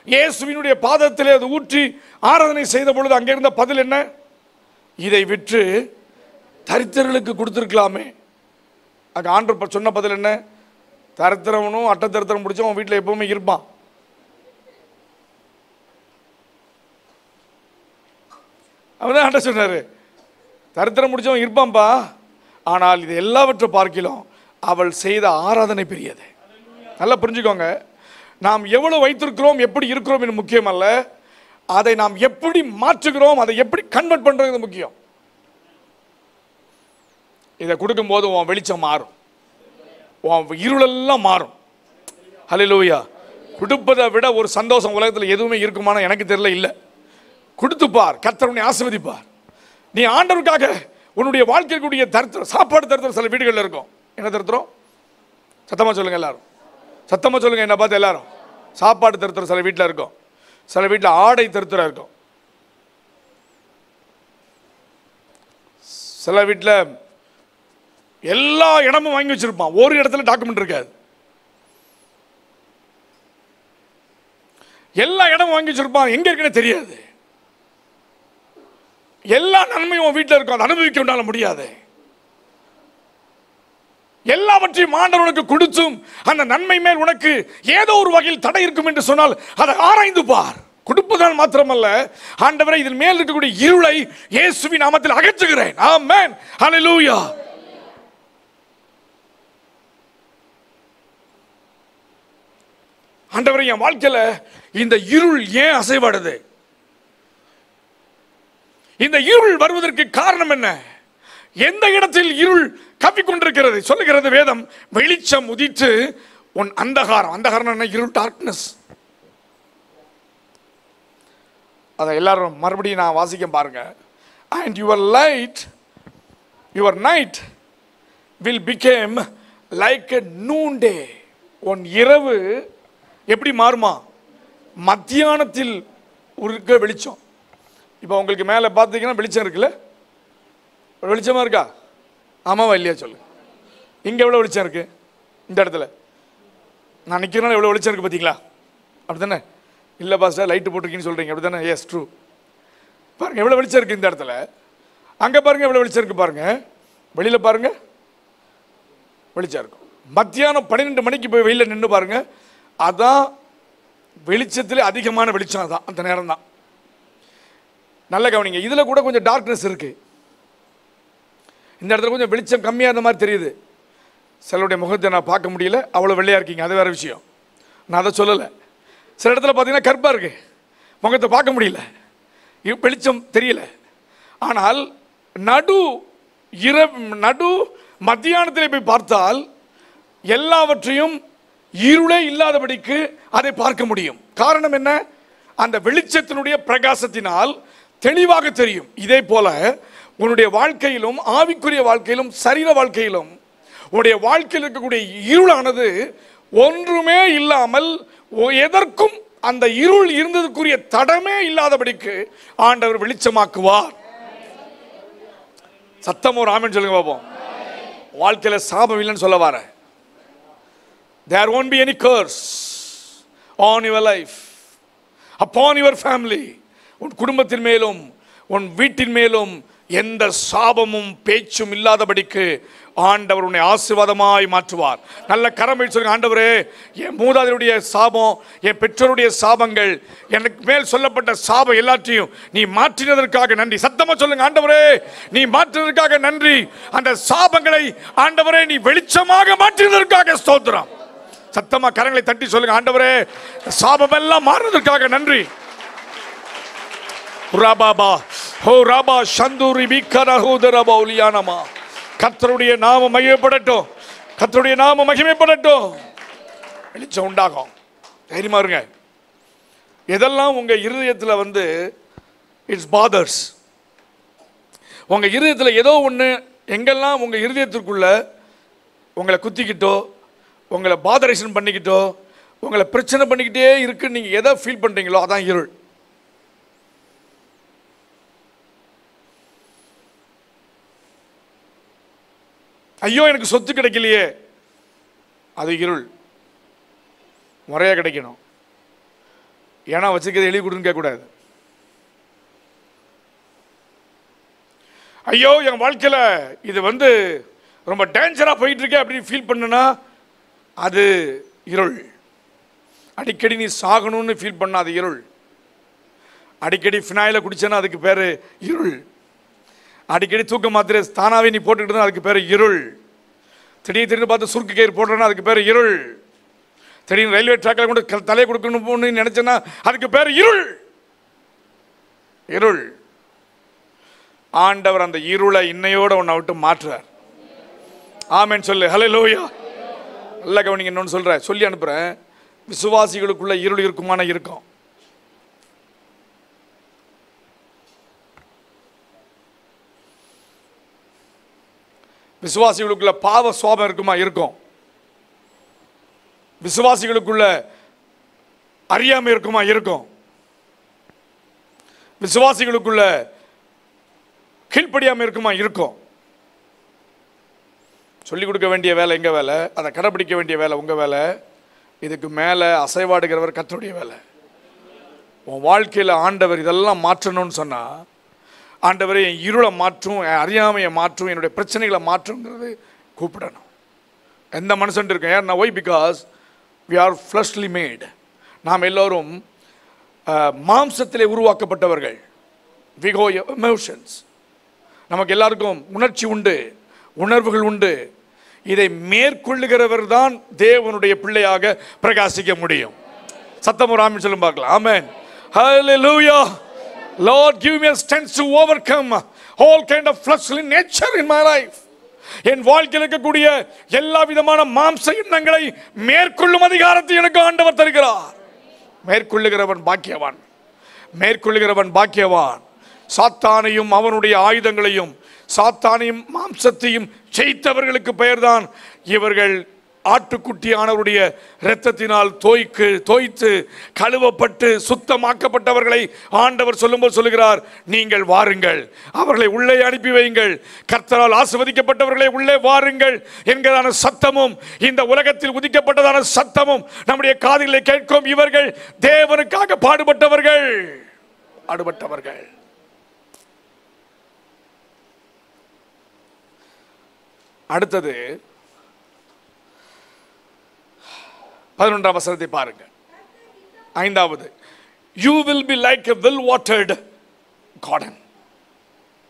இயேசுவினுடைய பாதத்திலே அது ஊற்றி ஆராதனை செய்த பொழுது அங்கே இருந்த பதில் என்ன? இதை விற்று தரித்திரர்களுக்கு கொடுத்துருக்கலாமே. அங்கே ஆண்டவர் சொன்ன பதில் என்ன? தரித்திரவனும் அட்ட தரித்திரம் பிடிச்சவன் வீட்டில் எப்பவுமே இருப்பான். அவதான் ஆண்ட சொன்னாரு, தரித்திரம் முடிச்சவன் இருப்பான்பா, ஆனால் இது எல்லாவற்றை பார்க்கலாம் அவள் செய்த ஆராதனை பெரியது. நல்லா புரிஞ்சுக்கோங்க. நாம் எவ்வளவு வைத்திருக்கிறோம், எப்படி இருக்கிறோம் என்று முக்கியம் அல்ல, அதை நாம் எப்படி மாற்றுகிறோம், அதை எப்படி கன்வெர்ட் பண்றது முக்கியம். இதை கொடுக்கும்போது உன் வெளிச்சம் மாறும், உன் இருளெல்லாம் மாறும். ஹல்லேலூயா. கொடுப்பதை விட ஒரு சந்தோஷம் உலகத்தில் எதுவுமே இருக்குமானா எனக்கு தெரியல. இல்லை, கொடுத்துப்பார், கர்த்தர் உன்னை ஆசீர்வதிப்பார். நீ ஆண்டவருக்காக உன்னுடைய வாழ்க்கைக்குரிய தரித்திரம், சாப்பாடு தரித்திரம் சில வீடுகளில் இருக்கும். என்ன தரித்திரம்? சத்தமாக சொல்லுங்க எல்லாரும், சத்தமாக சொல்லுங்க என்ன பார்த்து எல்லாரும். சாப்பாடு தரித்திரம் சில வீட்டில் இருக்கும். சில வீட்டில் ஆடை தரித்திரம் இருக்கும். சில வீட்டில் எல்லா இடமும் வாங்கி வச்சிருப்பான், ஒரு இடத்துல டாக்குமெண்ட் இருக்காது. எல்லா இடமும் வாங்கி வச்சிருப்பான், எங்க இருக்குன்னு தெரியாது. எல்லா நன்மையும் உன் வீட்டில் இருக்கும், அதை அனுபவிக்க உன்னால முடியாது. எல்லாவற்றையும் ஆண்டவர் உனக்கு கொடுத்தும் அந்த நன்மை மேல் உனக்கு ஏதோ ஒரு வகையில் தடை இருக்கும் என்று சொன்னால் அதை ஆராய்ந்து பார். கொடுப்பதால் மாத்திரமல்ல, ஆண்டவரை இதன் மேல் இருக்கக்கூடிய இருளை இயேசுவின் நாமத்தில் அகற்றுகிறேன். ஆமென். ஹல்லேலூயா. ஆண்டவரை என் வாழ்க்கையில இந்த இருள் ஏன் அசைவாடுது? இந்த இருள் வருவதற்கு காரணம் என்ன? எந்த இடத்தில் இருள் கவ்விக்கொண்டிருக்கிறது? சொல்லுகிறது வேதம், வெளிச்சம் உதித்து உன் அந்தகாரம். அந்தகாரம் என்ன? இருள், டார்க்னஸ். அதை எல்லாரும் மறுபடியும் நான் வாசிக்க பாருங்க. And your light, your night will become like a noonday. உன் இரவு எப்படி மாறுமா? மத்தியானத்தில் இருக்க வெளிச்சம். இப்போ உங்களுக்கு மேலே பார்த்தீங்கன்னா வெளிச்சம் இருக்குல்ல, வெளிச்சமாக இருக்கா? ஆமாவா இல்லையா சொல்லு. இங்கே எவ்வளோ வெளிச்சம் இருக்கு? இந்த இடத்துல நான் நிற்கிறனால எவ்வளோ வெளிச்சம் இருக்குது பார்த்தீங்களா? அப்படி தானே? இல்லை பாஸ்டர் லைட்டு போட்டிருக்கீன்னு சொல்கிறீங்க, அப்படி தானே? Yes, true. பாருங்கள் எவ்வளோ வெளிச்சம் இருக்குது இந்த இடத்துல. அங்கே பாருங்கள் எவ்வளோ வெளிச்சம் இருக்குது பாருங்கள். வெளியில் பாருங்கள் வெளிச்சம் இருக்கும். மத்தியானம் 12 மணிக்கு போய் வெயிலில் நின்று பாருங்கள், அதான் வெளிச்சத்தில் அதிகமான வெளிச்சம். அதான் அந்த நேரம் தான். நல்ல கவனிங்க. இதில் கூட கொஞ்சம் டார்க்னஸ் இருக்குது. இந்த இடத்துல கொஞ்சம் வெளிச்சம் கம்மியாக இருந்த மாதிரி தெரியுது. சிலருடைய முகத்தை நான் பார்க்க முடியல, அவ்வளோ வெள்ளையாக இருக்கீங்க, அது வேறு விஷயம், நான் அதை சொல்லலை. சில இடத்துல பார்த்தீங்கன்னா கருப்பாக இருக்கு, முகத்தை பார்க்க முடியல, வெளிச்சம் தெரியல. ஆனால் நடு மத்தியானத்தில் போய் பார்த்தால் எல்லாவற்றையும் இருளே இல்லாதபடிக்கு அதை பார்க்க முடியும். காரணம் என்ன? அந்த வெளிச்சத்தினுடைய பிரகாசத்தினால் தெளிவாக தெரியும். இதே போல உன்னுடைய வாழ்க்கையிலும் ஆவிக்குரிய வாழ்க்கையிலும் சரீர வாழ்க்கையிலும் உன்னுடைய வாழ்க்கையில் இருக்கக்கூடிய இருளானது ஒன்றுமே இல்லாமல் எதற்கும் அந்த இருள் இருந்ததுக்குரிய தடமே இல்லாதபடிக்கு ஆண்டவர் வெளிச்சமாக்குவார். சத்தம் ஒரு ஆமென் சொல்லுங்க பாப்போம். வாழ்க்கையில சாபம் இல்லைன்னு சொல்ல வர. There won't be any curse on your life, upon your family. உன் குடும்பத்தின் மேலும் உன் வீட்டின் மேலும் எந்த சாபமும் பேச்சும் இல்லாதபடிக்கு ஆண்டவர் உன்னை ஆசீர்வாதமாய் மாற்றுவார். நல்ல கரமை சொல்லுங்க, ஆண்டவரே என் மூதாதையருடைய சாபம், என் பெற்றோருடைய சாபங்கள், எனக்கு மேல் சொல்லப்பட்ட சாபம் எல்லாத்தையும் நீ மாற்றினதற்காக நன்றி. சத்தமா சொல்லுங்க, ஆண்டவரே நீ மாற்றினதற்காக நன்றி. அந்த சாபங்களை ஆண்டவரே நீ வெளிச்சமாக மாற்றினதற்காக ஸ்தோத்திரம். சத்தமா கரங்களை தட்டி சொல்லுங்க, ஆண்டவரே சாபம் எல்லாம் மாறினதற்காக நன்றி. ராபாபா ஹோ ராபா சந்தூரி பிக்கரஹோதரபா உலியானமா. கர்த்தருடைய நாமம் மகிமைப்படட்டும், கர்த்தருடைய நாமம் மகிமைப்படட்டும். வெளிச்சம் உண்டாகும். தைரியமா இருங்க. எதெல்லாம் உங்க இருதயத்தில் இட்ஸ் பாதர்ஸ், உங்க இருதயத்தில் ஏதோ ஒன்று எங்கெல்லாம் உங்க இருதயத்திற்குள்ள உங்களை குத்திக்கிட்டோ உங்களை பாதரேஷன் பண்ணிக்கிட்டோ உங்களை பிரச்சனை பண்ணிக்கிட்டே இருக்குன்னு நீங்க எதை ஃபீல் பண்றீங்களோ அதான் இருள். ஐயோ எனக்கு சொத்து கிடைக்கலையே, அது இருள். முறையாக கிடைக்கணும். ஏன்னா வச்சுக்கிறது எழுதி கொடுன்னு கேட்கக்கூடாது. ஐயோ என் வாழ்க்கையில் இது ரொம்ப டேஞ்சராக போயிட்டு இருக்கே அப்படின்னு ஃபீல் பண்ணுனா அது இருள். அடிக்கடி நீ சாகணும்னு ஃபீல் பண்ண அது இருள். அடிக்கடி ஃபினாயிலை குடிச்சேன்னா அதுக்கு பேர் இருள். அடிக்கடி தூக்க மாத்திரை தானாவே நீ போட்டுக்கிட்டு அதுக்கு பேர் இருள். திடீர்னு பார்த்து சுருக்கு கயிறு போடுறேன்னா அதுக்கு பேர் இருள். திடீர்னு ரயில்வே ட்ராக்கில் கூட தலையை கொடுக்கணும்னு நினைச்சேன்னா அதுக்கு பேர் இருள். இருள். ஆண்டவர் அந்த இருளை இன்னையோட உன்னை விட்டு மாற்றுறார். ஆமென் சொல்லு. ஹல்லேலூயா. நல்லா கவனிங்க. இன்னொன்று சொல்றேன், சொல்லி அனுப்புறேன். விசுவாசிகளுக்குள்ள இருள் இருக்குமான இருக்கும். விசுவாசிகளுக்குள்ள பாவ சுவாபம் இருக்குமா? இருக்கும். விசுவாசிகளுக்குள்ள அறியாமை இருக்குமா? இருக்கும். விசுவாசிகளுக்குள்ள கீழ்ப்படியாமை இருக்குமா? இருக்கும். சொல்லிக் கொடுக்க வேண்டிய வேலை எங்க வேலை, அதை கடைபிடிக்க வேண்டிய வேலை உங்க வேலை. இதுக்கு மேலே அசைவாடுகிறவர் கர்த்தருடைய வேலை. உன் வாழ்க்கையில் ஆண்டவர் இதெல்லாம் மாற்றணும்னு சொன்னா, ஆண்டவரை என் இருளை மாற்றும், என் அறியாமையை மாற்றும், என்னுடைய பிரச்சனைகளை மாற்றுங்கிறது கூப்பிடணும். எந்த மனுஷன் இருக்கேன் ஏன்னா why because we are fleshly made. நாம் எல்லோரும் மாம்சத்திலே உருவாக்கப்பட்டவர்கள். We go emotions. நமக்கு எல்லாருக்கும் உணர்ச்சி உண்டு, உணர்வுகள் உண்டு. இதை மேற்கொள்ளுகிறவர் தான் தேவனுடைய பிள்ளையாக பிரகாசிக்க முடியும். சத்தம் ஒரு ஆமென் சொல்லும் பார்க்கலாம். ஆமென். ஹல்லேலூயா. Lord, give me a strength to overcome all kind of fleshly nature in my life. என் வாழ்க்கையில் இருக்கக்கூடிய எல்லா விதமான மாம்ச எண்ணங்களை மேற்கொள்ளும் அதிகாரத்தை எனக்கு ஆண்டவர் தருகிறார். மேற்கொள்ளுகிறவன் பாக்கியவான். மேற்கொள்ளுகிறவன் பாக்கியவான். சாத்தானையும் அவனுடைய ஆயுதங்களையும் சாத்தானையும் மாம்சத்தையும் ஜெயித்தவர்களுக்கு பெயர்தான் இவர்கள் ஆட்டுக்குட்டியானவருடைய இரத்தத்தினால் தோய்த்து கழுவப்பட்டு சுத்தமாக்கப்பட்டவர்களை ஆண்டவர் சொல்லும்போது சொல்லுகிறார், நீங்கள் வாருங்கள், அவர்களை உள்ளே அனுப்பி வையுங்கள், கர்த்தரால் ஆசீர்வதிக்கப்பட்டவர்களை உள்ளே வாருங்கள் என்கிறதான சத்தமும் இந்த உலகத்தில் உதிக்கப்பட்டதான சத்தமும் நம்முடைய காதுகளை கேட்கும். இவர்கள் தேவனுக்காக பாடுபட்டவர்கள். அடுத்தது 11ஆம் வசனத்தை பாருங்க. 5வது, you will be like a well watered garden.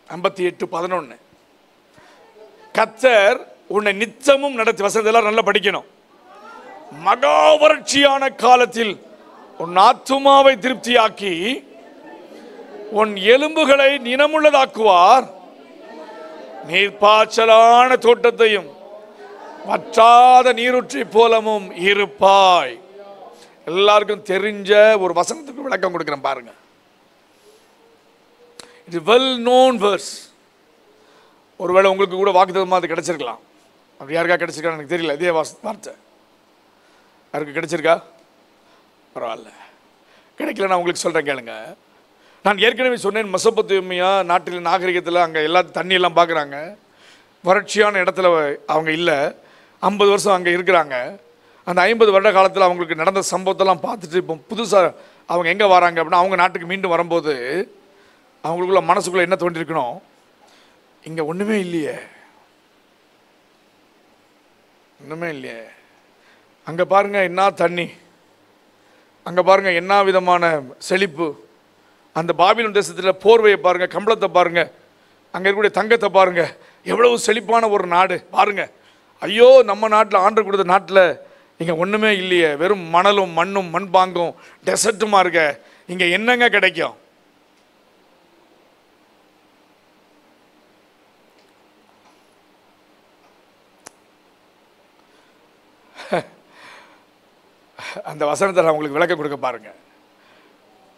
58:11. கர்த்தர் உன்னை நித்தமும் நடத்தி. வசனத்தெல்லாம் நல்லா படிக்கணும். மகா வறட்சியான காலத்தில் உன் ஆத்துமாவை திருப்தியாக்கி உன் எலும்புகளை நினமுள்ளதாக்குவார். நீர்ப்பாய்ச்சலான தோட்டத்தையும் வற்றாத நீரூற்றி போலவும் இருப்பாய். எல்லாருக்கும் தெரிஞ்ச ஒரு வசனத்துக்கு விளக்கம் கொடுக்கிறேன் பாருங்க. இது வெல் நோன் வெர்ஸ். ஒருவேளை உங்களுக்கு கூட வாக்குத்தத்தமாக அது கிடைச்சிருக்கலாம். அப்படி யாருக்கா கிடைச்சிருக்கா எனக்கு தெரியல. இதே வார்த்தை யாருக்கு கிடைச்சிருக்கா? பரவாயில்ல. கிடைக்கல, நான் உங்களுக்கு சொல்கிறேன் கேளுங்க. நான் ஏற்கனவே சொன்னேன், மெசொப்பொத்தேமியா நாட்டில் நாகரிகத்தில் அங்கே எல்லாத்தையும் தண்ணியெல்லாம் பார்க்குறாங்க. வறட்சியான இடத்துல அவங்க இல்லை. 50 வருஷம் அங்கே இருக்கிறாங்க. அந்த 50 வருட காலத்தில் அவங்களுக்கு நடந்த சம்பவத்தெல்லாம் பார்த்துட்டு இப்போ புதுசாக அவங்க எங்கே வராங்க அப்படின்னா, அவங்க நாட்டுக்கு மீண்டும் வரும்போது அவங்களுக்குள்ள மனசுக்குள்ளே என்ன தோன்றிருக்கணும், இங்கே ஒன்றுமே இல்லையே, ஒன்றுமே இல்லையே. அங்கே பாருங்கள் என்ன தண்ணி, அங்கே பாருங்கள் என்ன விதமான செழிப்பு, அந்த பாபிலோன் தேசத்தில் போர்வையை பாருங்கள், கம்பளத்தை பாருங்கள், அங்கே இருக்கக்கூடிய தங்கத்தை பாருங்கள், எவ்வளவு செழிப்பான ஒரு நாடு பாருங்கள். ஐயோ, நம்ம நாட்டில் ஆண்டு கொடுத்த நாட்டில் இங்கே ஒன்றுமே இல்லையே, வெறும் மணலும் மண்ணும் மண்பாங்கும் டெசர்ட்டுமா இருக்க, இங்கே என்னங்க கிடைக்கும்? அந்த வசனத்தை நான் உங்களுக்கு விளக்க கொடுக்க பாருங்க.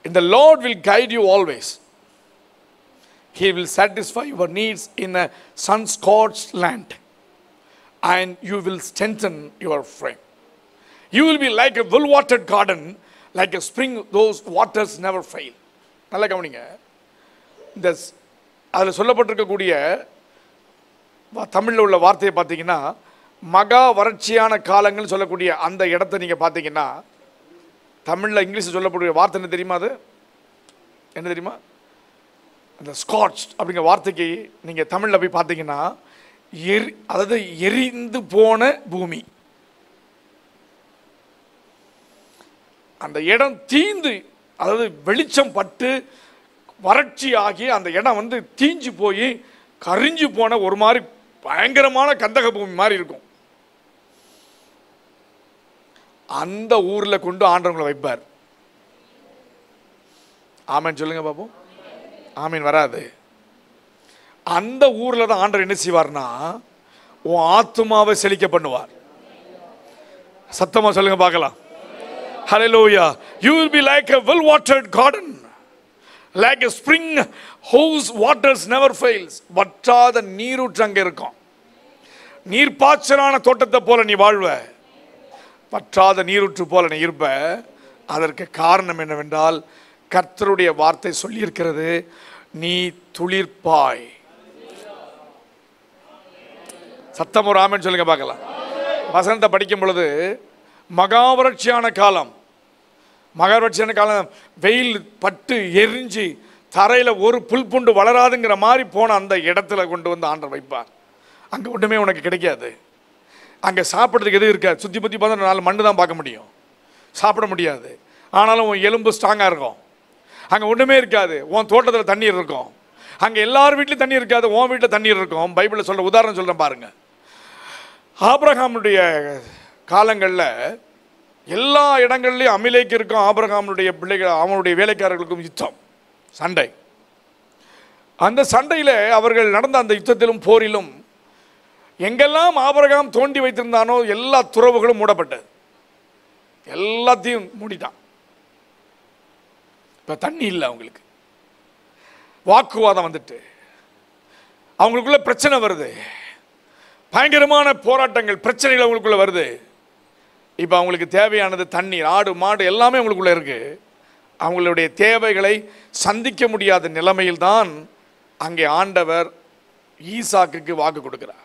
இந்த Lord will guide you always. He will satisfy your needs in a sun-scorched land, and you will strengthen your frame. You will be like a well-watered garden, like a spring those waters never fail. நல்லா கவனிங்க. இந்த அதில் சொல்லப்பட்டிருக்கக்கூடிய தமிழில் உள்ள வார்த்தையை பார்த்தீங்கன்னா, மகா வறட்சியான காலங்கள் சொல்லக்கூடிய அந்த இடத்த நீங்கள் பார்த்தீங்கன்னா, தமிழில் இங்கிலீஷில் சொல்லக்கூடிய வார்த்தை என்ன தெரியுமா? அது என்ன தெரியுமா? அந்த ஸ்காட்ச் அப்படிங்கிற வார்த்தைக்கு நீங்கள் தமிழில் போய் பார்த்தீங்கன்னா, அதாவது எரிந்து போன பூமி. அந்த இடம் தீந்து, அதாவது வெளிச்சம் பட்டு வறட்சி ஆகி அந்த இடம் வந்து தீஞ்சு போய் கரிஞ்சு போன ஒரு மாதிரி பயங்கரமான கந்தக பூமி மாதிரி இருக்கும். அந்த ஊரில் கொண்டு ஆண்டவங்களை வைப்பார். ஆமீன் சொல்லுங்க பாப்போம். ஆமீன் வராது. அந்த ஊரில் தான் ஆண்டவர் என்ன செய்வார்னா, உன் ஆத்துமாவை செழிக்க பண்ணுவார். சத்தமா சொல்லுங்க பார்க்கலாம். Hallelujah. You will be like a well-watered garden, like a spring whose waters never fails. வற்றாத நீரூற்று அங்கே இருக்கும். நீர்ப்பாய்ச்சலான தோட்டத்தை போல நீ வாழ்வ, வற்றாத நீரூற்று போல நீ இருப்ப. அதற்கு காரணம் என்னவென்றால், கர்த்தருடைய வார்த்தை சொல்லியிருக்கிறது, நீ துளிர்ப்பாய். சத்தம் ஒரு ஆமென் சொல்லுங்க பார்க்கலாம். வசனத்தை படிக்கும் பொழுது, மகாவறட்சியான காலம், மகாவறட்சியான காலம், வெயில் பட்டு எரிஞ்சு தரையில் ஒரு புல் புண்டு வளராதுங்கிற மாதிரி போன அந்த இடத்துல கொண்டு வந்து ஆண்டவர் வைப்பார். அங்கே ஒன்றுமே உனக்கு கிடைக்காது. அங்கே சாப்பிட்றதுக்கு எதுவும் இருக்காது. சுற்றி பற்றி பார்த்தா 4 மண்ணு தான் பார்க்க முடியும், சாப்பிட முடியாது. ஆனாலும் உன் எலும்பு ஸ்ட்ராங்காக இருக்கும். அங்கே ஒன்றுமே இருக்காது. உன் தோட்டத்தில் தண்ணீர் இருக்கும். அங்கே எல்லார் வீட்லையும் தண்ணீர் இருக்காது, உன் வீட்டில் தண்ணீர் இருக்கும். பைபிளில் சொல்கிற உதாரணம் சொல்கிறேன் பாருங்க. ஆபிரகாமுடைய காலங்களில் எல்லா இடங்கள்லையும் அமிலேக்கு இருக்கும். ஆபிரகாமுடைய பிள்ளைகள், அவனுடைய வேலைக்காரர்களுக்கும் யுத்தம், சண்டை. அந்த சண்டையில் அவர்கள் நடந்த அந்த யுத்தத்திலும் போரிலும் எங்கெல்லாம் ஆபிரகாம் தோண்டி வைத்திருந்தானோ எல்லா துறவுகளும் மூடப்பட்டது. எல்லாத்தையும் மூடிட்டான். இப்போ தண்ணி இல்லை. அவங்களுக்கு வாக்குவாதம் வந்துட்டு, அவங்களுக்குள்ள பிரச்சனை வருது. பயங்கரமான போராட்டங்கள், பிரச்சனைகள் அவங்களுக்குள்ள வருது. இப்போ அவங்களுக்கு தேவையானது தண்ணீர், ஆடு மாடு எல்லாமே அவங்களுக்குள்ள இருக்கு. அவங்களுடைய தேவைகளை சந்திக்க முடியாத நிலைமையில் தான் அங்கே ஆண்டவர் ஈசாக்குக்கு வாக்கு கொடுக்கிறார்.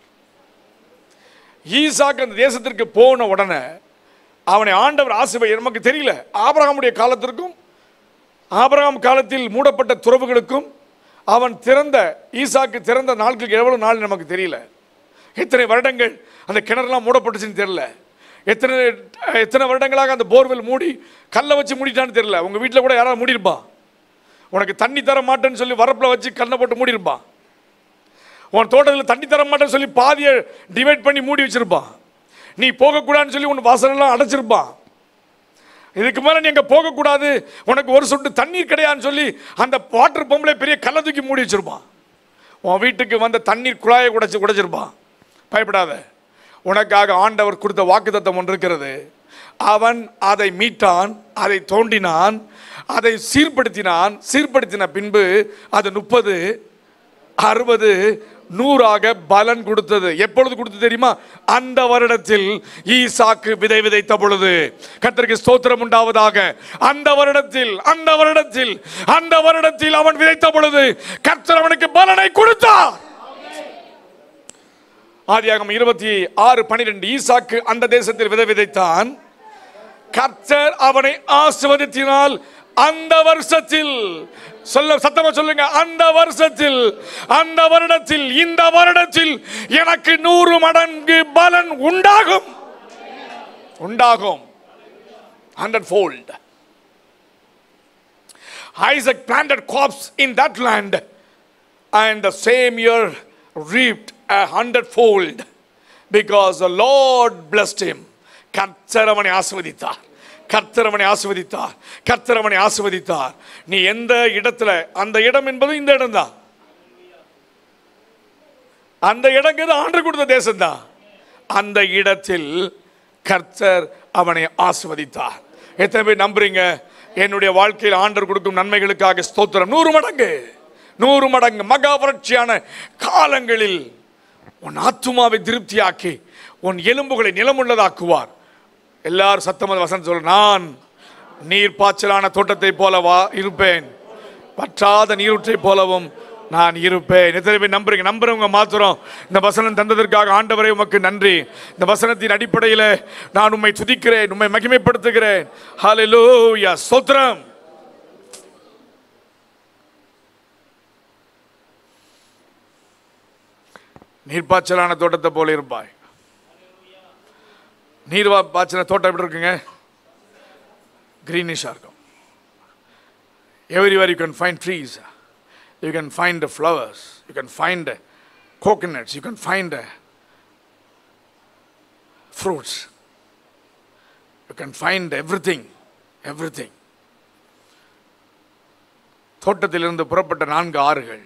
ஈசாக்கு அந்த தேசத்திற்கு போன உடனே அவனை ஆண்டவர் ஆசீர்வதிப்பார். நமக்கு தெரியல, ஆபிரகாமுடைய காலத்திற்கும் ஆபிரகாம் காலத்தில் மூடப்பட்ட துறவுகளுக்கும் அவன் திறந்த, ஈசாக்கு திறந்த நாட்களுக்கு எவ்வளவு நாள் நமக்கு தெரியல. எத்தனை வருடங்கள் அந்த கிணறுலாம் மூடப்பட்டுச்சுன்னு தெரியல. எத்தனை வருடங்களாக அந்த போர்வெல் மூடி கல்லை வச்சு மூடிட்டான்னு தெரியல. உங்கள் வீட்டில் கூட யாராவது மூடியிருப்பான். உனக்கு தண்ணி தர மாட்டேன்னு சொல்லி வரப்பில் வச்சு கல்லை போட்டு மூடியிருப்பான். உன் தோட்டத்தில் தண்ணி தர மாட்டேன்னு சொல்லி பாதியை டிவைட் பண்ணி மூடி வச்சிருப்பான். நீ போகக்கூடாதுன்னு சொல்லி உன் வாசலெல்லாம் அடைச்சிருப்பான். இதுக்கு மேலே நீ அங்கே போகக்கூடாது, உனக்கு ஒரு சொட்டு தண்ணீர் கிடையாதுன்னு சொல்லி அந்த வாட்டர் பம்பில் பெரிய கல்லை தூக்கி மூடி வச்சிருப்பான். உன் வீட்டுக்கு வந்த தண்ணீர் குழாயை உடைச்சிருப்பான். பயப்படாத, உனக்காக ஆண்டவர் கொடுத்த வாக்குத்தத்தம் ஒன்று இருக்கிறது. அவன் அதை மீட்டான், அதை தோண்டினான், அதை சீர்படுத்தினான். சீர்படுத்தின பின்பு அது 30, 60, 100 பலன் கொடுத்தது. எப்பொழுது கொடுத்தது தெரியுமா? அந்த வருடத்தில் ஈசாக்கு விதை விதைத்த பொழுது. கர்த்தருக்கு ஸ்தோத்திரம் உண்டாவதாக. அந்த வருடத்தில் அவன் விதைத்த பொழுது கர்த்தர் அவனுக்கு பலனை கொடுத்தார். ஆதியாகமம் 26:12 ஈசாக்கு அந்த தேசத்தில் விதை விதைத்தான். கர்த்தர் அவனை ஆசீர்வதித்தினால் அந்த வருஷத்தில், சத்தமா சொல்லுங்க, அந்த வருடத்தில் இந்த வருடத்தில் எனக்கு 100 மடங்கு பலன் உண்டாகும். 100-fold. Isaac planted crops in that land and the same year reaped 100-fold because the Lord blessed him. கர்த்தர் அவனை ஆசீர்வதித்தார். நீ எந்த இடத்துல, அந்த இடம் என்பது இந்த இடம் தான். அந்த இடம் ஆண்டு கொடுத்த தேசம் தான். அந்த இடத்தில் கர்த்தர் அவனை ஆசீர்வதித்தார். எத்தனை பேர் நம்புறீங்க? என்னுடைய வாழ்க்கையில் ஆண்டவர் கொடுக்கும் நன்மைகளுக்காக ஸ்தோத்திரம். 100 மடங்கு மகா வறட்சியான காலங்களில் உன் ஆத்துமாவை திருப்தியாக்கி உன் எலும்புகளை நிலமுள்ளதாக்குவார். எல்லாரும் சத்தமாக வசனம் சொல்ல, நான் நீர் பாய்ச்சலான தோட்டத்தை போலவா இருப்பேன், வற்றாத நீரூற்றை போலவும் நான் இருப்பேன். எத்தனை பேர் நம்புறீங்க? நம்புறவங்க மாத்திரம் இந்த வசனம் தந்ததற்காக ஆண்டவரே உமக்கு நன்றி. இந்த வசனத்தின் அடிப்படையில் நான் உம்மை துதிக்கிறேன், உம்மை மகிமைப்படுத்துகிறேன். ஹல்லேலூயா, ஸ்தோத்திரம். நீர்ப்பாய்ச்சலான தோட்டத்தை போல இருப்பாய். நீர் பாய்ச்சல தோட்டம் எப்படி இருக்குங்க? கிரீனிஷா இருக்கும். Everywhere you can find trees, you can find the flowers, you can find coconuts, you can find fruits, you can find everything. தோட்டத்திலிருந்து புறப்பட்ட 4 ஆறுகள்,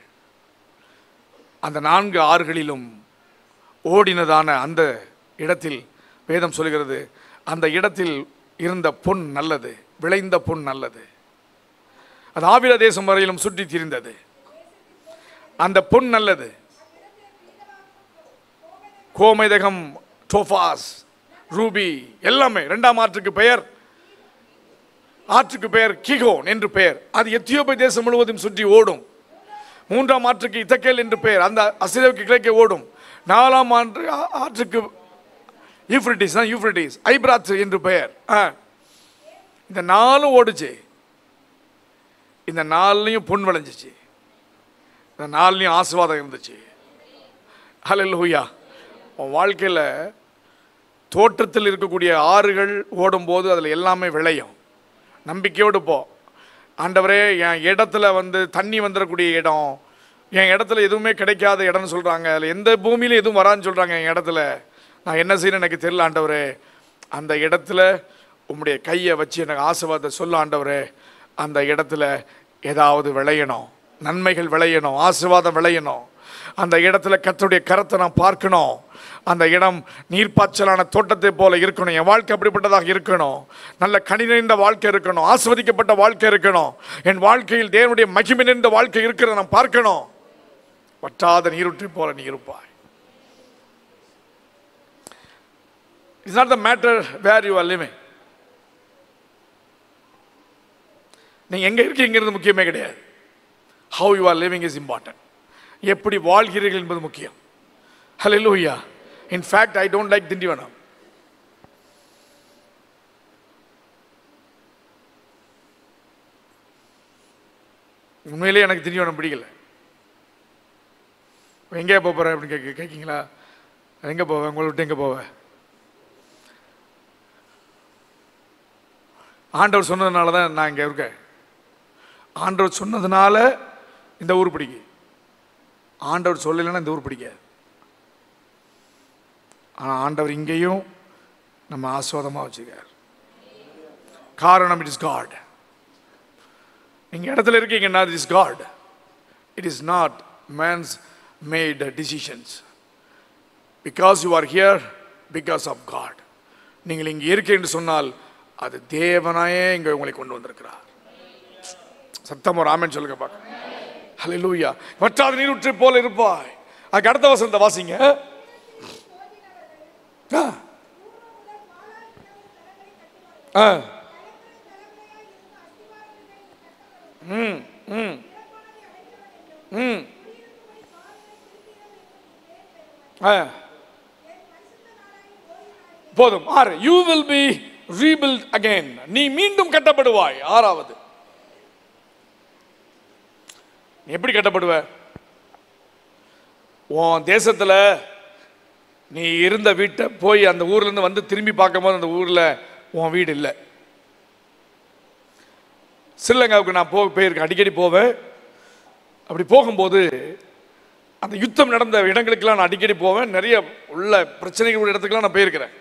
அந்த 4 ஆறுகளிலும் ஓடினதான அந்த இடத்தில் வேதம் சொல்கிறது, அந்த இடத்தில் இருந்த பொன் நல்லது, விளைந்த பொன் நல்லது. அது ஆவில தேசம் வரையிலும் சுற்றி திரிந்தது. அந்த பொன் நல்லது. கோமேதகம், டோபாஸ், ரூபி எல்லாமே. 2ஆம் ஆற்றுக்கு பெயர் கிகோன் என்று பெயர். அது எத்தியோப்பிய தேசம் முழுவதும் சுற்றி ஓடும். 3ஆம் ஆற்றுக்கு இத்தக்கேல் என்று பெயர். அந்த அசிரியாவுக்கு கிழக்கே ஓடும். 4ஆம் ஆற்றுக்கு யூப்ரட்டிஸ், ஐப்ராத் என்று பெயர். இந்த 4 ஓடுச்சு. இந்த 4லையும் பொன் விளைஞ்சிச்சு. இந்த 4லையும் ஆசீர்வாதம் இருந்துச்சு. ஹல்லேலூயா. உன் வாழ்க்கையில் தோட்டத்தில் இருக்கக்கூடிய ஆறுகள் ஓடும்போது அதில் எல்லாமே விளையும். நம்பிக்கையோடு போ. ஆண்டவரே, என் இடத்துல தண்ணி வந்துடக்கூடிய இடம், என் இடத்துல எதுவுமே கிடைக்காத இடம்னு சொல்கிறாங்க, அதில் எந்த பூமியிலும் எதுவும் வரான்னு சொல்கிறாங்க. என் இடத்துல நான் என்ன செய்யணும் எனக்கு தெரியல ஆண்டவரே. அந்த இடத்துல உம்முடைய கையை வச்சு எனக்கு ஆசீர்வாதத்தை சொல்ல ஆண்டவரே. அந்த இடத்துல ஏதாவது விளையணும், நன்மைகள் விளையணும், ஆசீர்வாதம் விளையணும். அந்த இடத்துல கர்த்தருடைய கரத்தை நான் பார்க்கணும். அந்த இடம் நீர்ப்பாய்ச்சலான தோட்டத்தை போல இருக்கணும். என் வாழ்க்கை அப்படிப்பட்டதாக இருக்கணும். நல்ல கனி நிறைந்த வாழ்க்கை இருக்கணும். ஆசீர்வதிக்கப்பட்ட வாழ்க்கை இருக்கணும். என் வாழ்க்கையில் தேவனுடைய மகிமை நிறைந்த வாழ்க்கை இருக்கிறத நான் பார்க்கணும். வற்றாத நீரூற்றை போல நீ இருப்பாய். It's not the matter where you are living. நீங்க எங்க இருக்கீங்கிறது முக்கியமே கிடையாது. How you are living is important. எப்படி வாழ்கிறீர்கள் என்பது முக்கியம். Hallelujah. In fact, I don't like Tindivanam. உண்மையிலே எனக்கு திண்டிவனம் பிடிக்கல. எங்கே போகிறேன் அப்படின்னு கேட்கீங்களா? எங்கே போவேன்? உங்களை விட்டு எங்கே போவேன்? ஆண்டவர் சொன்னதுனால தான் நான் இங்கே இருக்கேன். ஆண்டவர் சொன்னதுனால இந்த ஊர் பிடிக்கும். ஆண்டவர் சொல்லலைன்னா இந்த ஊர் பிடிக்காது. ஆனால் ஆண்டவர் இங்கேயும் நம்ம ஆஸ்வாதமாக வச்சுக்கார். காரணம், இட் இஸ் காட். நீங்கள் இடத்துல இருக்கீங்கன்னா it is God. It is not man's made decisions. Because you are here because of God. நீங்கள் இங்கே இருக்கீங்கன்னு சொன்னால் அது தேவனாயே இங்கே உங்களை கொண்டு வந்திருக்கிறார். சத்தம் ஒரு ஆமென் சொல்லுங்க பார்க்க. ஹல்லேலூயா. வற்றாத நீரூற்றை போல இருப்பாய். அதுக்கு அடுத்த வசனத்தை வாசிங்க. போதும். 6 you will be rebuilt again. நீ மீண்டும் கட்டப்படுவாய். 6வது நீ எப்படி கட்டப்படுவ? உன் தேசத்துல நீ இருந்த வீட்டை போய் அந்த ஊர்ல இருந்து வந்து திரும்பி பார்க்கும்போது அந்த ஊர்ல உன் வீடு இல்லை. ஸ்ரீலங்காவுக்கு நான் போயிருக்கேன், அடிக்கடி போவேன். அப்படி போகும்போது அந்த யுத்தம் நடந்த இடங்களுக்கெல்லாம் நான் அடிக்கடி போவேன். நிறைய உள்ள பிரச்சனைகள் உள்ள இடத்துக்குலாம் நான் போயிருக்கிறேன்.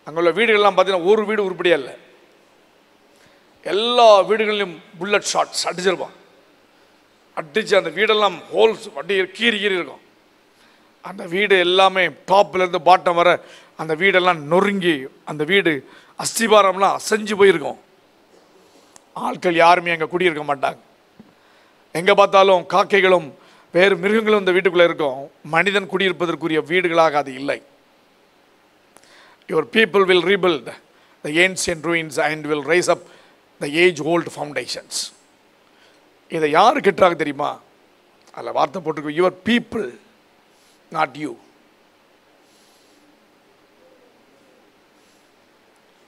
அங்கே உள்ள வீடுகள்லாம் பார்த்தீங்கன்னா ஒரு வீடு உருப்படியா இல்லை. எல்லா வீடுகளிலும் புல்லட் ஷாட்ஸ் அடிச்சிருப்பான். அடிச்சு அந்த வீடெல்லாம் ஹோல்ஸ் அடி கீறி இருக்கும். அந்த வீடு எல்லாமே டாப்லேருந்து பாட்டம் வர அந்த வீடெல்லாம் நொறுங்கி அந்த வீடு அஸ்திபாரம்லாம் அசைஞ்சு போயிருக்கும். ஆட்கள் யாருமே அங்கே குடியிருக்க மாட்டாங்க. எங்கே பார்த்தாலும் காக்கைகளும் வேறு மிருகங்களும் இந்த வீட்டுக்குள்ளே இருக்கும். மனிதன் குடியிருப்பதற்குரிய வீடுகளாக அது இல்லை. Your people will rebuild the ancient ruins and will raise up the age-old foundations. இதை யாரு கட்டுறாங்க தெரியுமா? அதில் வார்த்தை போட்டிருக்கு, your people, not you.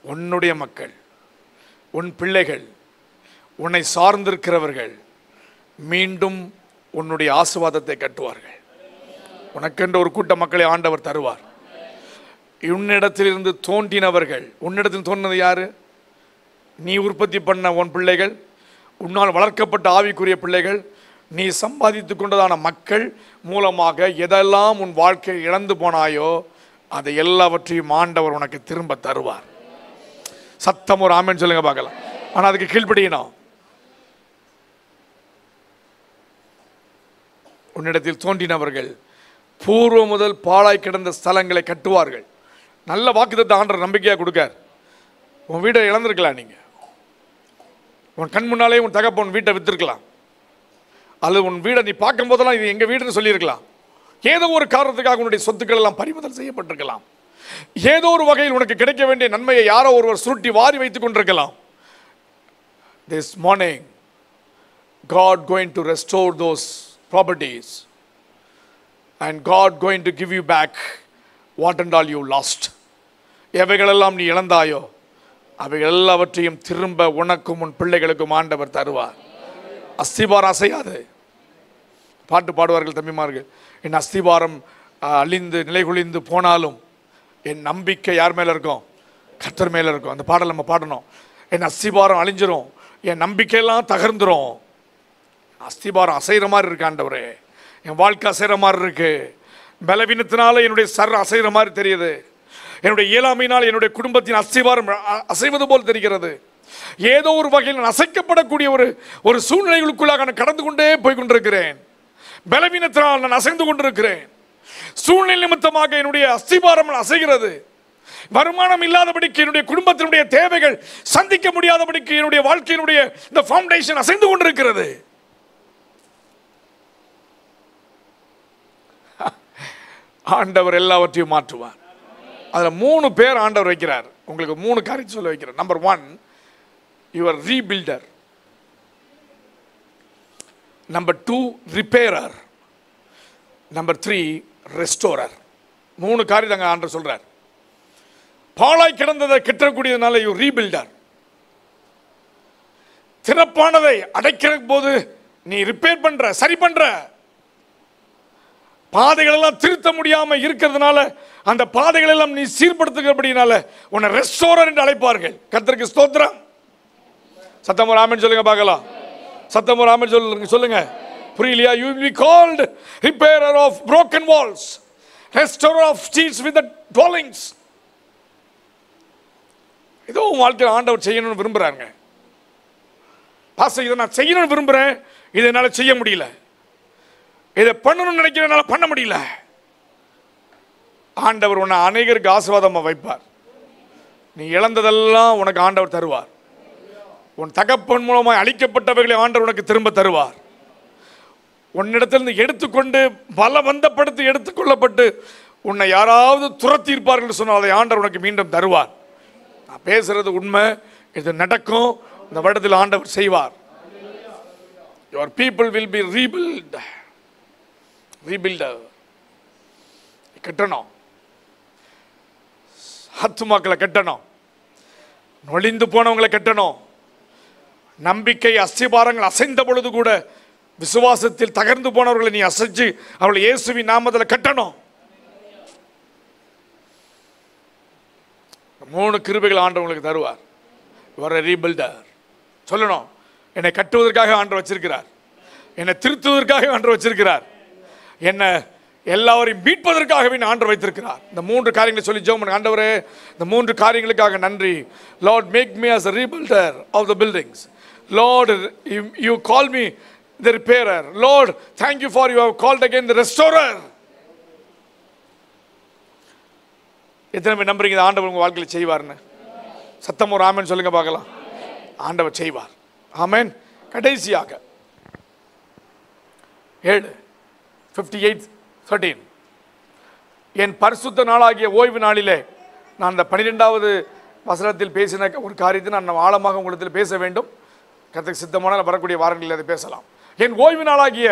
உன்னுடைய மக்கள், உன் பிள்ளைகள், உன்னை சார்ந்திருக்கிறவர்கள் மீண்டும் உன்னுடைய ஆசீர்வாதத்தை கட்டுவார்கள். உனக்கென்று ஒரு கூட்ட மக்களை ஆண்டவர் தருவார். உன்னிடத்திலிருந்து தோன்றினவர்கள், உன்னிடத்தில் தோன்றினது யாரு? நீ உற்பத்தி பண்ண உன் பிள்ளைகள், உன்னால் வளர்க்கப்பட்ட ஆவிக்குரிய பிள்ளைகள், நீ சம்பாதித்து கொண்டதான மக்கள் மூலமாக எதெல்லாம் உன் வாழ்க்கை இழந்து போனாயோ அதை எல்லாவற்றையும் ஆண்டவர் உனக்கு திரும்ப தருவார். சத்தம் ஒரு ஆமென் சொல்லுங்க பார்க்கலாம். ஆனால் அதுக்கு கீழ்ப்படியணும். உன்னிடத்தில் தோன்றினவர்கள் பூர்வ முதல் பாழாய் கிடந்த ஸ்தலங்களை கட்டுவார்கள். நல்ல வாக்குத்தத்தை ஆண்டவர் நம்பிக்கையாக கொடுக்கார். உன் வீட்டை இழந்திருக்கலாம், நீங்க உன் கண் முன்னாலே உன் தகப்பன் வீட்டை வித்திருக்கலாம், அல்லது உன் வீடை நீ பார்க்கும் போதெல்லாம் இது எங்க வீடுன்னு சொல்லியிருக்கலாம். ஏதோ ஒரு காரணத்துக்காக உன்னுடைய சொத்துக்கள் எல்லாம் பறிமுதல் செய்யப்பட்டிருக்கலாம். ஏதோ ஒரு வகையில் உனக்கு கிடைக்க வேண்டிய நன்மையை யாரோ ஒருவர் சுருட்டி வாரி வைத்துக் கொண்டிருக்கலாம். This morning God going to restore those properties and God going to give you back what and all you lost. எவைகளெல்லாம் நீ இழந்தாயோ அவை எல்லாவற்றையும் திரும்ப உனக்கும் உன் பிள்ளைகளுக்கும் ஆண்டவர் தருவார். அஸ்திபாரம் அசையாது. பாட்டு பாடுவார்கள் தம்பிமார்கள், என் அஸ்திபாரம் அழிந்து நிலைகுலிந்து போனாலும் என் நம்பிக்கை யார் மேல இருக்கும்? கர்த்தர் மேல இருக்கும். அந்த பாடல் நம்ம பாடணும். என் அஸ்திபாரம் அழிஞ்சிரும், என் நம்பிக்கையெல்லாம் தகர்ந்துரும். அஸ்திபாரம் அசைகிற மாதிரி இருக்கு ஆண்டவரே, என் வாழ்க்கை அசைகிற மாதிரி இருக்கு, பலவீனத்தினால என்னுடைய சர் அசைகிற மாதிரி தெரியுது, என்னுடைய இயலாமையினால் என்னுடைய குடும்பத்தின் அஸ்திபாரம் அசைவது போல் தெரிகிறது. ஏதோ ஒரு வகையில் நான் அசைக்கப்படக்கூடிய ஒரு சூழ்நிலைகளுக்குள்ளாக நான் கடந்து கொண்டே போய் கொண்டிருக்கிறேன். பலவீனத்தினால் நான் அசைந்து கொண்டிருக்கிறேன். சூழ்நிலை நிமித்தமாக என்னுடைய அஸ்திபாரம் அசைகிறது. வருமானம் இல்லாதபடிக்கு என்னுடைய குடும்பத்தினுடைய தேவைகள் சந்திக்க முடியாதபடிக்கு என்னுடைய வாழ்க்கையினுடைய இந்த ஃபவுண்டேஷன் அசைந்து கொண்டிருக்கிறது. ஆண்டவர் எல்லாவற்றையும் மாற்றுவார். அதில் 3 பேர் ஆண்டவர் வைக்கிறார். உங்களுக்கு 3 காரியத்தை சொல்ல வைக்கிறார். Number 1, your rebuilder. Number 2, repairer. Number 3, restorer. 3 காரியம் தாங்க ஆண்டவர் சொல்றார். பாழாய் கிடந்ததை கட்டக்கூடியதுனால யூ ரீபில்டர். திறப்பானதை அடைக்கிற போது நீ ரிப்பேர் பண்ற, சரி பண்ற. பாதைகள் எல்லாம் திருத்த முடியாம இருக்கிறதுனால அந்த பாதைகள் எல்லாம் நீ சீர்படுத்துகிறபடினால உன்னை ரெஸ்டோரர் என்று அழைப்பார்கள். கர்த்தருக்கு ஸ்தோத்திரம். சத்தம் ஒரு ஆமென் சொல்லுங்க பார்க்கலாம். சத்தம் ஒரு ஆமென் சொல்லுங்க. புரியலையா? You will be called repairer of broken walls, restorer of streets with the dwellings. ஏதோ உன் வாழ்க்கையில் ஆண்டவர் செய்யணும்னு விரும்புறாங்க. பாஸ்டர், இதை நான் செய்யணும்னு விரும்புறேன், இதை என்னால் செய்ய முடியல, இதை பண்ணணும்னு நினைக்கிறதுனால பண்ண முடியல. ஆண்டவர் உன்னை அநேகருக்கு ஆசீர்வாதமா வைப்பார். நீ இழந்ததெல்லாம் உனக்கு ஆண்டவர் தருவார். உன் தகப்பன் மூலமாய் அளிக்கப்பட்டவைகளை ஆண்டவர் உனக்கு திரும்ப தருவார். உன்னிடத்திலிருந்து எடுத்துக்கொண்டு பலவந்தப்படுத்தி எடுத்துக்கொள்ளப்பட்டு உன்னை யாராவது துரத்தி இருப்பார்கள் சொன்னால் அதை ஆண்டவர் உனக்கு மீண்டும் தருவார். நான் பேசுறது உண்மை, இது நடக்கும். இந்த வருடத்தில் ஆண்டவர் செய்வார். Your people will be rebuilt. கட்டணும், ஆத்துமாக்களை கட்டணும், நொழிந்து போனவங்களை கட்டணும். நம்பிக்கை அஸ்திபாரங்கள் அசைந்த பொழுது கூட விசுவாசத்தில் தகர்ந்து போனவர்களை நீ அசைச்சு அவளை இயேசுவின் நாமத்தில் கட்டணும். 3 கிருபைகள் ஆண்டவங்களுக்கு தருவார். ஒரு ரீபில்டர் சொல்லணும், என்னை கட்டுவதற்காக ஆண்டவர் வச்சிருக்கிறார், என்னை திருத்துவதற்காக ஆண்டவர் வச்சிருக்கிறார், என்னை எல்லாரையும் மீட்பதற்காகவே ஆண்டவர் வைத்திருக்கிறார். இந்த 3 காரியங்களை சொல்லி ஜெபம் பண்ணுங்க. ஆண்டவரே, இந்த 3 காரியங்களுக்காக நன்றி. Lord, make me as a rebuilder of the buildings. Lord, you call me the repairer. Lord, thank you for you have called again the restorer. எத்தனை பேர் நம்புறீங்க ஆண்டவர் உங்க வாழ்க்கையில் செய்வார்னு? சத்தம் ஒரு ஆமென் சொல்லுங்க பார்க்கலாம். ஆண்டவர் செய்வார். ஆமென். கடைசியாக 58:13 என் பரிசுத்த நாளாகிய ஓய்வு நாளிலே நான் அந்த 12வது வசனத்தில் பேசின ஒரு காரியத்தை நான் ஆழமாக உங்களுக்கு பேச வேண்டும். கர்த்தருக்கு சித்தமான வரக்கூடிய வாரங்களில் அதை பேசலாம். என் ஓய்வு நாளாகிய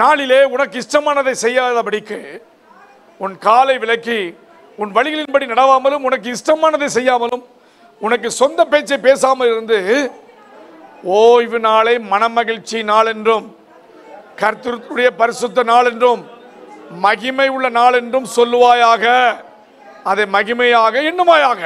நாளிலே உனக்கு இஷ்டமானதை செய்யாதபடிக்கு உன் காலை விலக்கி உன் வழிகளின்படி நடவாமலும் உனக்கு இஷ்டமானதை செய்யாமலும் உனக்கு சொந்த பேச்சை பேசாமல் இருந்து ஓய்வு நாளை மனமகிழ்ச்சி நாள் என்றும் கர்த்தருடைய பரிசுத்த நாள் என்றும் மகிமை உள்ள நாள் என்றும் சொல்லுவாயாக, அதை மகிமையாக எண்ணுமாயாக.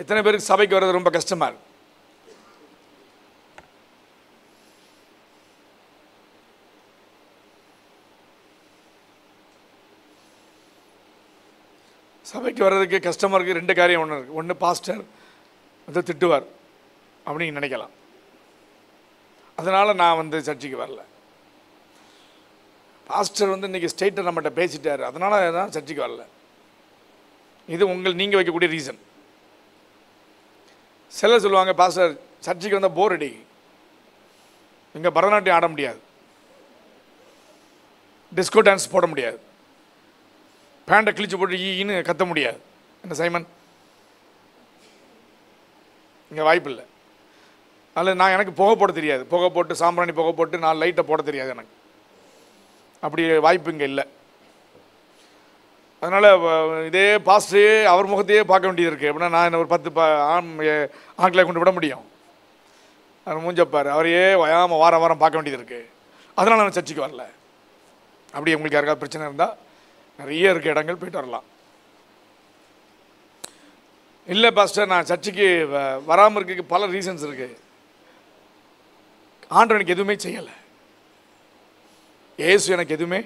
எத்தனை பேருக்கு சபைக்கு வர்றது ரொம்ப கஷ்டமா இருக்கு? சபைக்கு வர்றதுக்கு கஷ்டமாக இருக்குது. 2 காரியம் ஒன்று இருக்குது. ஒன்று, பாஸ்டர் வந்து திட்டுவார் அப்படின்னு நினைக்கலாம். அதனால் நான் வந்து சர்ச்சைக்கு வரல. பாஸ்டர் வந்து இன்றைக்கி ஸ்டேட்டை நம்மகிட்ட பேசிட்டார், அதனால தான் சர்ச்சைக்கு வரல. இது நீங்கள் வைக்கக்கூடிய ரீசன். சிலர் சொல்லுவாங்க, பாஸ்டர் சர்ச்சைக்கு வந்தால் போர் அடி, இங்கே பரதநாட்டியம் ஆட முடியாது, டிஸ்கோ டான்ஸ் போட முடியாது, பேண்டை கிழிச்சு போட்டு ஈன்னு கத்த முடியாது. என்ன சைமன், இங்கே வாய்ப்பு இல்லை. அதில் எனக்கு புகை போட தெரியாது, புகை போட்டு சாம்பிராணி புகை போட்டு 4 லைட்டை போட தெரியாது எனக்கு. அப்படி வாய்ப்பு இங்கே இல்லை. அதனால் இதே பாஸ்டே அவர் முகத்தையே பார்க்க வேண்டியது இருக்குது. அப்படின்னா நான் என்ன ஒரு 10 ஆட்களை கொண்டு விட முடியும்? அவர் மூஞ்சப்பார், அவரையே வயாமல் வாரம் பார்க்க வேண்டியது இருக்குது. அதனால் நான் சர்ச்சைக்கு வரல. அப்படி உங்களுக்கு யாருக்காவது பிரச்சனை இருந்தால் நிறைய இருக்க இடங்கள் போயிட்டு வரலாம். இல்லை பாஸ்டர், நான் சர்ச்சைக்கு வராமல் இருக்க பல ரீசன்ஸ் இருக்குது. ஆண்டவர் எனக்கு எதுவுமே செய்யலை, இயேசு எனக்கு எதுவுமே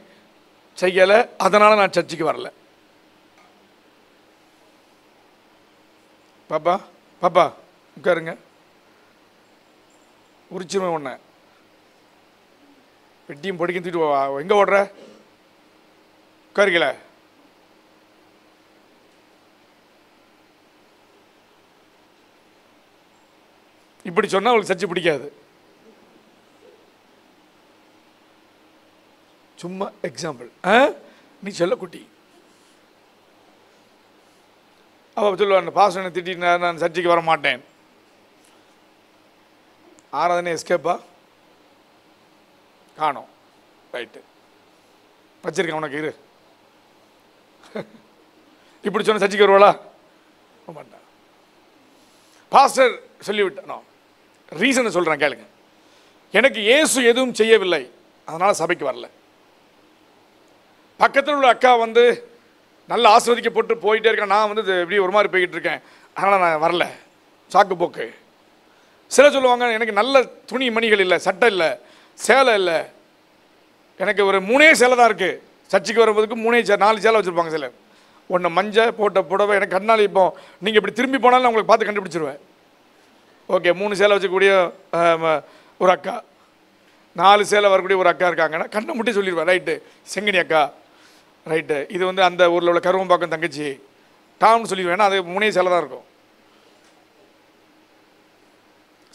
செய்யலை, அதனால் நான் சர்ச்சைக்கு வரல. பாப்பா பாப்பா உட்காருங்க, உரிச்சிருவேன் ஒன்று, வெட்டியும் பொடிக்கும் தூக்கிட்டு எங்கே ஓடுற, உட்காருங்கள. இப்படி சொன்னால் அவளுக்கு சர்ச்சை பிடிக்காது. சும்மா எக்ஸாம்பிள். நீ சொல்ல குட்டி அவள் சொல்லுவான், பாஸ்டர் திட்டினா நான் சர்ச்சைக்கு வர மாட்டேன். ஆராதனை எஸ்கேப்பா காணோம், ரைட்டு வச்சிருக்கேன் உனக்கு, இரு. இப்படி சொன்ன சர்ச்சைக்கு வருவாளா? மாட்டா. பாஸ்டர் சொல்லிவிட்டா, ரீசனை சொல்கிறேன் கேளுங்க. எனக்கு இயேசு எதுவும் செய்யவில்லை, அதனால் சபைக்கு வரல. பக்கத்தில் உள்ள அக்கா வந்து நல்ல ஆஸ்வதிக்கப்பட்டு போயிட்டே இருக்கேன், நான் வந்து இப்படி ஒரு மாதிரி போய்கிட்டு இருக்கேன், அதனால் நான் வரல. சாக்கு போக்கு. சில சொல்லுவாங்க, எனக்கு நல்ல துணி மணிகள் இல்லை, சட்டை இல்லை, சேலை இல்லை, எனக்கு ஒரு 3 சேலை தான் இருக்குது. சர்ச்சைக்கு வரும்போதுக்கு 4 சேலை வச்சுருப்பாங்க சிலர். ஒன்று மஞ்சள் போட்ட புடவை, எனக்கு கண்ணால் இப்போ நீங்கள் இப்படி திரும்பி போனாலும் நான் உங்களுக்கு பார்த்து கண்டுபிடிச்சிருவேன். ஓகே, 3 சேலை வச்சக்கூடிய ஒரு அக்கா, 4 சேலை வரக்கூடிய ஒரு அக்கா இருக்காங்கன்னா கண்ணை முட்டி சொல்லிடுவேன், ரைட்டு செங்கனி அக்கா, ரைட்டு இது வந்து அந்த ஊரில் உள்ள கருவம்பாக்கம் தங்கச்சி, டாம்னு சொல்லிடுவேன், ஏன்னா அது 3 சேலை தான் இருக்கும்.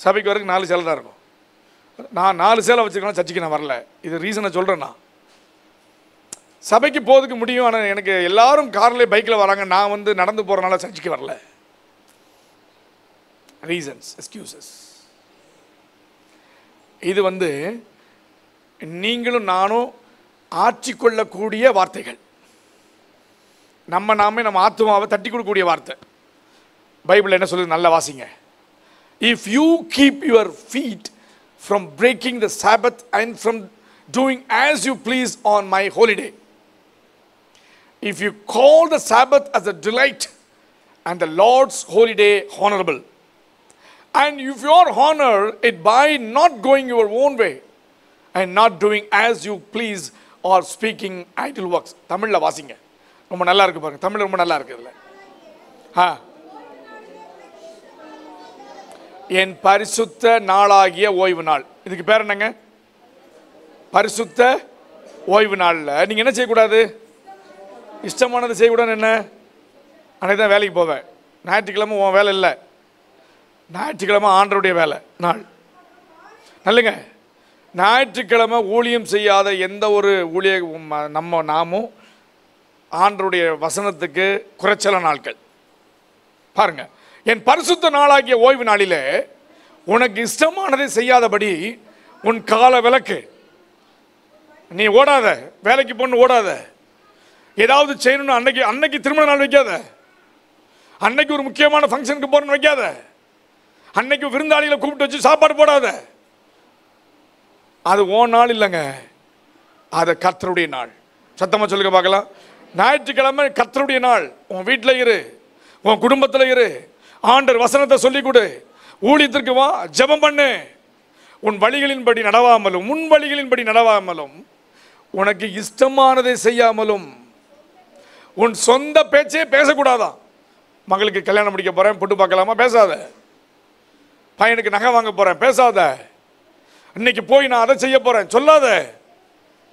சபைக்கு வரைக்கும் 4 சேலை தான் இருக்கும். நான் 4 சேலை வச்சுருக்கேன், சர்ச்சுக்கு நான் வரல. இது ரீசனை சொல்கிறேன். நான் சபைக்கு போகிறதுக்கு முடியும், ஆனால் எனக்கு எல்லாரும் கார்லேயே பைக்கில் வராங்க, நான் வந்து நடந்து போகிறனால சர்ச்சுக்கு வரல. Reasons, excuses. இது வந்து நீங்களும் நானும் ஆற்றிக்கொள்ளக்கூடிய வார்த்தைகள். நாமே நம்ம ஆத்துமாவை தட்டி கொடுக்கக்கூடிய வார்த்தை. பைபிள் என்ன சொல்லுது? நல்ல வாசிங்க. If you keep your feet from breaking the Sabbath and from doing as you please on my holy day, if you call the Sabbath as a delight and the Lord's holy day honorable, and if you honor it by not going your own way and not doing as you please or speaking idle works. தமிழ்ல வாசிங்க, ரொம்ப நல்லா இருக்கு பாருங்க. தமிழ் ரொம்ப நல்லா இருக்கு. இதுல என் பரிசுத்த நாளாகிய ஓய்வு நாள். இதுக்கு பேர் என்னங்க? பரிசுத்த ஓய்வு நாளில் நீங்கள் என்ன செய்யக்கூடாது? இஷ்டமானது செய்யக்கூடாது. என்ன? அன்றைக்கு தான் வேலைக்கு போவேன். ஞாயிற்றுக்கிழமை உன் வேலை இல்லை, ஞாயிற்றுக்கிழமை ஆண்டருடைய வேலை நாள். நல்லுங்க, ஞாயிற்றுக்கிழமை ஊழியம் செய்யாத எந்த ஒரு நாமும் ஆண்டருடைய வசனத்துக்கு குறைச்சல நாட்கள். பாருங்க, என் பரிசுத்த நாளாகிய ஓய்வு நாளிலே உனக்கு இஷ்டமானதை செய்யாதபடி உன் கால விலக்கு. நீ ஓடாத, வேலைக்கு போன்னு ஓடாத. ஏதாவது செய்யணும்னு அன்னைக்கு திருமண நாள் வைக்காத, அன்னைக்கு ஒரு முக்கியமான ஃபங்க்ஷனுக்கு போறன்னு வைக்காத, அன்னைக்கு விருந்தாளிகளை கூப்பிட்டு வச்சு சாப்பாடு போடாத. அது ஓ நாள் இல்லைங்க, அது கர்த்தருடைய நாள். சத்தமா சொல்லுங்க பார்க்கலாம். ஞாயிற்றுக்கிழமை கர்த்தருடைய நாள். உன் வீட்டில் இரு, உன் குடும்பத்தில் இரு, ஆண்டர் வசனத்தை சொல்லிக் கொடு, ஊழியத்திற்கு வா, ஜெபம் பண்ணு. உன் வழிகளின்படி நடவாமலும் முன் வழிகளின்படி நடவாமலும் உனக்கு இஷ்டமானதை செய்யாமலும் உன் சொந்த பேச்சே பேசக்கூடாதான். மகளுக்கு கல்யாணம் முடிக்க போறேன், பொட்டு பார்க்கலாமா? பேசாத. பையனுக்கு நகை வாங்க போறேன், பேசாத. இன்னைக்கு போய் நான் அதை செய்ய போறேன், சொல்லாத.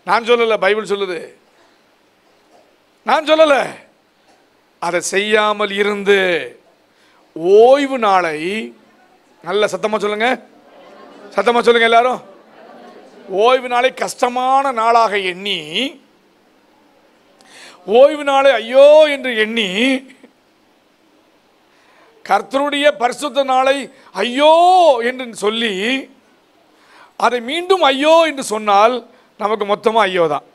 நான் சொல்லல, பைபிள் சொல்லுது, நான் சொல்லல. அதை செய்யாமல் இருந்து ஓய்வு நாளை, நல்ல சத்தமா சொல்லுங்க, சத்தமா சொல்லுங்க எல்லாரும், ஓய்வு நாளை கஷ்டமான நாளாக எண்ணி, ஓய்வு நாளை ஐயோ என்று எண்ணி, கர்த்தருடைய பரிசுத்த நாளை ஐயோ என்று சொல்லி அதை மீண்டும் ஐயோ என்று சொன்னால் நமக்கு மொத்தமா ஐயோ தான்.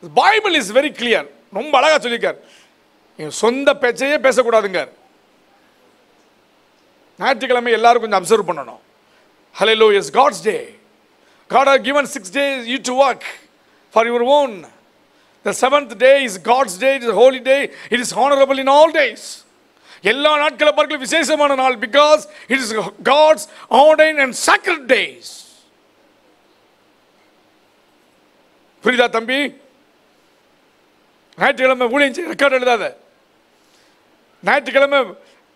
Bible is very clear. ரொம்ப அழகா சொல்லியிருக்கார். சொந்த பேச்சையே பேசக்கூடாதுங்க. ஞாயிற்றுக்கிழமை எல்லாரும் கொஞ்சம் அப்சர்வ் பண்ணணும். Hallelujah, it's God's day. God has given 6 days you to work for your own. The 7th day is God's day, it is a holy day, it is honorable in all days. எல்லா நாட்களை பார்க்க விசேஷமான நாள், because it is God's ordained and sacred days. புரியுதா தம்பி? ஞாயிற்றுக்கிழமை ஊழியம் செய்ய ரெக்கார்ட் எழுதாத, ஞாயிற்றுக்கிழமை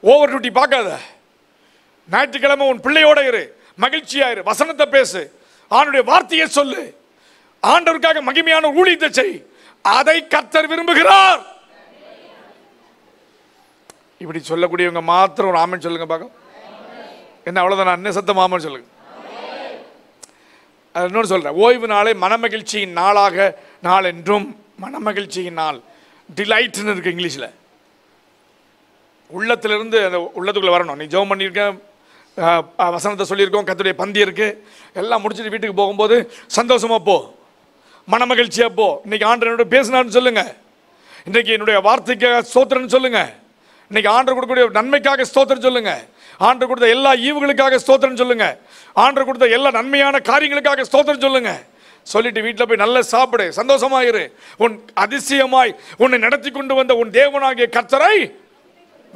ஓவர் டியூட்டி பார்க்காத, ஞாயிற்றுக்கிழமை உன் பிள்ளையோட இரு, மகிழ்ச்சியாயிரு, வசனத்தை பேசு, ஆண்டவருடைய வார்த்தையை சொல்லு, ஆண்டவருக்காக மகிமையான ஊழியத்தை செய். அதை கர்த்தர் விரும்புகிறார். இப்படி சொல்லக்கூடியவங்க மாத்திரம் ஒரு ஆமென் சொல்லுங்க பார்க்க. என்ன அவ்வளவுதான்? நான் என்ன சத்தம் ஆமென் சொல்லுங்க. இன்னொன்று சொல்றேன், ஓய்வு நாளை மனமகிழ்ச்சியின் நாளாக நாள் என்றும், மனமகிழ்ச்சியின் நாள், டிலைட்னு இருக்கு இங்கிலீஷில். உள்ளத்திலிருந்து அந்த உள்ளத்துக்குள்ள வரணும். நீ ஜெபம் பண்ணியிருக்கேன், வசனத்தை சொல்லியிருக்கோம், கர்த்தருடைய பந்தி இருக்கு, எல்லாம் முடிச்சுட்டு வீட்டுக்கு போகும்போது சந்தோஷமா போ, மனமகிழ்ச்சியா போ. இன்னைக்கு ஆண்டவர் என்னோட பேசினார்னு சொல்லுங்க, இன்னைக்கு என்னுடைய வார்த்தைக்காக ஸ்தோத்திரம்னு சொல்லுங்க, இன்னைக்கு ஆண்டவர் கொடுக்கக்கூடிய நன்மைக்காக ஸ்தோத்திரம் சொல்லுங்க, ஆண்டவர் கொடுத்த எல்லா ஈவுகளுக்காக ஸ்தோத்திரம் சொல்லுங்க, ஆண்டவர் கொடுத்த எல்லா நன்மையான காரியங்களுக்காக ஸ்தோத்திரம் சொல்லுங்க. சொல்லிட்டு வீட்டில் போய் நல்லா சாப்பிடு, சந்தோஷமாயிரு. உன் அதிசயமாய் உன்னை நடத்தி கொண்டு வந்த உன் தேவனாகிய கர்த்தரை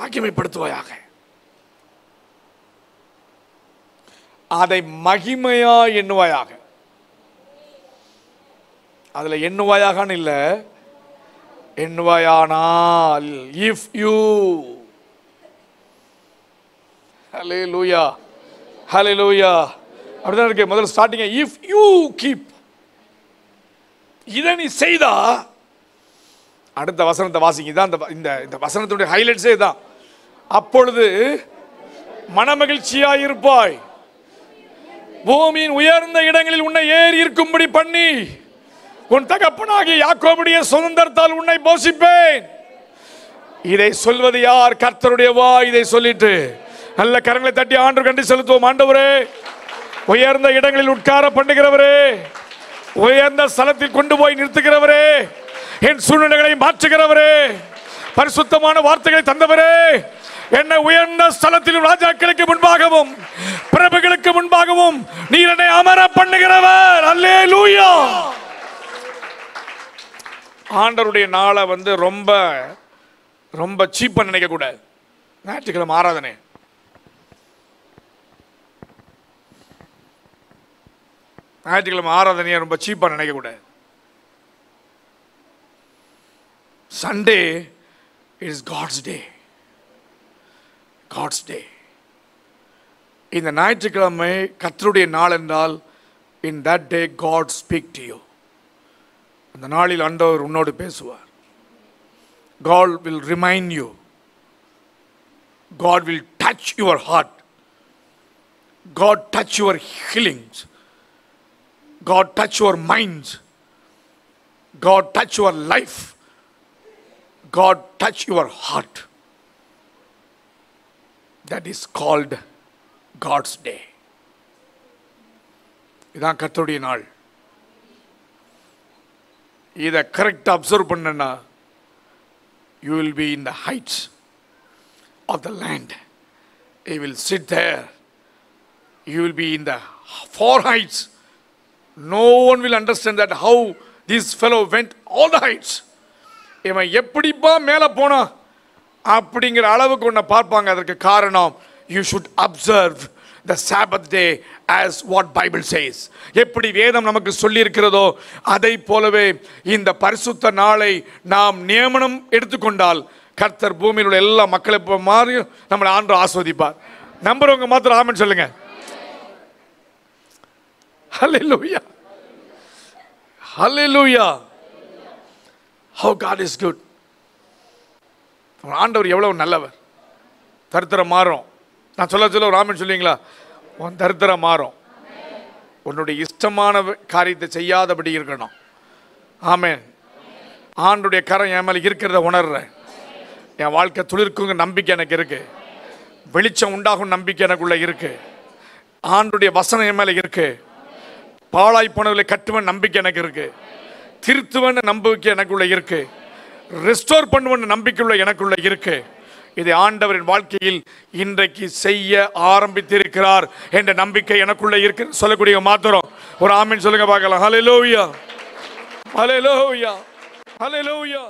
மகிமைப்படுத்துவாயாக. அதை மகிமையா எண்ணுவாயாக. அதுல எண்ணுவாயாகன்னு இல்ல, எண்ணுவாயானால், இஃப் யூ, ஹல்லேலூயா ஹல்லேலூயா, அப்படிதான் இருக்கு முதல்ல ஸ்டார்டிங். இஃப் யூ கீப், இதை நீ செய்தா அடுத்த வசனத்தை வாசிங்க. தான் இந்த வசனத்துடைய ஹைலைட்ஸே தான். அப்பொழுது மனமகிழ்ச்சியாயிருப்பாய், பூமியின் உயர்ந்த இடங்களில் உன்னை ஏறி இருக்கும்படி பண்ணி உன் தகப்பனாகிய யாக்கோபுடைய சுதந்திரத்தால் உன்னை போஷிப்பேன். இதை சொல்வது யார்? கர்த்தருடைய வாய் இதை சொல்லிட்டு நல்ல கரங்களை தட்டி ஆண்டு கண்டு செலுத்துவோம். ஆண்டவரே, உயர்ந்த இடங்களில் உட்கார பண்ணுகிறவரே, உயர்ந்த ஸ்தலத்தில் கொண்டு போய் நிறுத்துகிறவரே, என் சூழ்நிலைகளை மாற்றுகிறவரே, பரிசுத்தமான வார்த்தைகளை தந்தவரே, என்னை உயர்ந்த ஸ்தலத்திலும் ராஜாக்களுக்கு முன்பாகவும் பிரபுகளுக்கு முன்பாகவும் நீர் என்னை அமர பண்ணுகிறவர். அல்லேலூயா. ஆண்டவருடைய நாளை ரொம்ப ரொம்ப சீப்பா நினைக்க கூடாது. ஞாயிற்றுக்கிழமை ஆராதனை, ஞாயிற்றுக்கிழமை ஆராதனையை ரொம்ப சீப்பா நினைக்க கூடாது. Sunday is God's day. God's day. இந்த ஞாயிற்றுக்கிழமை கர்த்தருடைய நாள் என்றால், in that day God speak to you. அந்த நாளில் ஆண்டவர் உன்னோடு பேசுவார். God will remind you. God will touch your heart. God touch your healings. God touch your minds. God touch your life. God touch your heart. That is called God's day. இதான் கர்த்தருடைய நாள். இதை கரெக்டாக அப்சர்வ் பண்ணனா, you will be in the heights of the land. You will sit there. You will be in the far heights. No one will understand that how this fellow went all the heights. இவன் எப்படிப்பா மேலே போனா அப்படிங்கிற அளவுக்கு உன்னை பார்ப்பாங்க. அதற்கு காரணம், you should observe the Sabbath day as what Bible says. எப்படி வேதம் நமக்கு சொல்லி இருக்கிறதோ அதை போலவே இந்த பரிசுத்த நாளை நாம் நியமனம் எடுத்துக்கொண்டால் கர்த்தர் பூமியில் உள்ள எல்லா மக்களை மாறி நம்மளை ஆண்டு ஆஸ்வதிப்பார். நம்புறவங்க மாத்திரம் ஆமென் சொல்லுங்க. Hallelujah. Hallelujah. How God is good. ஆண்டவர் எவ்வளவு நல்லவர். தரித்திரம் மாறும். நான் சொல்ல ஒரு ஆமென் சொல்லுவீங்களா? உன் தரித்திரம் மாறும். உன்னுடைய இஷ்டமான காரியத்தை செய்யாதபடி இருக்கணும். ஆமென். ஆண்டுடைய கரம் என் மேலே இருக்கிறத உணர்றேன். என் வாழ்க்கை துளிர்க்குங்க நம்பிக்கை எனக்கு இருக்கு. வெளிச்சம் உண்டாகும் நம்பிக்கை எனக்குள்ள இருக்கு. ஆண்டுடைய வசனம் என் மேலே இருக்கு. பாழாய் போனவர்களை கட்டுவன் நம்பிக்கை எனக்கு இருக்கு. திருத்துவன் நம்பிக்கை எனக்குள்ள இருக்கு. ரெஸ்டோர் பண்ணுவன் நம்பிக்கையுள்ள எனக்குள்ள இருக்கு. இதை ஆண்டவரின் வாழ்க்கையில் இன்றைக்கு செய்ய ஆரம்பித்திருக்கிறார் என்ற நம்பிக்கை எனக்குள்ள இருக்கு. சொல்லக்கூடிய மாத்திரம் ஒரு ஆமென் சொல்லுங்க பார்க்கலாம். ஹல்லேலூயா. ஹல்லேலூயா. ஹல்லேலூயா.